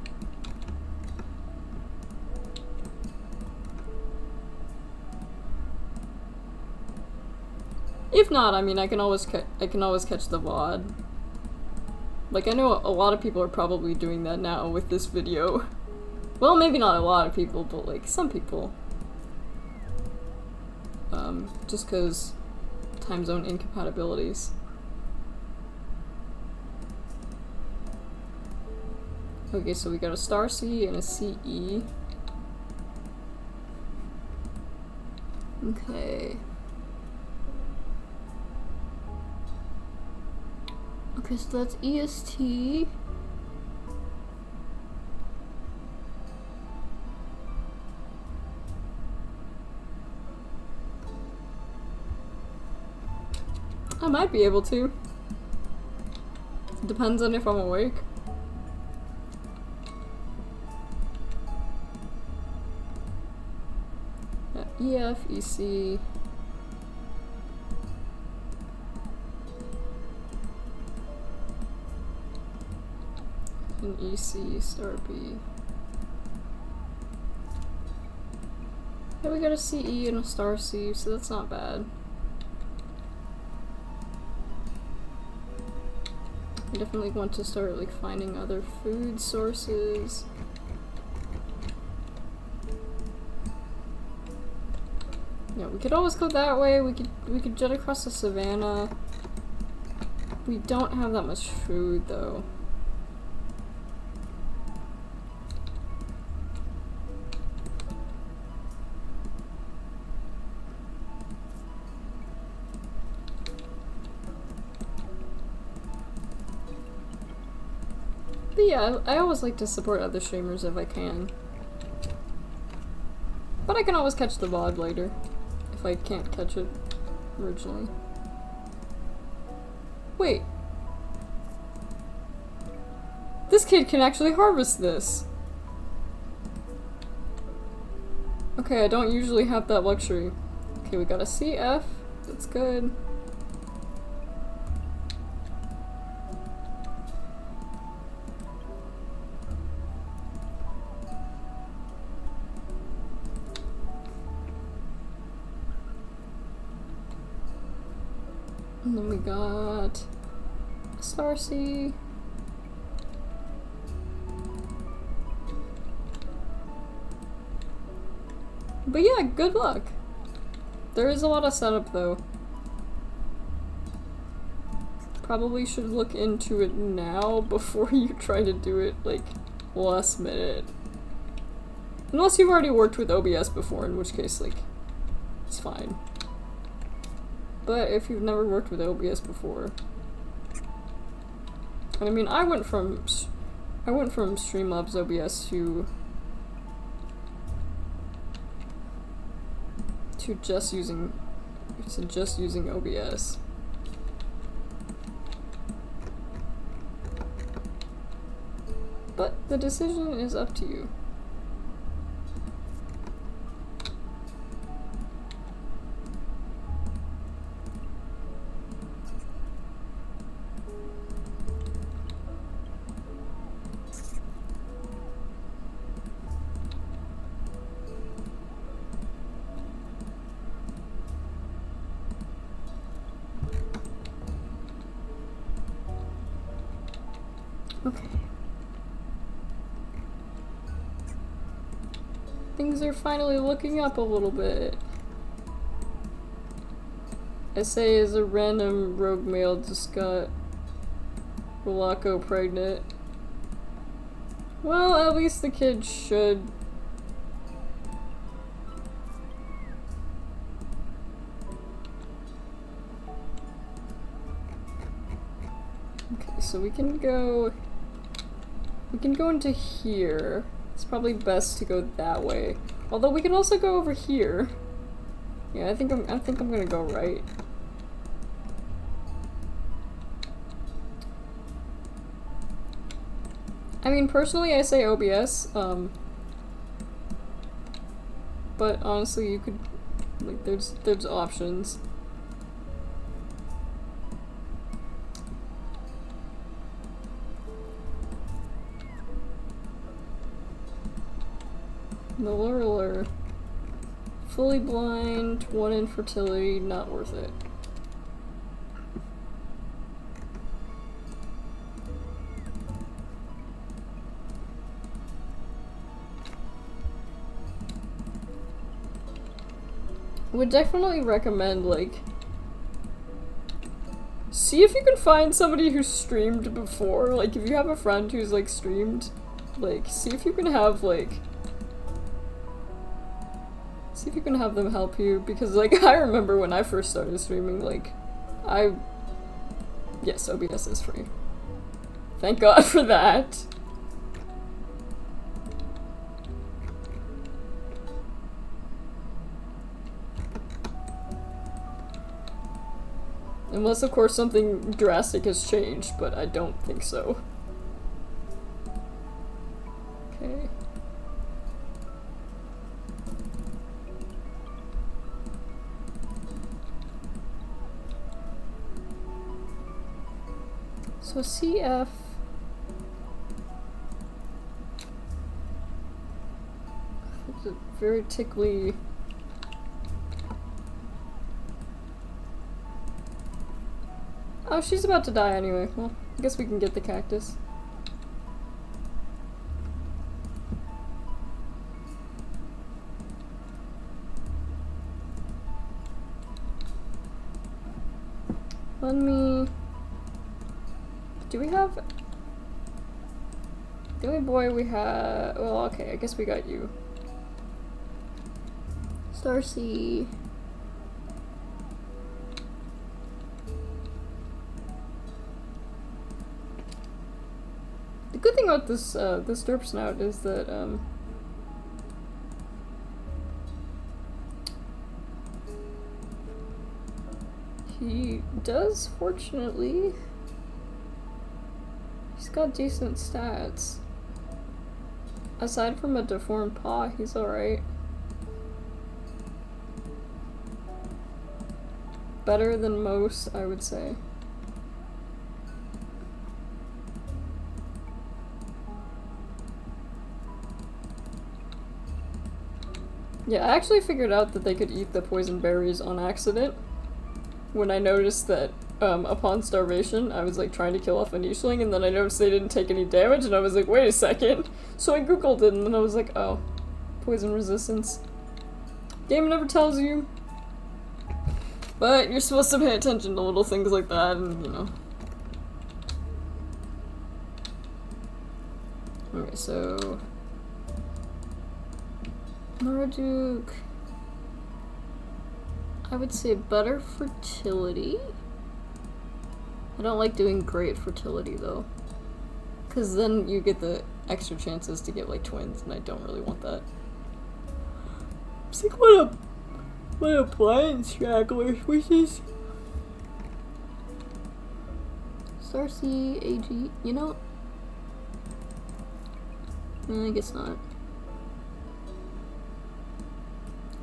If not, I mean, I can always catch the VOD. Like, I know a lot of people are probably doing that now with this video. Well, maybe not a lot of people, but like some people. Just because time zone incompatibilities. Okay, so we got a star C and a CE. Okay. Okay, so that's EST. I might be able to. Depends on if I'm awake. Yeah, EF, EC. An EC, star B. Yeah, we got a CE and a star C, so that's not bad. I definitely want to start like finding other food sources. Yeah, we could always go that way. We could jet across the savannah. We don't have that much food though. But yeah, I always like to support other streamers if I can. But I can always catch the VOD later, if I can't catch it originally. Wait. This kid can actually harvest this. Okay, I don't usually have that luxury. Okay, we got a CF. That's good. And then we got a Star C. But yeah, good luck. There is a lot of setup though. Probably should look into it now before you try to do it like last minute. Unless you've already worked with OBS before, in which case like it's fine. But if you've never worked with OBS before, and I mean I went from Streamlabs OBS to just using OBS. But the decision is up to you. Okay. Things are finally looking up a little bit. SA is a random rogue male just got Rolacco pregnant. Well, at least the kid should. Okay, so we can go into here. It's probably best to go that way. Although we can also go over here. Yeah, I think I'm gonna go right. I mean, personally, I say OBS, but honestly, you could, like, there's options. Lure. Fully blind, 1 infertility, not worth it. Would definitely recommend, like, see if you can find somebody who's streamed before. Like, if you have a friend who's, like, streamed, like, see if you can have, like, see if you can have them help you, because, like, I remember when I first started streaming, like, yes, OBS is free. Thank God for that. Unless, of course, something drastic has changed, but I don't think so. Okay. So CF. It's a very tickly. Oh, she's about to die anyway. Well, I guess we can get the cactus. Let me... Do we have... The only boy we have... Well, okay, I guess we got you. Starcy. The good thing about this, this derp snout is that, he does, fortunately, got decent stats. Aside from a deformed paw, he's alright. Better than most, I would say. Yeah, I actually figured out that they could eat the poison berries on accident when I noticed that upon starvation I was like trying to kill off a nicheling, and then I noticed they didn't take any damage, and I was like, wait a second. So I googled it, and then I was like, oh, poison resistance. Game never tells you. But you're supposed to pay attention to little things like that, and you know. Okay, so Maraduke, I would say better fertility. I don't like doing great fertility though, because then you get the extra chances to get like twins, and I don't really want that. It's like what a blind straggler wishes. Starcy, AG, you know? I guess not.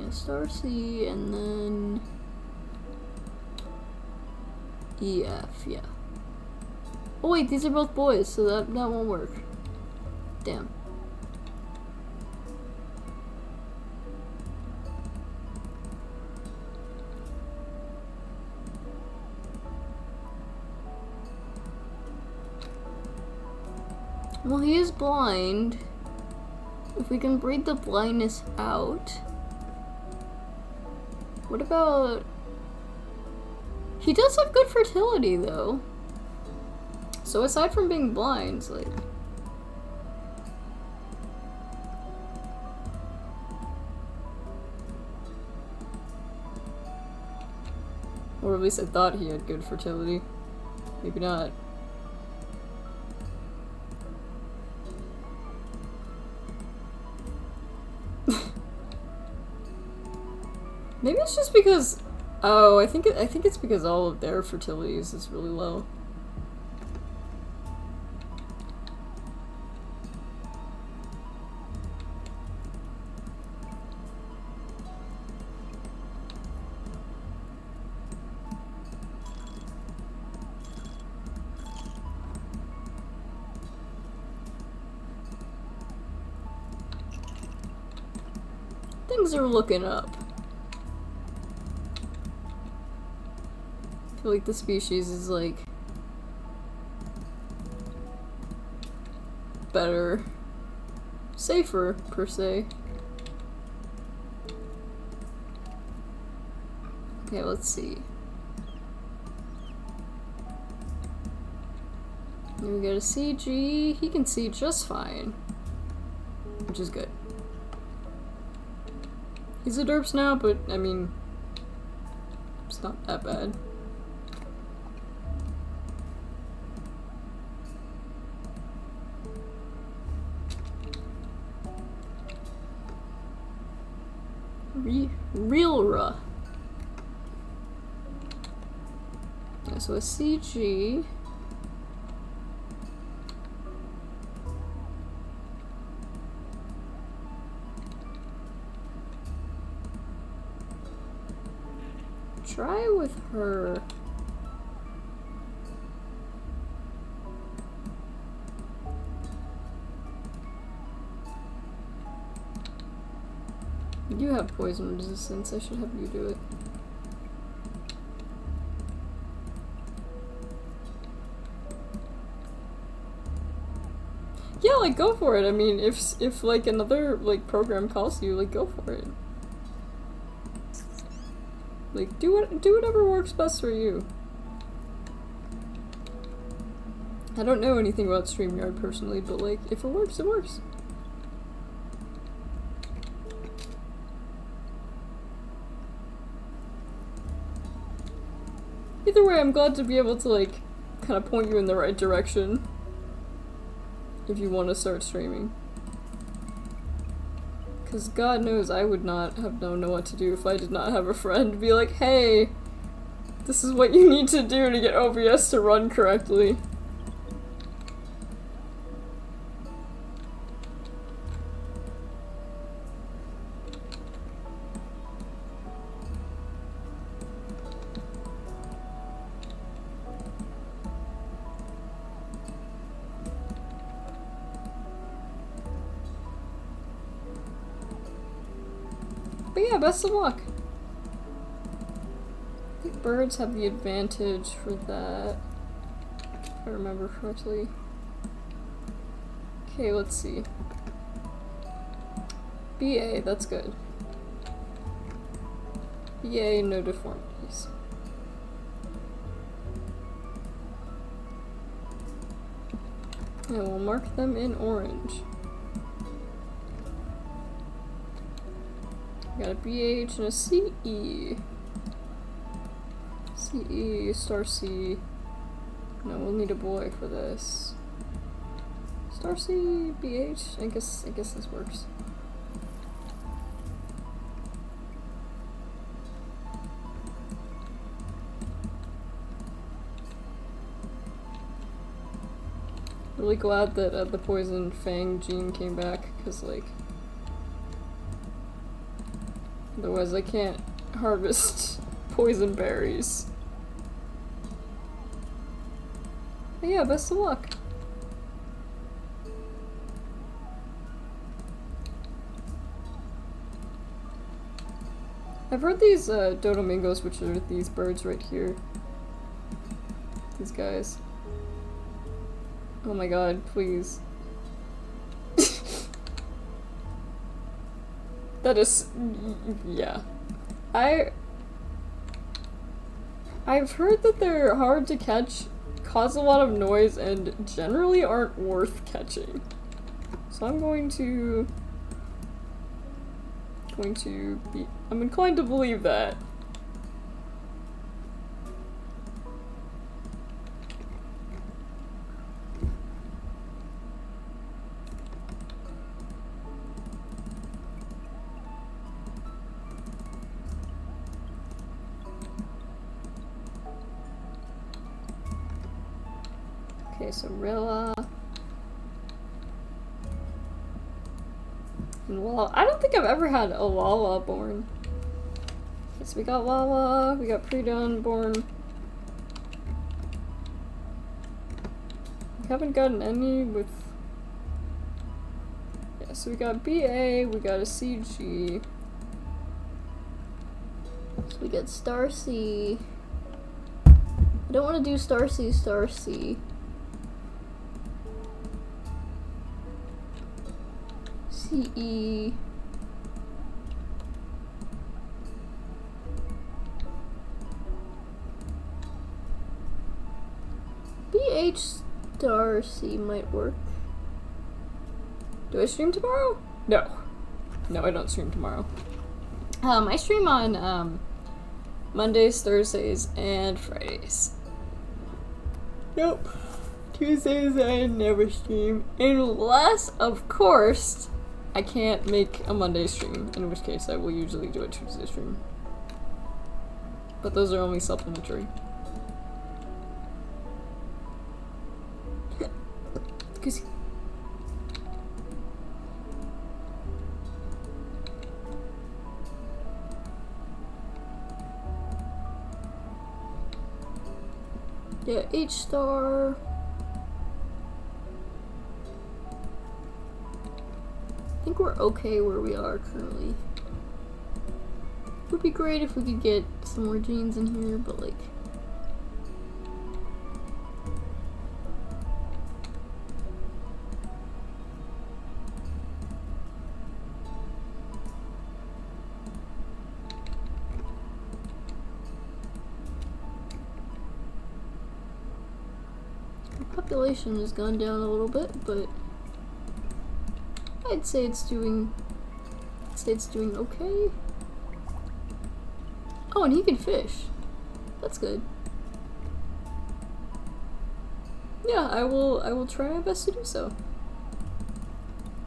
Yeah, Starcy, and then EF, yeah. Oh wait, these are both boys, so that won't work. Damn. Well, he is blind. If we can breed the blindness out. What about... He does have good fertility, though. So aside from being blind, like... Or at least I thought he had good fertility. Maybe not. Maybe it's just because... Oh, I think it's because all of their fertilities is really low. Things are looking up. I feel like the species is like better, safer per se. Okay, let's see. Here we got a CG. He can see just fine, which is good. He's a derps now, but I mean, it's not that bad. Realra. Yeah, so a CG. Try with her. You have poison resistance, I should have you do it. Yeah, like, go for it. I mean, if like another like program calls you, like, go for it. Like, do whatever works best for you. I don't know anything about StreamYard personally, but like, if it works, it works. Either way, I'm glad to be able to like kind of point you in the right direction if you want to start streaming. Because God knows I would not have known what to do if I did not have a friend be like, hey, this is what you need to do to get OBS to run correctly. But yeah, best of luck. I think birds have the advantage for that, if I remember correctly. Okay, let's see. BA, that's good. BA, no deformities. And we'll mark them in orange. Got a BH and a CE. CE, star C. No, we'll need a boy for this. Star C, BH. I guess this works. Really glad that the poison fang gene came back, because like otherwise I can't harvest poison berries. But yeah, best of luck. I've heard these dodomingos, which are these birds right here. These guys. Oh my god, please. That is... yeah. I've heard that they're hard to catch, cause a lot of noise, and generally aren't worth catching. So I'm I'm inclined to believe that. Okay, so Rilla and Lala. I don't think I've ever had a Lala born. Okay, so we got Lala, we got Pre-Dawn born. We haven't gotten any with... yeah, so we got BA, we got a CG. So we got Star C. I don't want to do Star C, Star C. CE. BH star C might work. Do I stream tomorrow? No. No, I don't stream tomorrow. I stream on Mondays, Thursdays, and Fridays. Nope. Tuesdays I never stream. Unless, of course, I can't make a Monday stream, in which case I will usually do a Tuesday stream. But those are only supplementary. Excuse me. Yeah, H star. I think we're okay where we are currently. It would be great if we could get some more genes in here, but like... our population has gone down a little bit, but I'd say it's doing okay. Oh, and he can fish. That's good. Yeah, I will try my best to do so.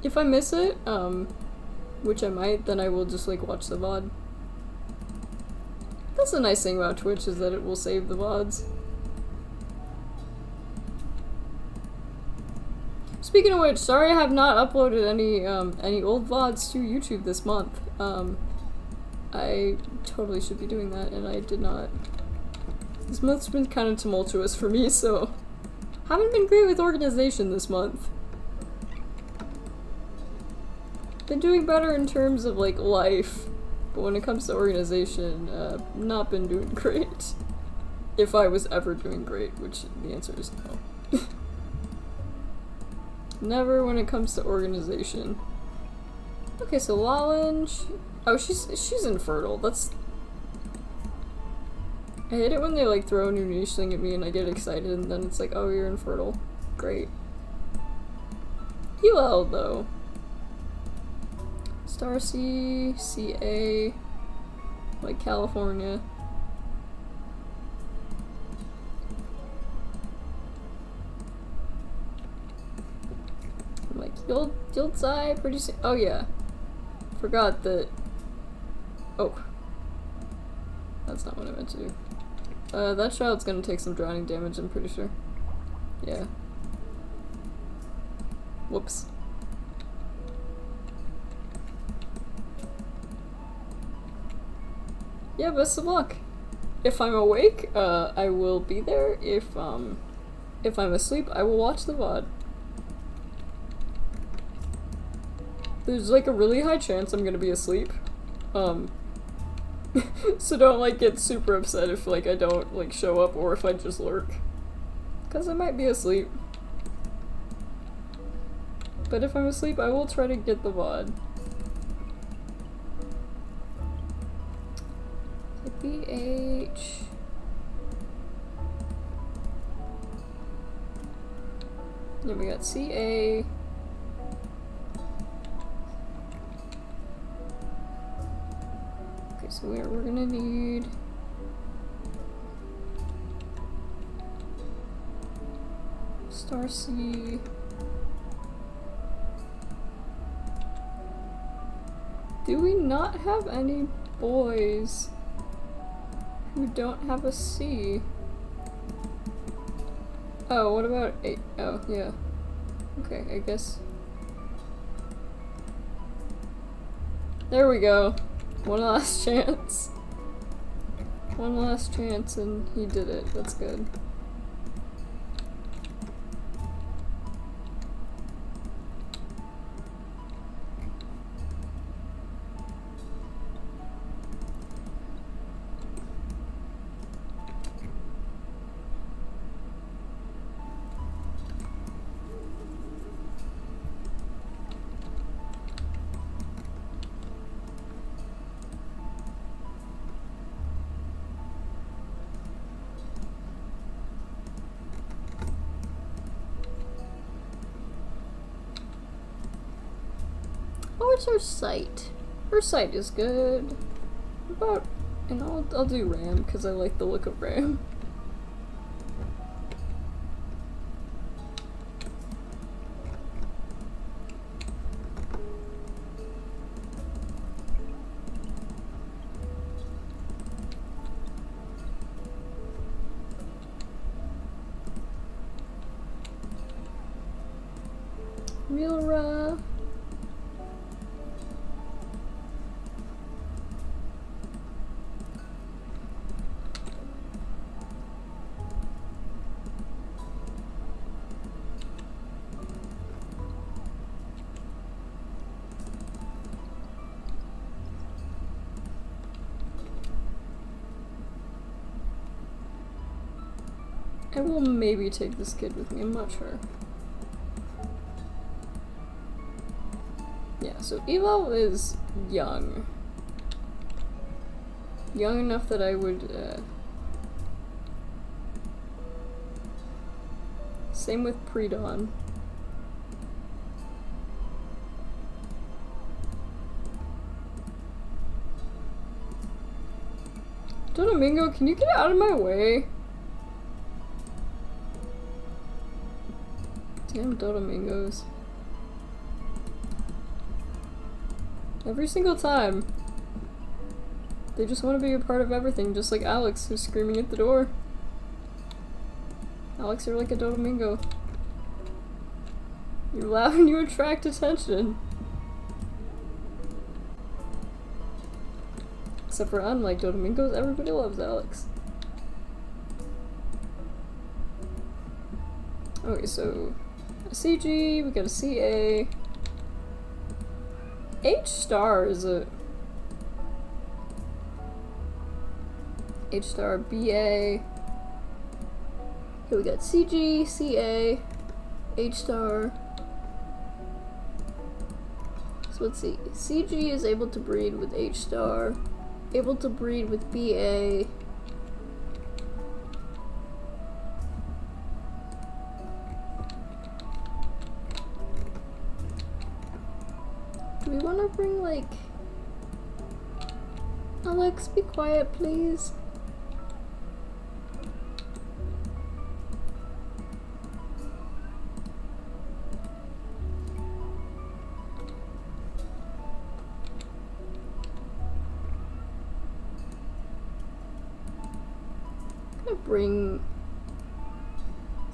If I miss it, which I might, then I will just like watch the VOD. That's the nice thing about Twitch, is that it will save the VODs. Speaking of which, sorry I have not uploaded any old VODs to YouTube this month. I totally should be doing that, and I did not. This month's been kind of tumultuous for me, so haven't been great with organization this month. Been doing better in terms of like life, But when it comes to organization, not been doing great. If I was ever doing great, which the answer is no. Never when it comes to organization. Okay, so Lalin, oh, she's infertile. That's... I hate it when they like throw a new niche thing at me and I get excited and then it's like, oh, you're infertile. Great. Hillel, though. Star C, CA, like California. I'm like, you'll die pretty soon. Oh yeah. Forgot that. Oh. That's not what I meant to do. That child's gonna take some drowning damage, I'm pretty sure. Yeah. Whoops. Yeah, best of luck. If I'm awake, I will be there. If I'm asleep, I will watch the VOD. There's like a really high chance I'm gonna be asleep. So don't like get super upset if like I don't like show up or if I just lurk. Cause I might be asleep. But if I'm asleep, I will try to get the VOD. BH. Then we got CA. Okay, so we're gonna need Star C. Do we not have any boys who don't have a C? Oh, what about A? Oh, yeah. Okay, I guess. There we go. One last chance. One last chance and he did it. That's good. What's her site? Her site is good. About, and I'll do RAM because I like the look of RAM. Real rough. I will maybe take this kid with me, I'm not sure. Yeah, so Evo is young. Young enough that I would, same with pre-dawn. Domingo, can you get out of my way? Damn Domingos. Every single time. They just want to be a part of everything, just like Alex, who's screaming at the door. Alex, you're like a Domingo. You're loud and you attract attention. Except for unlike Domingos, everybody loves Alex. Okay, so a CG, we got a CA. H star is a... H star, BA. Here we got CG, CA, H star. So let's see. CG is able to breed with H star, able to breed with BA. Do we want to bring, like... Alex, be quiet, please. I'm gonna bring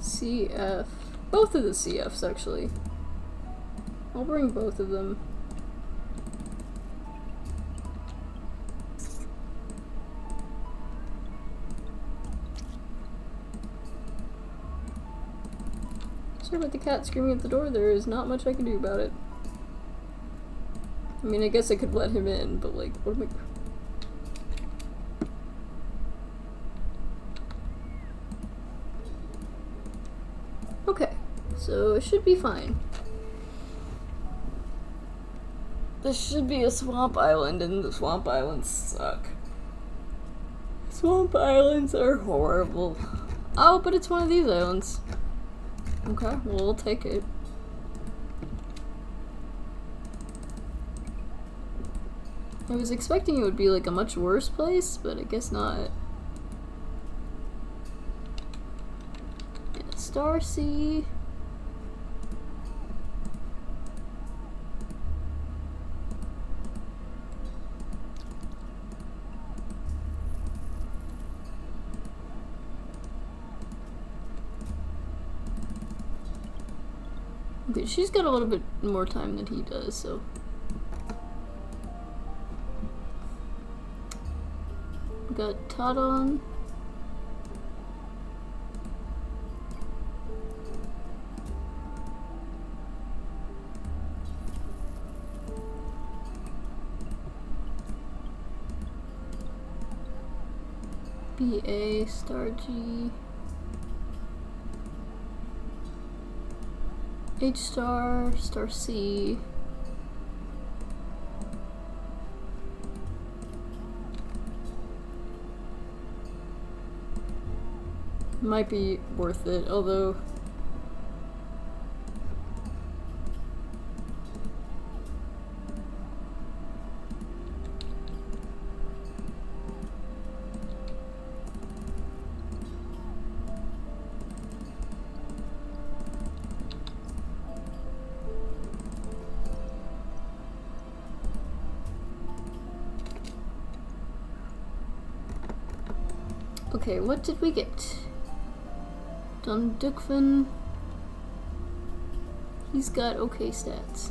CF. Both of the CFs, actually. I'll bring both of them. Sorry about the cat screaming at the door. There is not much I can do about it. I mean, I guess I could let him in, but like, what am I... Okay, so it should be fine. This should be a swamp island, and the swamp islands suck. Swamp islands are horrible. Oh, but it's one of these islands. Okay, well, we'll take it. I was expecting it would be like a much worse place, but I guess not. Yeah, Star C. Okay, she's got a little bit more time than he does, so. We got Tadon. BA, Star G. H star, Star C. Might be worth it, although... Okay, what did we get? Dundukvan. He's got okay stats.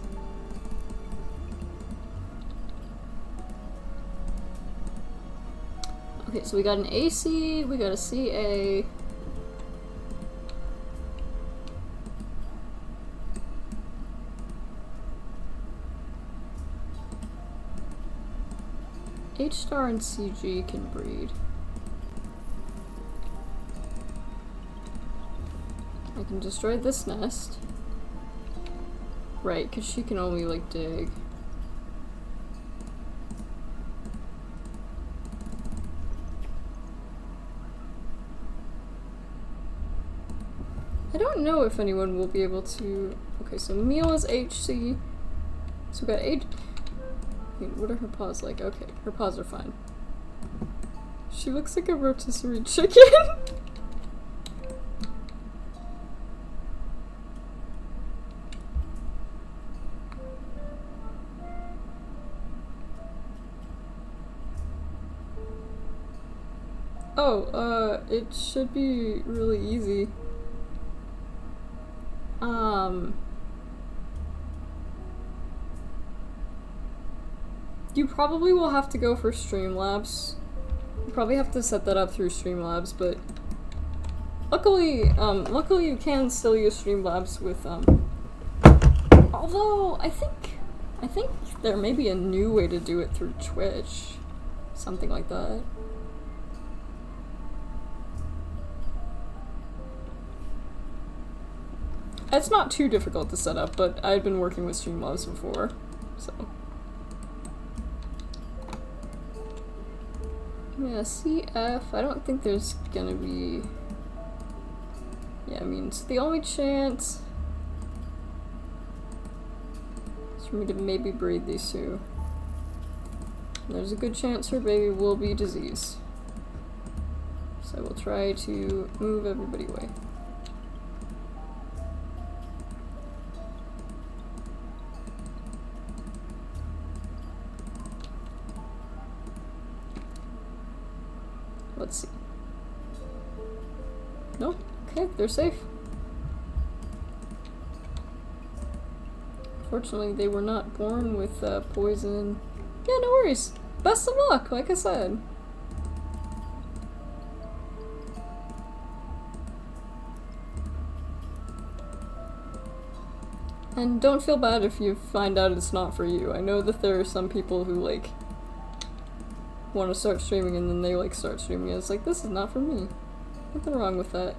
Okay, so we got an AC, we got a CA. H star and CG can breed. I can destroy this nest. Right, because she can only, like, dig. I don't know if anyone will be able to... Okay, so Meal is HC. So we got H... Wait, what are her paws like? Okay, her paws are fine. She looks like a rotisserie chicken! Oh, it should be really easy. You probably will have to go for Streamlabs. You probably have to set that up through Streamlabs, but luckily, luckily you can still use Streamlabs with, although I think there may be a new way to do it through Twitch. Something like that. It's not too difficult to set up, but I've been working with Streamlabs before, so. Yeah, CF, I don't think there's gonna be... Yeah, I mean, it's the only chance is for me to maybe breed these two. There's a good chance her baby will be diseased. So I will try to move everybody away. Let's see. No? Okay, they're safe. Fortunately, they were not born with poison. Yeah, no worries. Best of luck, like I said. And don't feel bad if you find out it's not for you. I know that there are some people who, like, want to start streaming and then they, like, start streaming and it's like, this is not for me. Nothing wrong with that.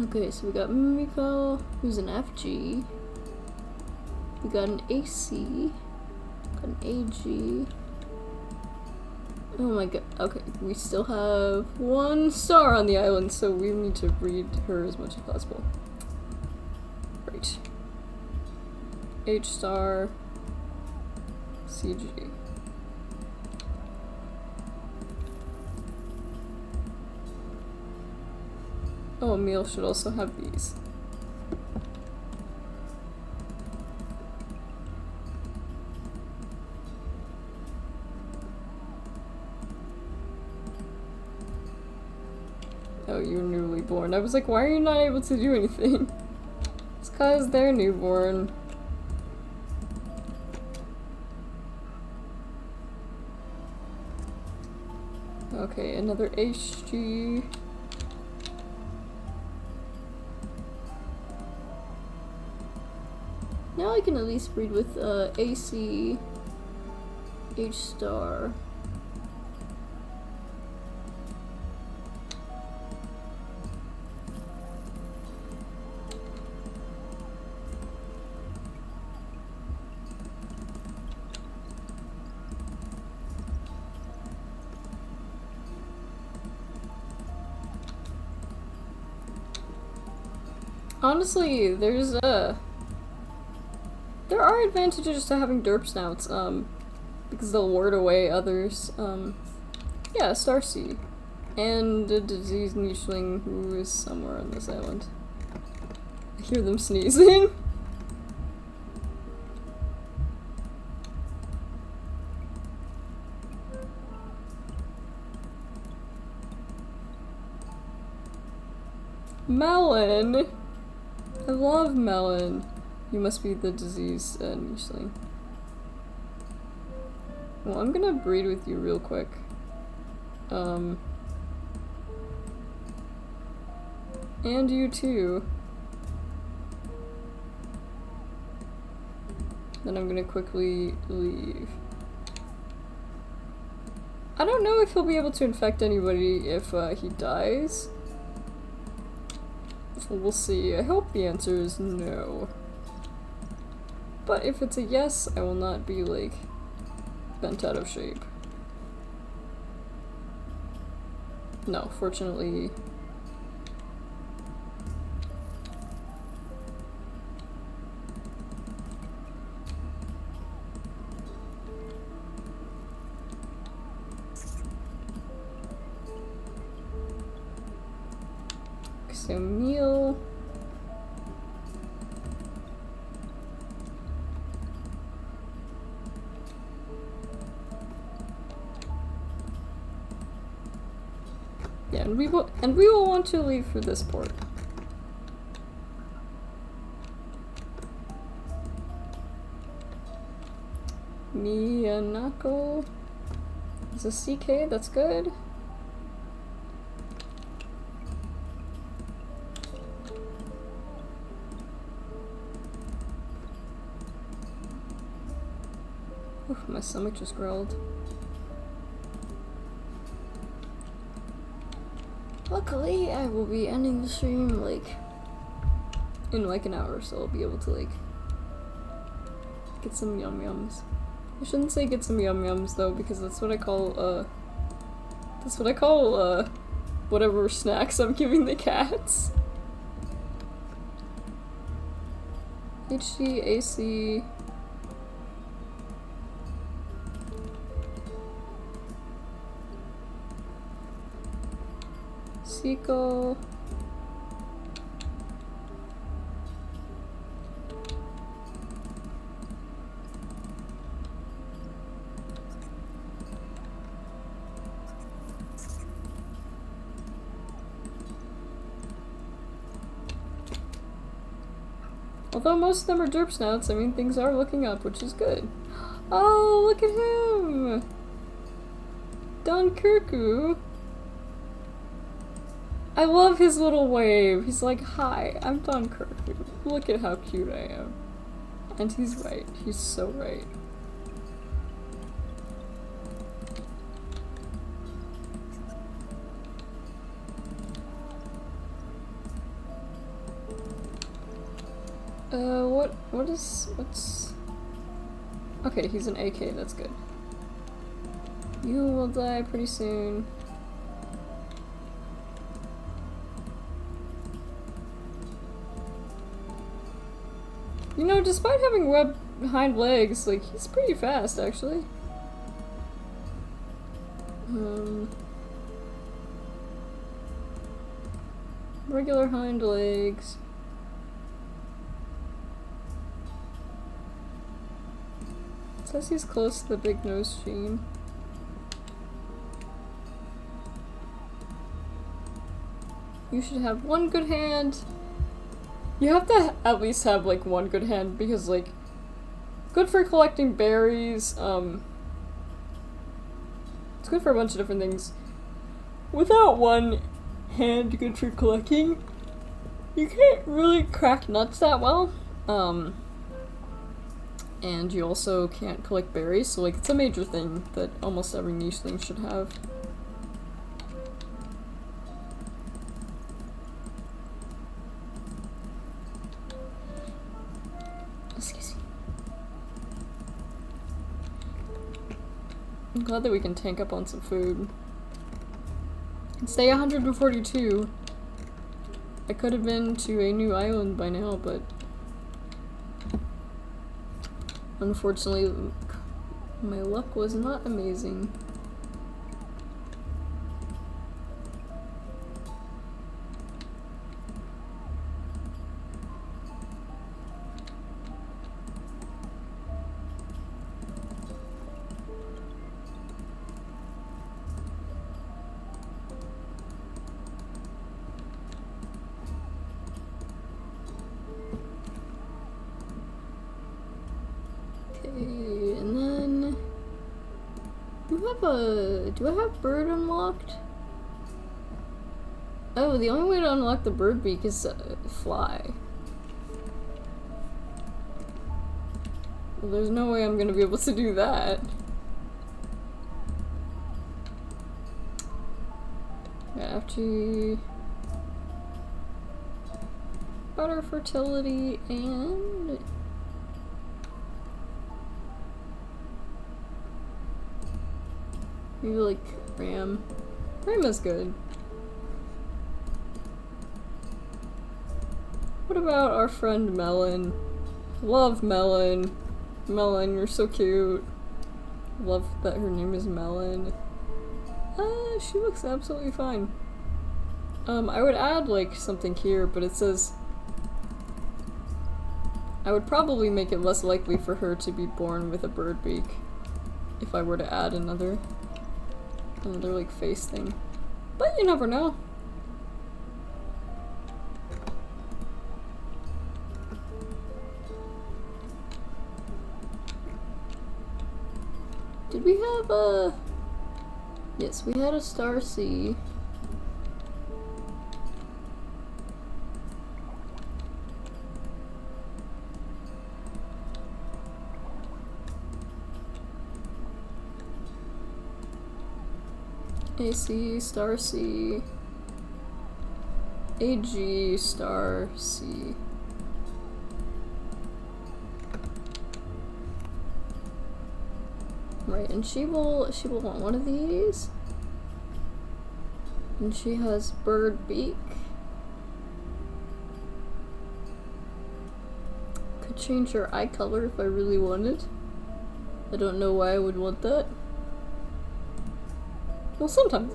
Okay, so we got Miko, who's an FG. We got an AC. Got an AG. Oh my god. Okay, we still have one star on the island, so we need to breed her as much as possible. Right. H star. CG. Oh, Emil should also have these. Oh, you're newly born. I was like, why are you not able to do anything? It's 'cause they're newborn. Okay, another HG. Now I can at least breed with AC, H star. Honestly, there are advantages to having derp snouts, because they'll ward away others. Yeah, Starcy. And a diseased nicheling who is somewhere on this island. I hear them sneezing. Melon! I love Melon. You must be the diseased nicheling. Well, I'm gonna breed with you real quick. And you too. Then I'm gonna quickly leave. I don't know if he'll be able to infect anybody if he dies. We'll see. I hope the answer is no. But if it's a yes, I will not be, like, bent out of shape. No, fortunately. So meal. Yeah, and we will want to leave for this port. Miyanako is a CK, that's good. Oof, my stomach just growled. Luckily, I will be ending the stream, like, in like an hour, so I'll be able to, like, get some yum yums. I shouldn't say get some yum yums, though, because that's what I call, whatever snacks I'm giving the cats. HDAC. Sequel. Although most of them are derp snouts, I mean, things are looking up, which is good. Oh, look at him! Dunkirku. I love his little wave. He's like, hi, I'm Dunkirku. Look at how cute I am. And he's right. He's so right. What's... Okay, he's an AK, that's good. You will die pretty soon. You know, despite having webbed hind legs, like, he's pretty fast, actually. Regular hind legs. Says he's close to the big nose gene. You should have one good hand. You have to at least have, like, one good hand because, like, good for collecting berries, it's good for a bunch of different things. Without one hand good for collecting, you can't really crack nuts that well, and you also can't collect berries, so, like, it's a major thing that almost every niche thing should have. Excuse me. I'm glad that we can tank up on some food. And stay 142. I could have been to a new island by now, but unfortunately, my luck was not amazing. Do I have bird unlocked? Oh, the only way to unlock the bird beak is fly. Well, there's no way I'm gonna be able to do that. After butter fertility and maybe like ram. Ram is good. What about our friend Melon? Love Melon. Melon, you're so cute. Love that her name is Melon. She looks absolutely fine. I would add like something here, but it says I would probably make it less likely for her to be born with a bird beak if I were to add another like face thing. But you never know. Did we have a... Yes, we had a Star Sea. AC, Star Sea. AG star C. Right, and she will want one of these. And she has bird beak. Could change her eye color if I really wanted. I don't know why I would want that. Well, sometimes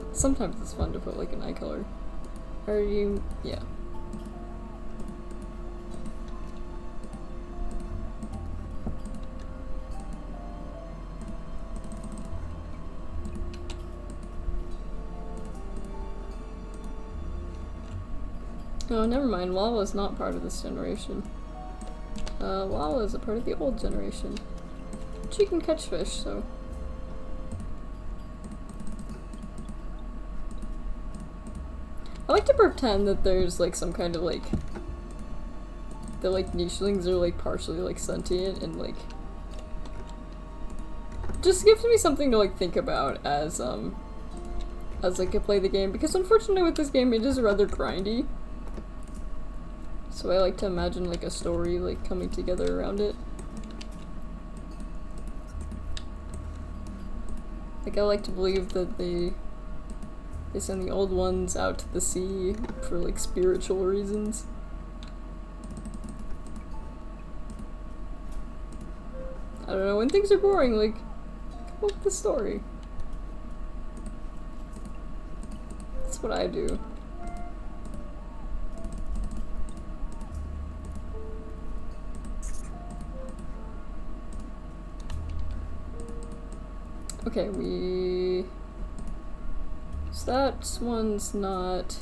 it's fun to put like an eye color. Are you? Yeah. Oh, never mind. Lala's not part of this generation. Lala is a part of the old generation. She can catch fish, so. I like to pretend that there's like some kind of like the like nichelings are like partially like sentient and like just gives me something to like think about as like I play the game, because unfortunately with this game it is rather grindy. So I like to imagine like a story like coming together around it. Like I like to believe that they send the old ones out to the sea for like spiritual reasons. I don't know, when things are boring, like, come up with a story. That's what I do. Okay, so that one's not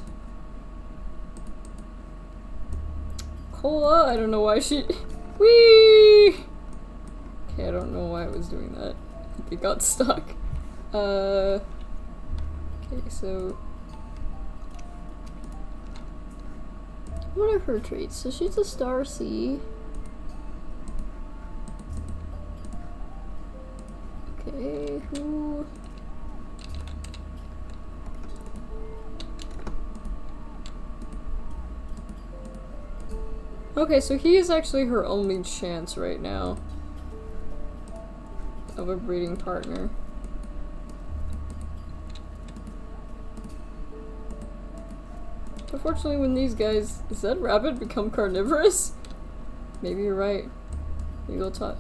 Cola. I don't know why she whee. Okay, I don't know why I was doing that. I think it got stuck. Okay, so what are her traits? So she's a star C. Okay, who? Okay, so he is actually her only chance right now of a breeding partner. Unfortunately, when these guys— does that rabbit become carnivorous? Maybe you're right. Maybe we'll talk.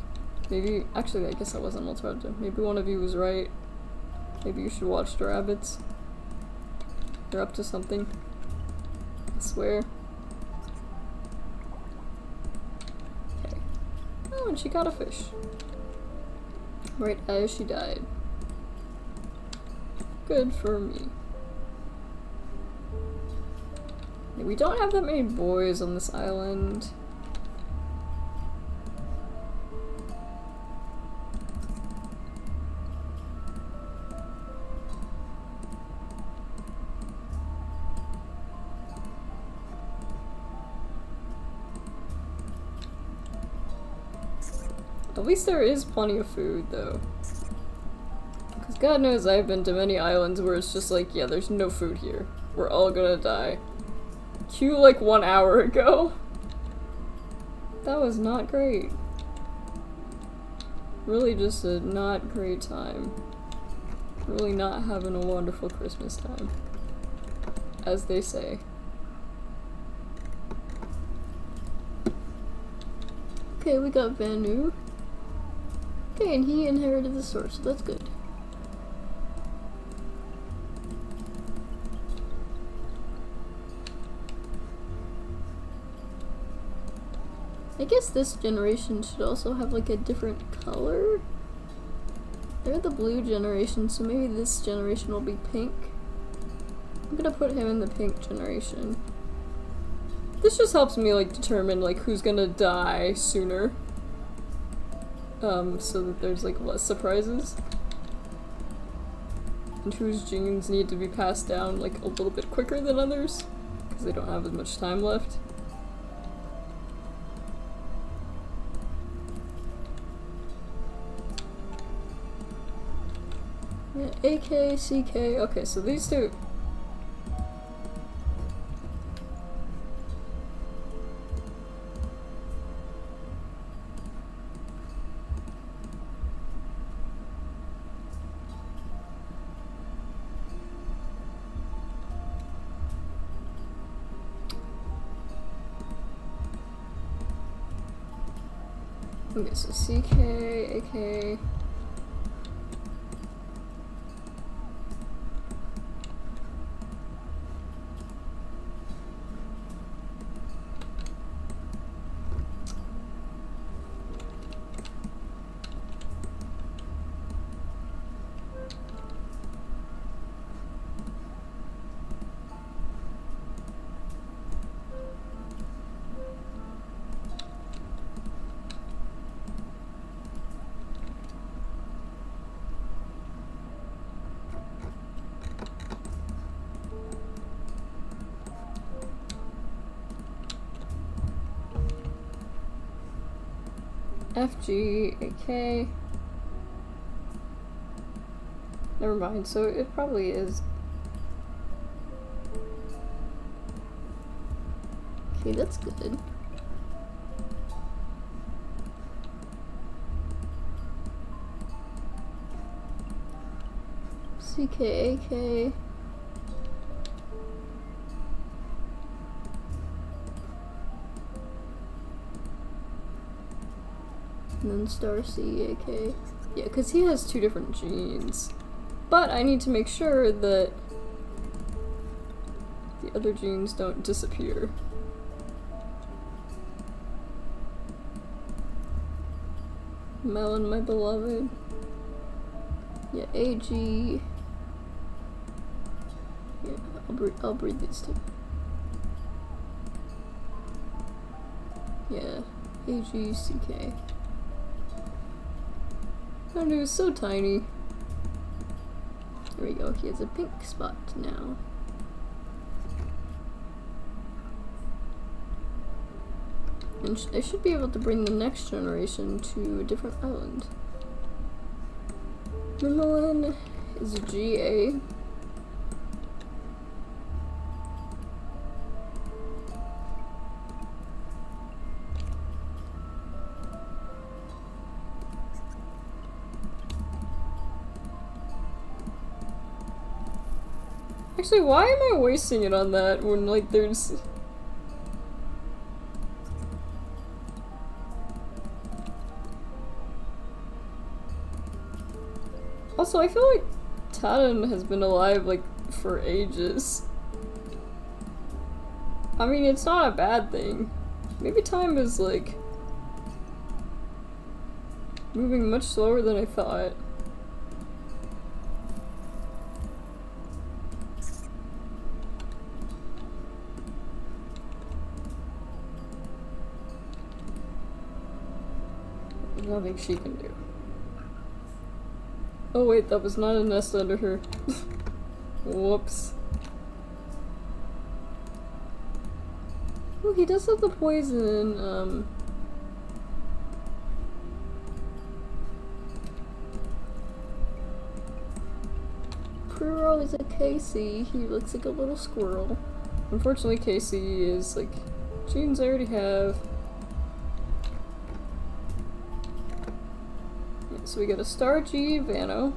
Maybe— actually, I guess I wasn't multi-rabbit. Maybe one of you was right. Maybe you should watch the rabbits. They're up to something. I swear. Okay. Oh, and she caught a fish. Right as she died. Good for me. We don't have that many boys on this island. At least there is plenty of food, though. Because God knows I've been to many islands where it's just like, yeah, there's no food here. We're all gonna die. Cue like 1 hour ago. That was not great. Really just a not great time. Really not having a wonderful Christmas time. As they say. Okay, we got Vanu. Okay, and he inherited the sword, so that's good. I guess this generation should also have like a different color. They're the blue generation, so maybe this generation will be pink. I'm gonna put him in the pink generation. This just helps me like determine like who's gonna die sooner. So that there's like less surprises. And whose genes need to be passed down like a little bit quicker than others, because they don't have as much time left. Yeah, AK, CK, okay, so these two. Okay, so CK, AK. FG, AK. Never mind, so it probably is. Okay, that's good. CK, AK. And then star C, AK. Yeah, because he has two different genes. But I need to make sure that the other genes don't disappear. Melon, my beloved. Yeah, AG. Yeah, I'll breed these two. Yeah, AG, CK. Oh, he was so tiny. There we go, he has a pink spot now. And I should be able to bring the next generation to a different island. Mimolin is GA. Actually, why am I wasting it on that when, like, there's... Also, I feel like Talon has been alive, like, for ages. I mean, it's not a bad thing. Maybe time is, like, moving much slower than I thought. There's nothing she can do. Oh wait, that was not a nest under her. Whoops. Oh, he does have the poison, Pre-roll is a Casey. He looks like a little squirrel. Unfortunately, Casey is, like, genes I already have. So we get a star G Vano.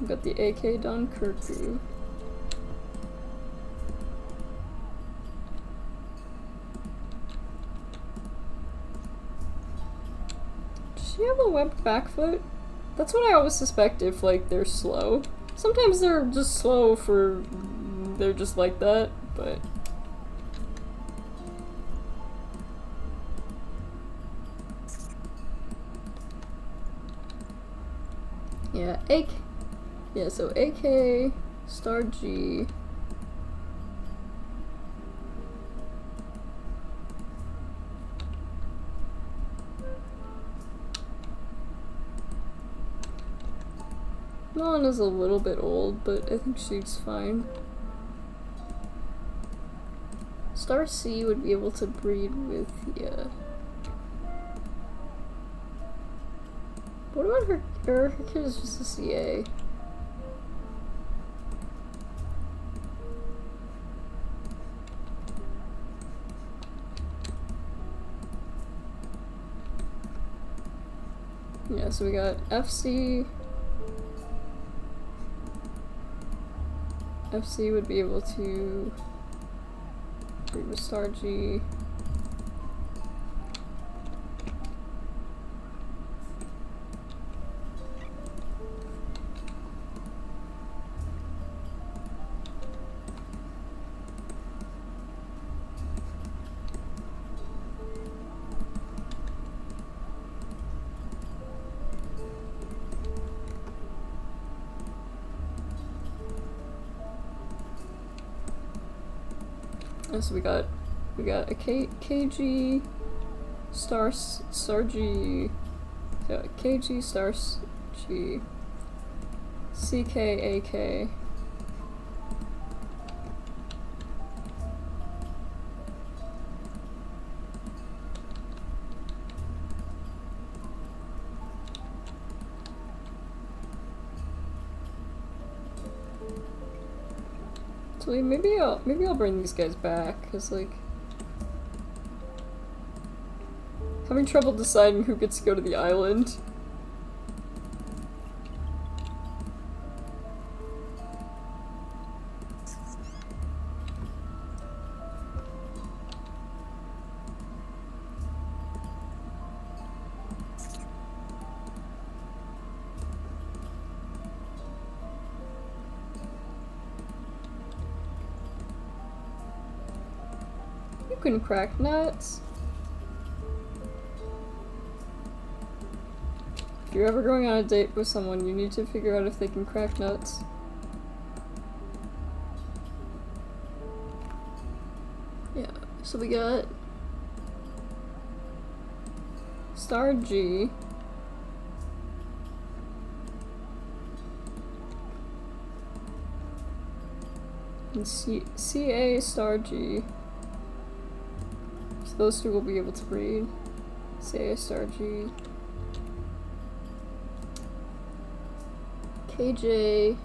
We've got the AK Dunkirku. Does she have a webbed back foot? That's what I always suspect if, like, they're slow. Sometimes they're just slow for... they're just like that, but... Yeah, AK... yeah, so AK, star G... Melon is a little bit old, but I think she's fine. Star C would be able to breed with, yeah. What about her? Her kid is just a CA. Yeah, so we got FC. FC would be able to breed with star G. So we got a KG star G, yeah, KG star G, CKAK. So maybe I'll bring these guys back, cause like having trouble deciding who gets to go to the island. You can crack nuts. If you're ever going on a date with someone, you need to figure out if they can crack nuts. Yeah, so we got star G. And CA star G. So those two will be able to breed. CA star G. KJ.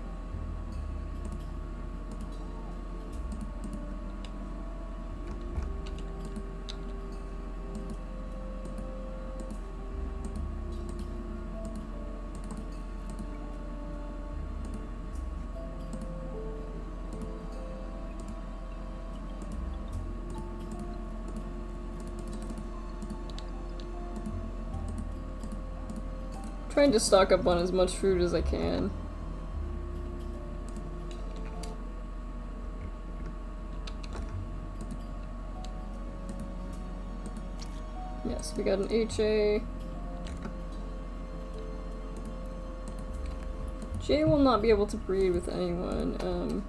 Trying to stock up on as much food as I can. Yes, we got an HA. J will not be able to breed with anyone.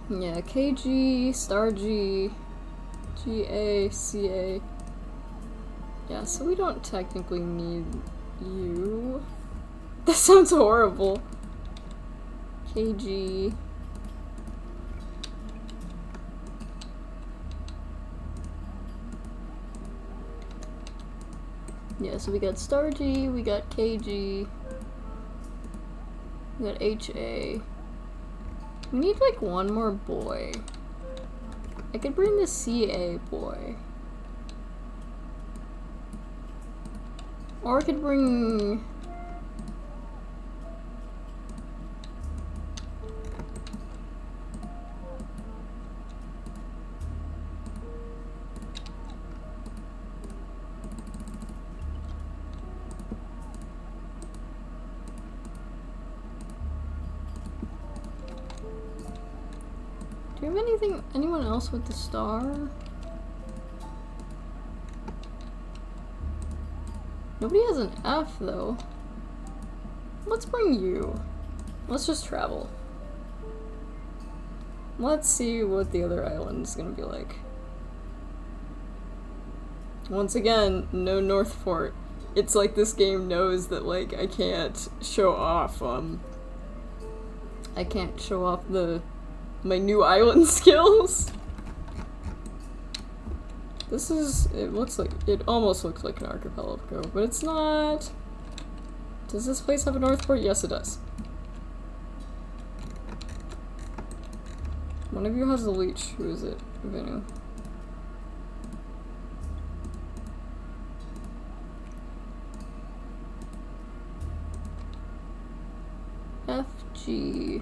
Yeah, KG, star G, GA, CA. Yeah, so we don't technically need you. That sounds horrible. KG. Yeah, so we got star G, we got KG, we got HA. We need like one more boy. I could bring the CA boy. Or I could bring... Do you have anyone else with the star? Nobody has an F though. Let's bring you. Let's just travel. Let's see what the other island is gonna be like. Once again, no North Fort. It's like this game knows that like I can't show off I can't show off my new island skills. This is, it almost looks like an archipelago, but it's not. Does this place have a North Port? Yes, it does. One of you has a leech. Who is it? Venu. FG.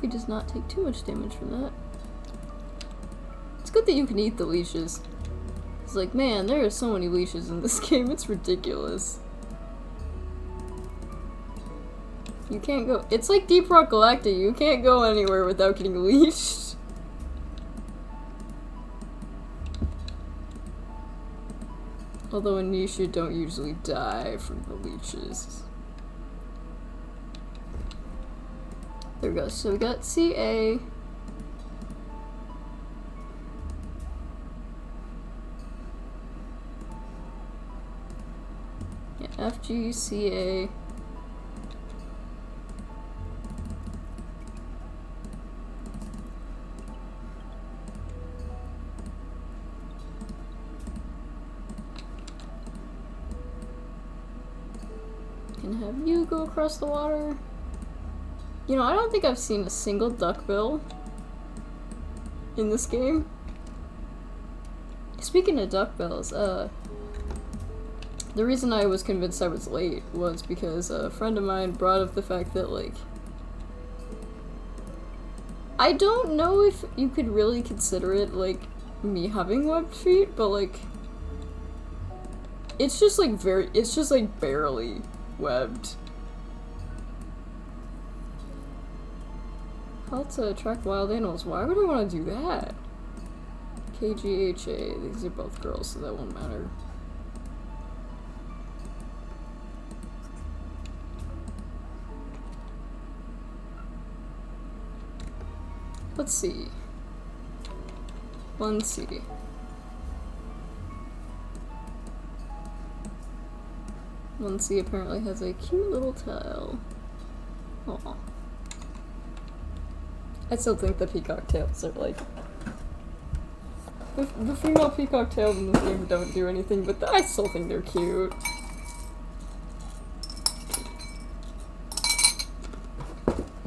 He does not take too much damage from that. It's good that you can eat the leashes. It's like, man, there are so many leashes in this game, it's ridiculous. You can't go- it's like Deep Rock Galactic, you can't go anywhere without getting leashed. Although in Niche you don't usually die from the leeches. There we go. So we got CA. Yeah, FG, CA. Can have you go across the water. You know, I don't think I've seen a single duckbill in this game. Speaking of duckbills, the reason I was convinced I was late was because a friend of mine brought up the fact that, like, I don't know if you could really consider it, like, me having webbed feet, but, like, it's just, like, it's just, like, barely webbed. How to attract wild animals. Why would I want to do that? KGHA. These are both girls, so that won't matter. Let's see. 1C. One C apparently has a cute little tile. Aw. I still think the peacock tails are like... The female peacock tails in this game don't do anything, but I still think they're cute.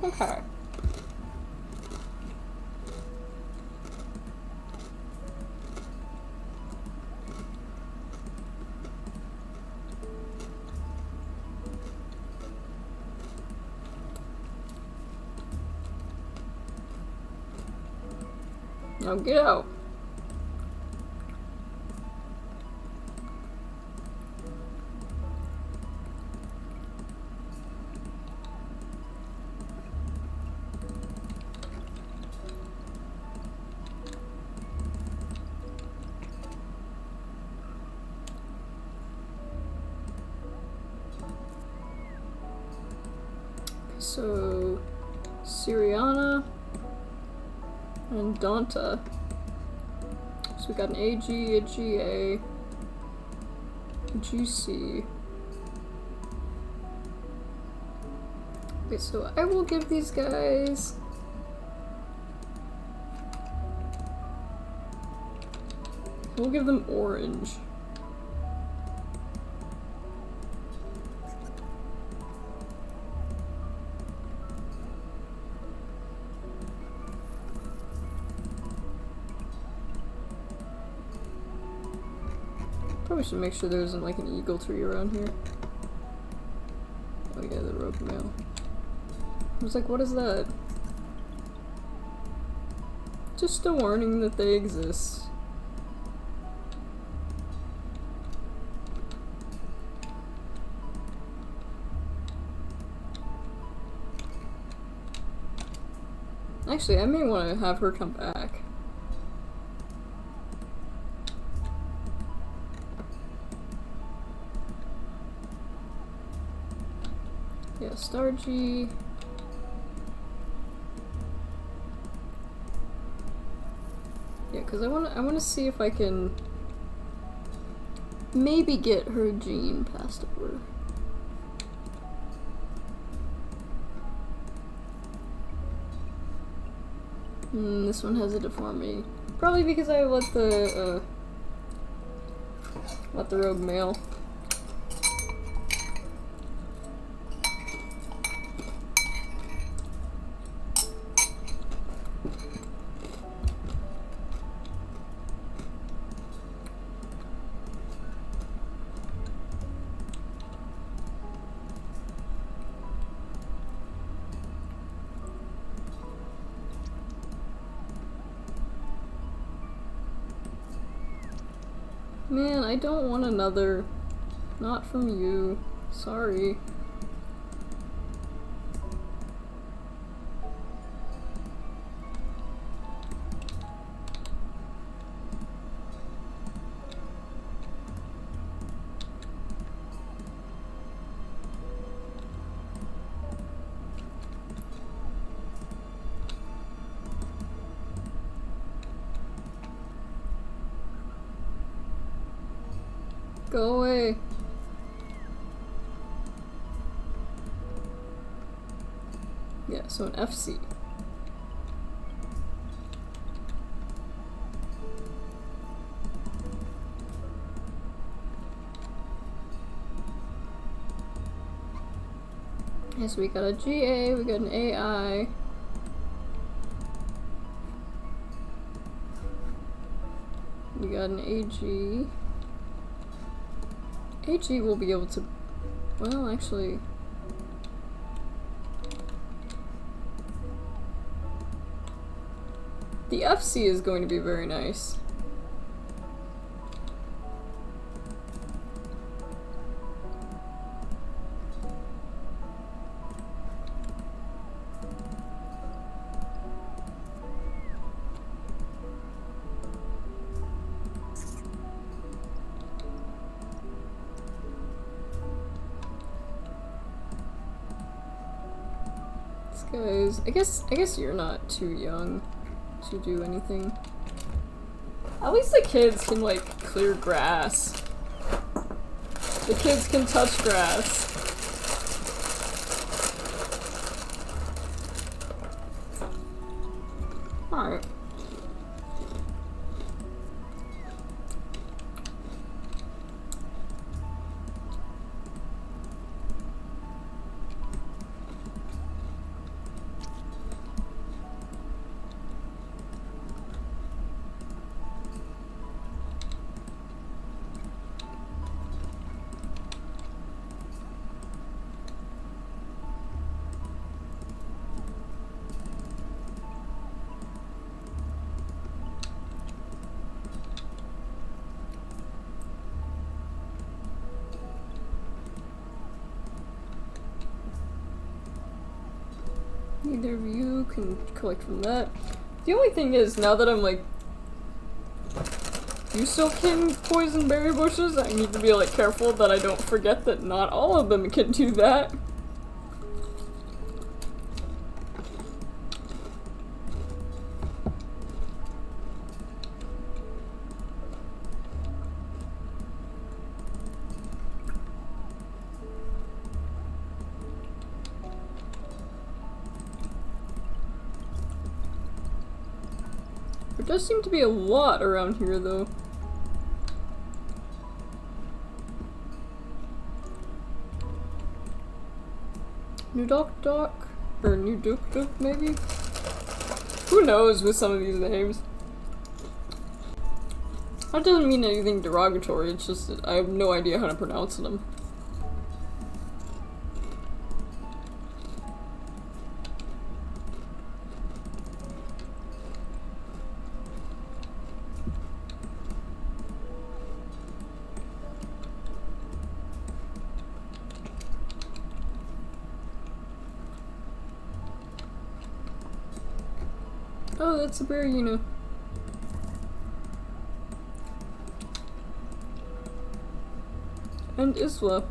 Okay. Now get out. So, Syriana and Donta. So we got an AG, a GA, a GC. Okay, so I will give these guys... We'll give them orange. Probably should make sure there isn't like an eagle tree around here. Oh yeah, the rogue mail. I was like, what is that? Just a warning that they exist. Actually, I may want to have her come back. Yeah, Star G. because I wanna see if I can maybe get her gene passed over. This one has a deformity. Probably because I let the rogue male. Man, I don't want another. Not from you. Sorry. Go away. Yeah, so an FC. Okay, so we got a GA, we got an AI. We got an AG. AG will be able to, well, actually, the FC is going to be very nice. Guys, I guess you're not too young to do anything. At least the kids can, like, clear grass. The kids can touch grass. Alright. Neither of you can collect from that. The only thing is, now that I'm like, you still can poison berry bushes, I need to be like careful that I don't forget that not all of them can do that. There does seem to be a lot around here, though. New Doc, or New Duke, maybe? Who knows with some of these names? That doesn't mean anything derogatory, it's just that I have no idea how to pronounce them. Oh, that's a bear, you know. And Isla.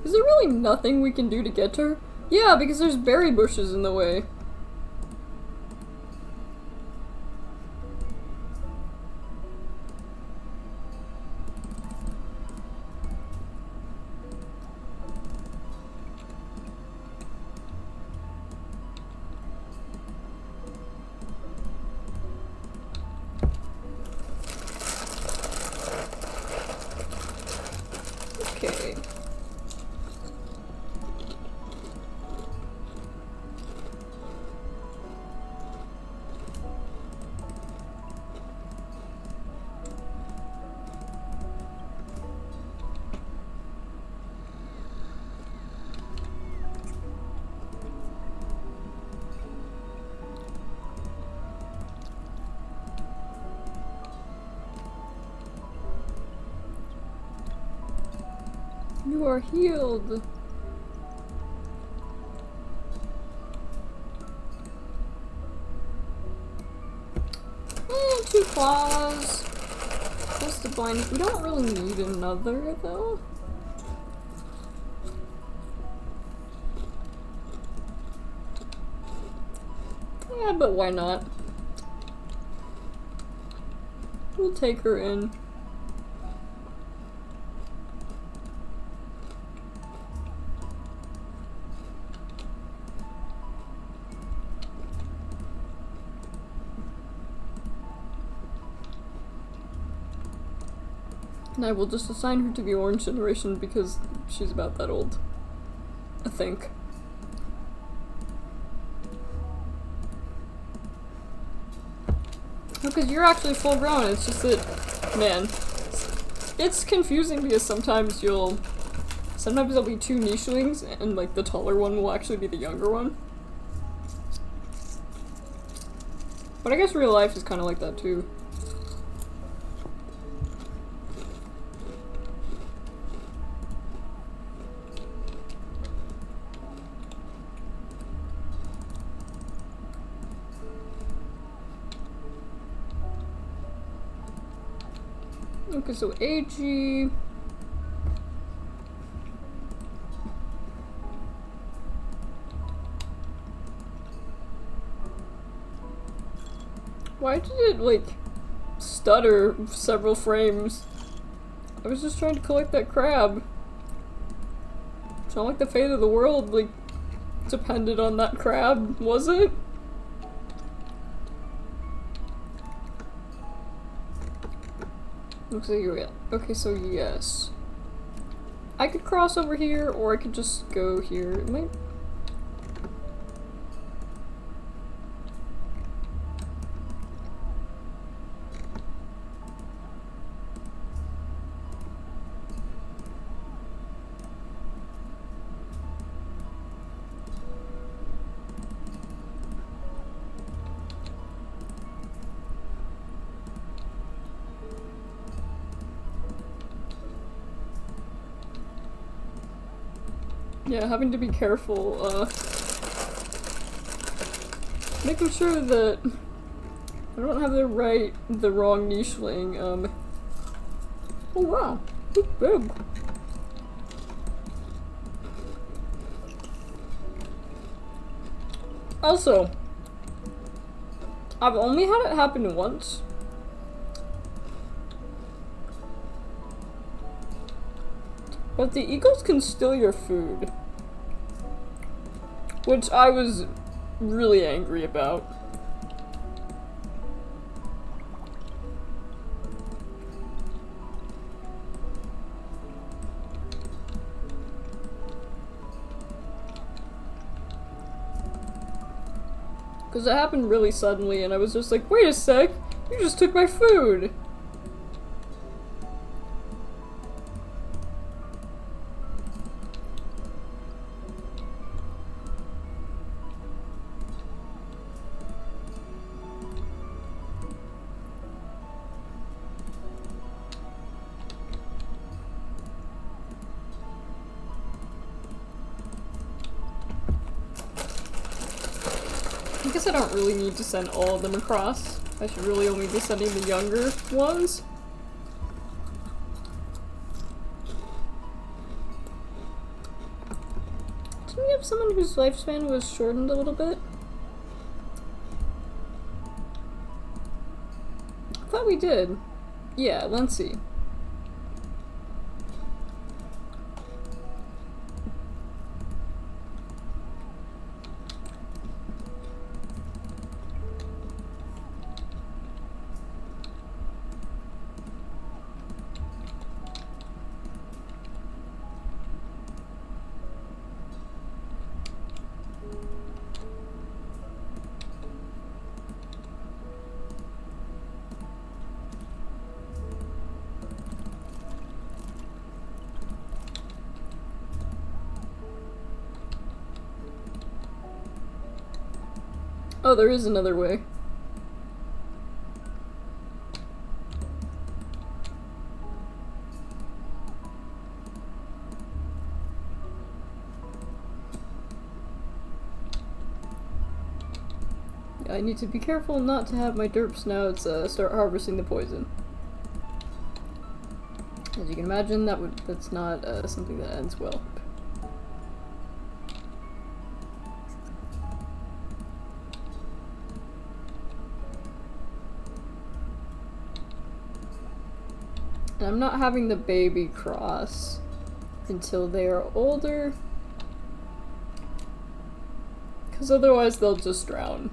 Is there really nothing we can do to get to her? Yeah, because there's berry bushes in the way. You are healed. Two claws. Plus the blind. We don't really need another though. Yeah, but why not? We'll take her in. And I will just assign her to the orange generation because she's about that old. I think. Because you're actually full grown, it's just that, man, it's confusing because sometimes there'll be two nichelings and like the taller one will actually be the younger one. But I guess real life is kind of like that too. Okay, so AG. Why did it, like, stutter several frames? I was just trying to collect that crab. It's not like the fate of the world, like, depended on that crab, was it? Looks like you're, okay, so yes. I could cross over here, or I could just go here. It might... Yeah, having to be careful, making sure that I don't have the wrong nicheling, oh wow, it's big. Also, I've only had it happen once. But the eagles can steal your food. Which I was really angry about. Because it happened really suddenly and I was just like, wait a sec, you just took my food! I guess I don't really need to send all of them across. I should really only be sending the younger ones. Didn't we have someone whose lifespan was shortened a little bit? I thought we did. Yeah, let's see. Oh, there is another way. I need to be careful not to have my derp snouts start harvesting the poison. As you can imagine, that's not something that ends well. And I'm not having the baby cross until they are older, because otherwise they'll just drown.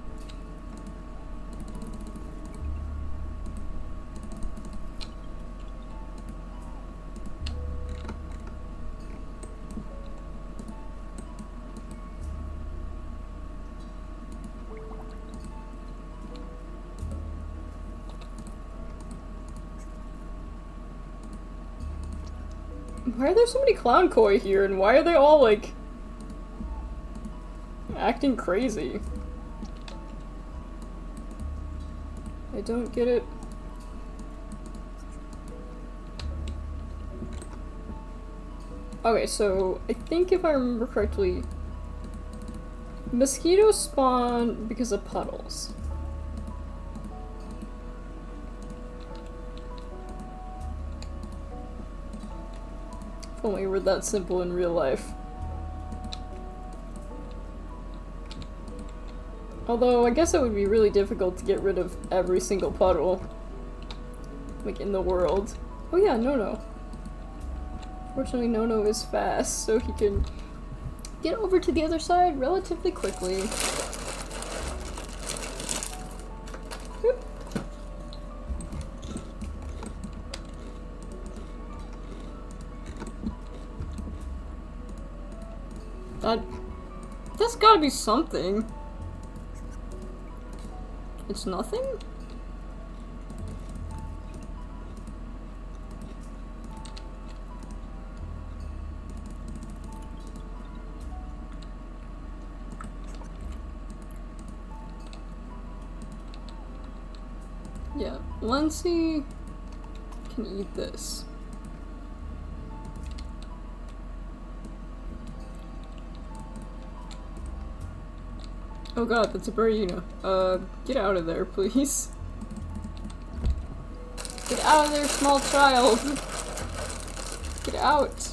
Why are there so many clown koi here, and why are they all, like, acting crazy? I don't get it. Okay, so I think if I remember correctly, mosquitoes spawn because of puddles. If only it were that simple in real life. Although, I guess it would be really difficult to get rid of every single puddle, like, in the world. Oh yeah, No-No. Fortunately, No-No is fast, so he can get over to the other side relatively quickly. Whoop. That's gotta be something. It's nothing? Yeah, Lindsay can eat this. Oh god, that's a Burrino. Get out of there, please. Get out of there, small child! Get out!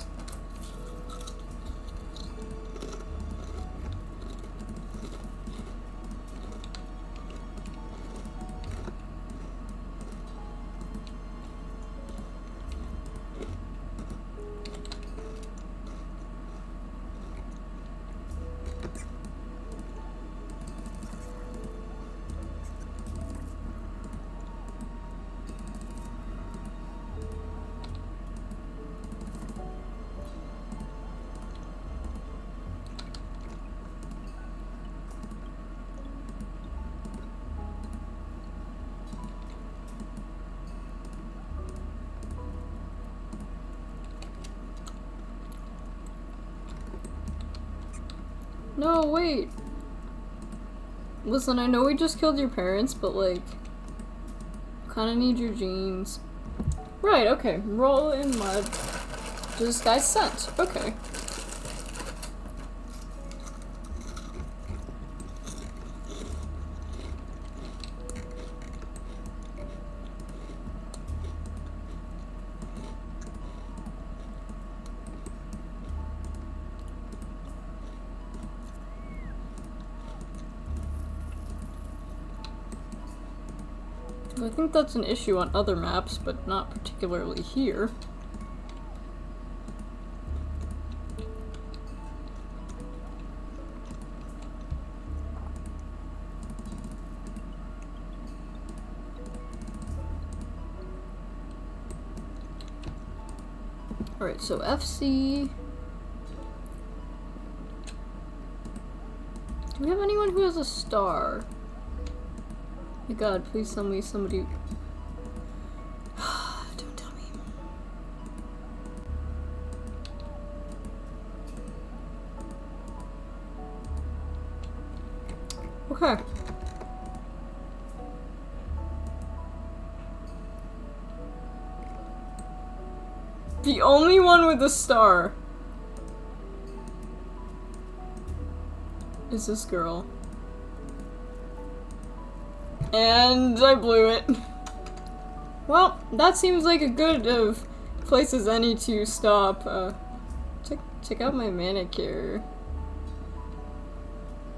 No, wait! Listen, I know we just killed your parents, but like, kinda need your genes. Right, okay. Roll in mud. This guy's scent. Okay. I think that's an issue on other maps, but not particularly here. Alright, so FC... Do we have anyone who has a star? My god, please tell me somebody... Don't tell me. Okay. The only one with a star is this girl. And I blew it. Well, that seems like a good of place as any to stop. Check out my manicure.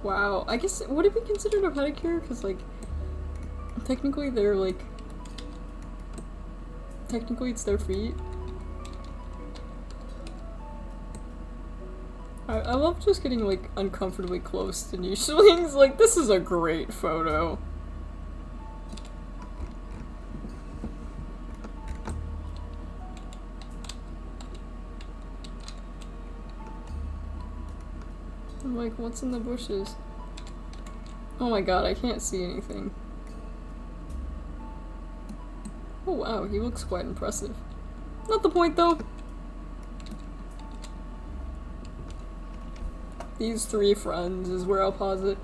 Wow, I guess, would it be considered a pedicure? Because, like, technically they're, like, technically it's their feet. I love just getting, like, uncomfortably close to Nichelings. Like, this is a great photo. I'm like, what's in the bushes? Oh my god, I can't see anything. Oh wow, he looks quite impressive. Not the point though. These three friends is where I'll pause it.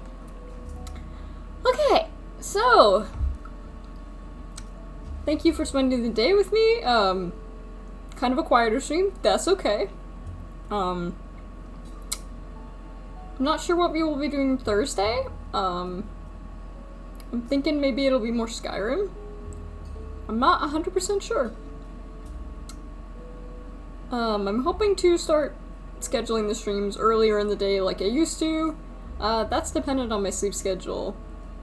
Okay, so thank you for spending the day with me. Kind of a quieter stream, that's okay. I'm not sure what we will be doing Thursday. I'm thinking maybe it'll be more Skyrim. I'm not 100% sure. I'm hoping to start scheduling the streams earlier in the day like I used to. That's dependent on my sleep schedule.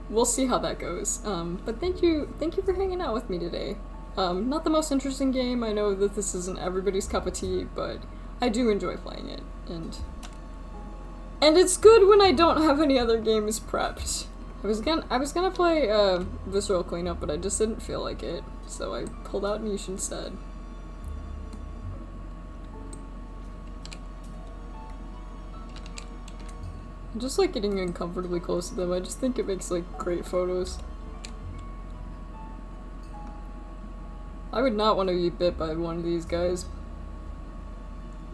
We'll see how that goes. But thank you for hanging out with me today. Not the most interesting game, I know that this isn't everybody's cup of tea, but I do enjoy playing it, and it's good when I don't have any other games prepped. I was gonna play, Visceral Cleanup, but I just didn't feel like it, so I pulled out Niche instead. I just like getting uncomfortably close to them, I just think it makes, like, great photos. I would not want to be bit by one of these guys.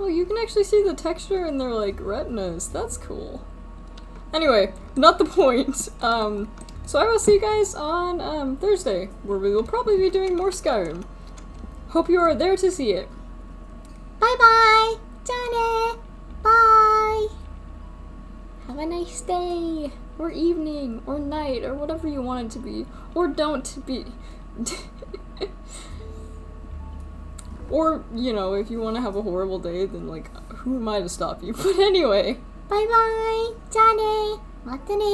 Oh, you can actually see the texture in their, like, retinas. That's cool. Anyway, not the point. So I will see you guys on, Thursday, where we will probably be doing more Skyrim. Hope you are there to see it. Bye-bye! Johnny! Bye! Have a nice day! Or evening, or night, or whatever you want it to be. Or don't be. Or, you know, if you want to have a horrible day, then, like, who am I to stop you? But anyway. Bye bye! じゃあね! またね!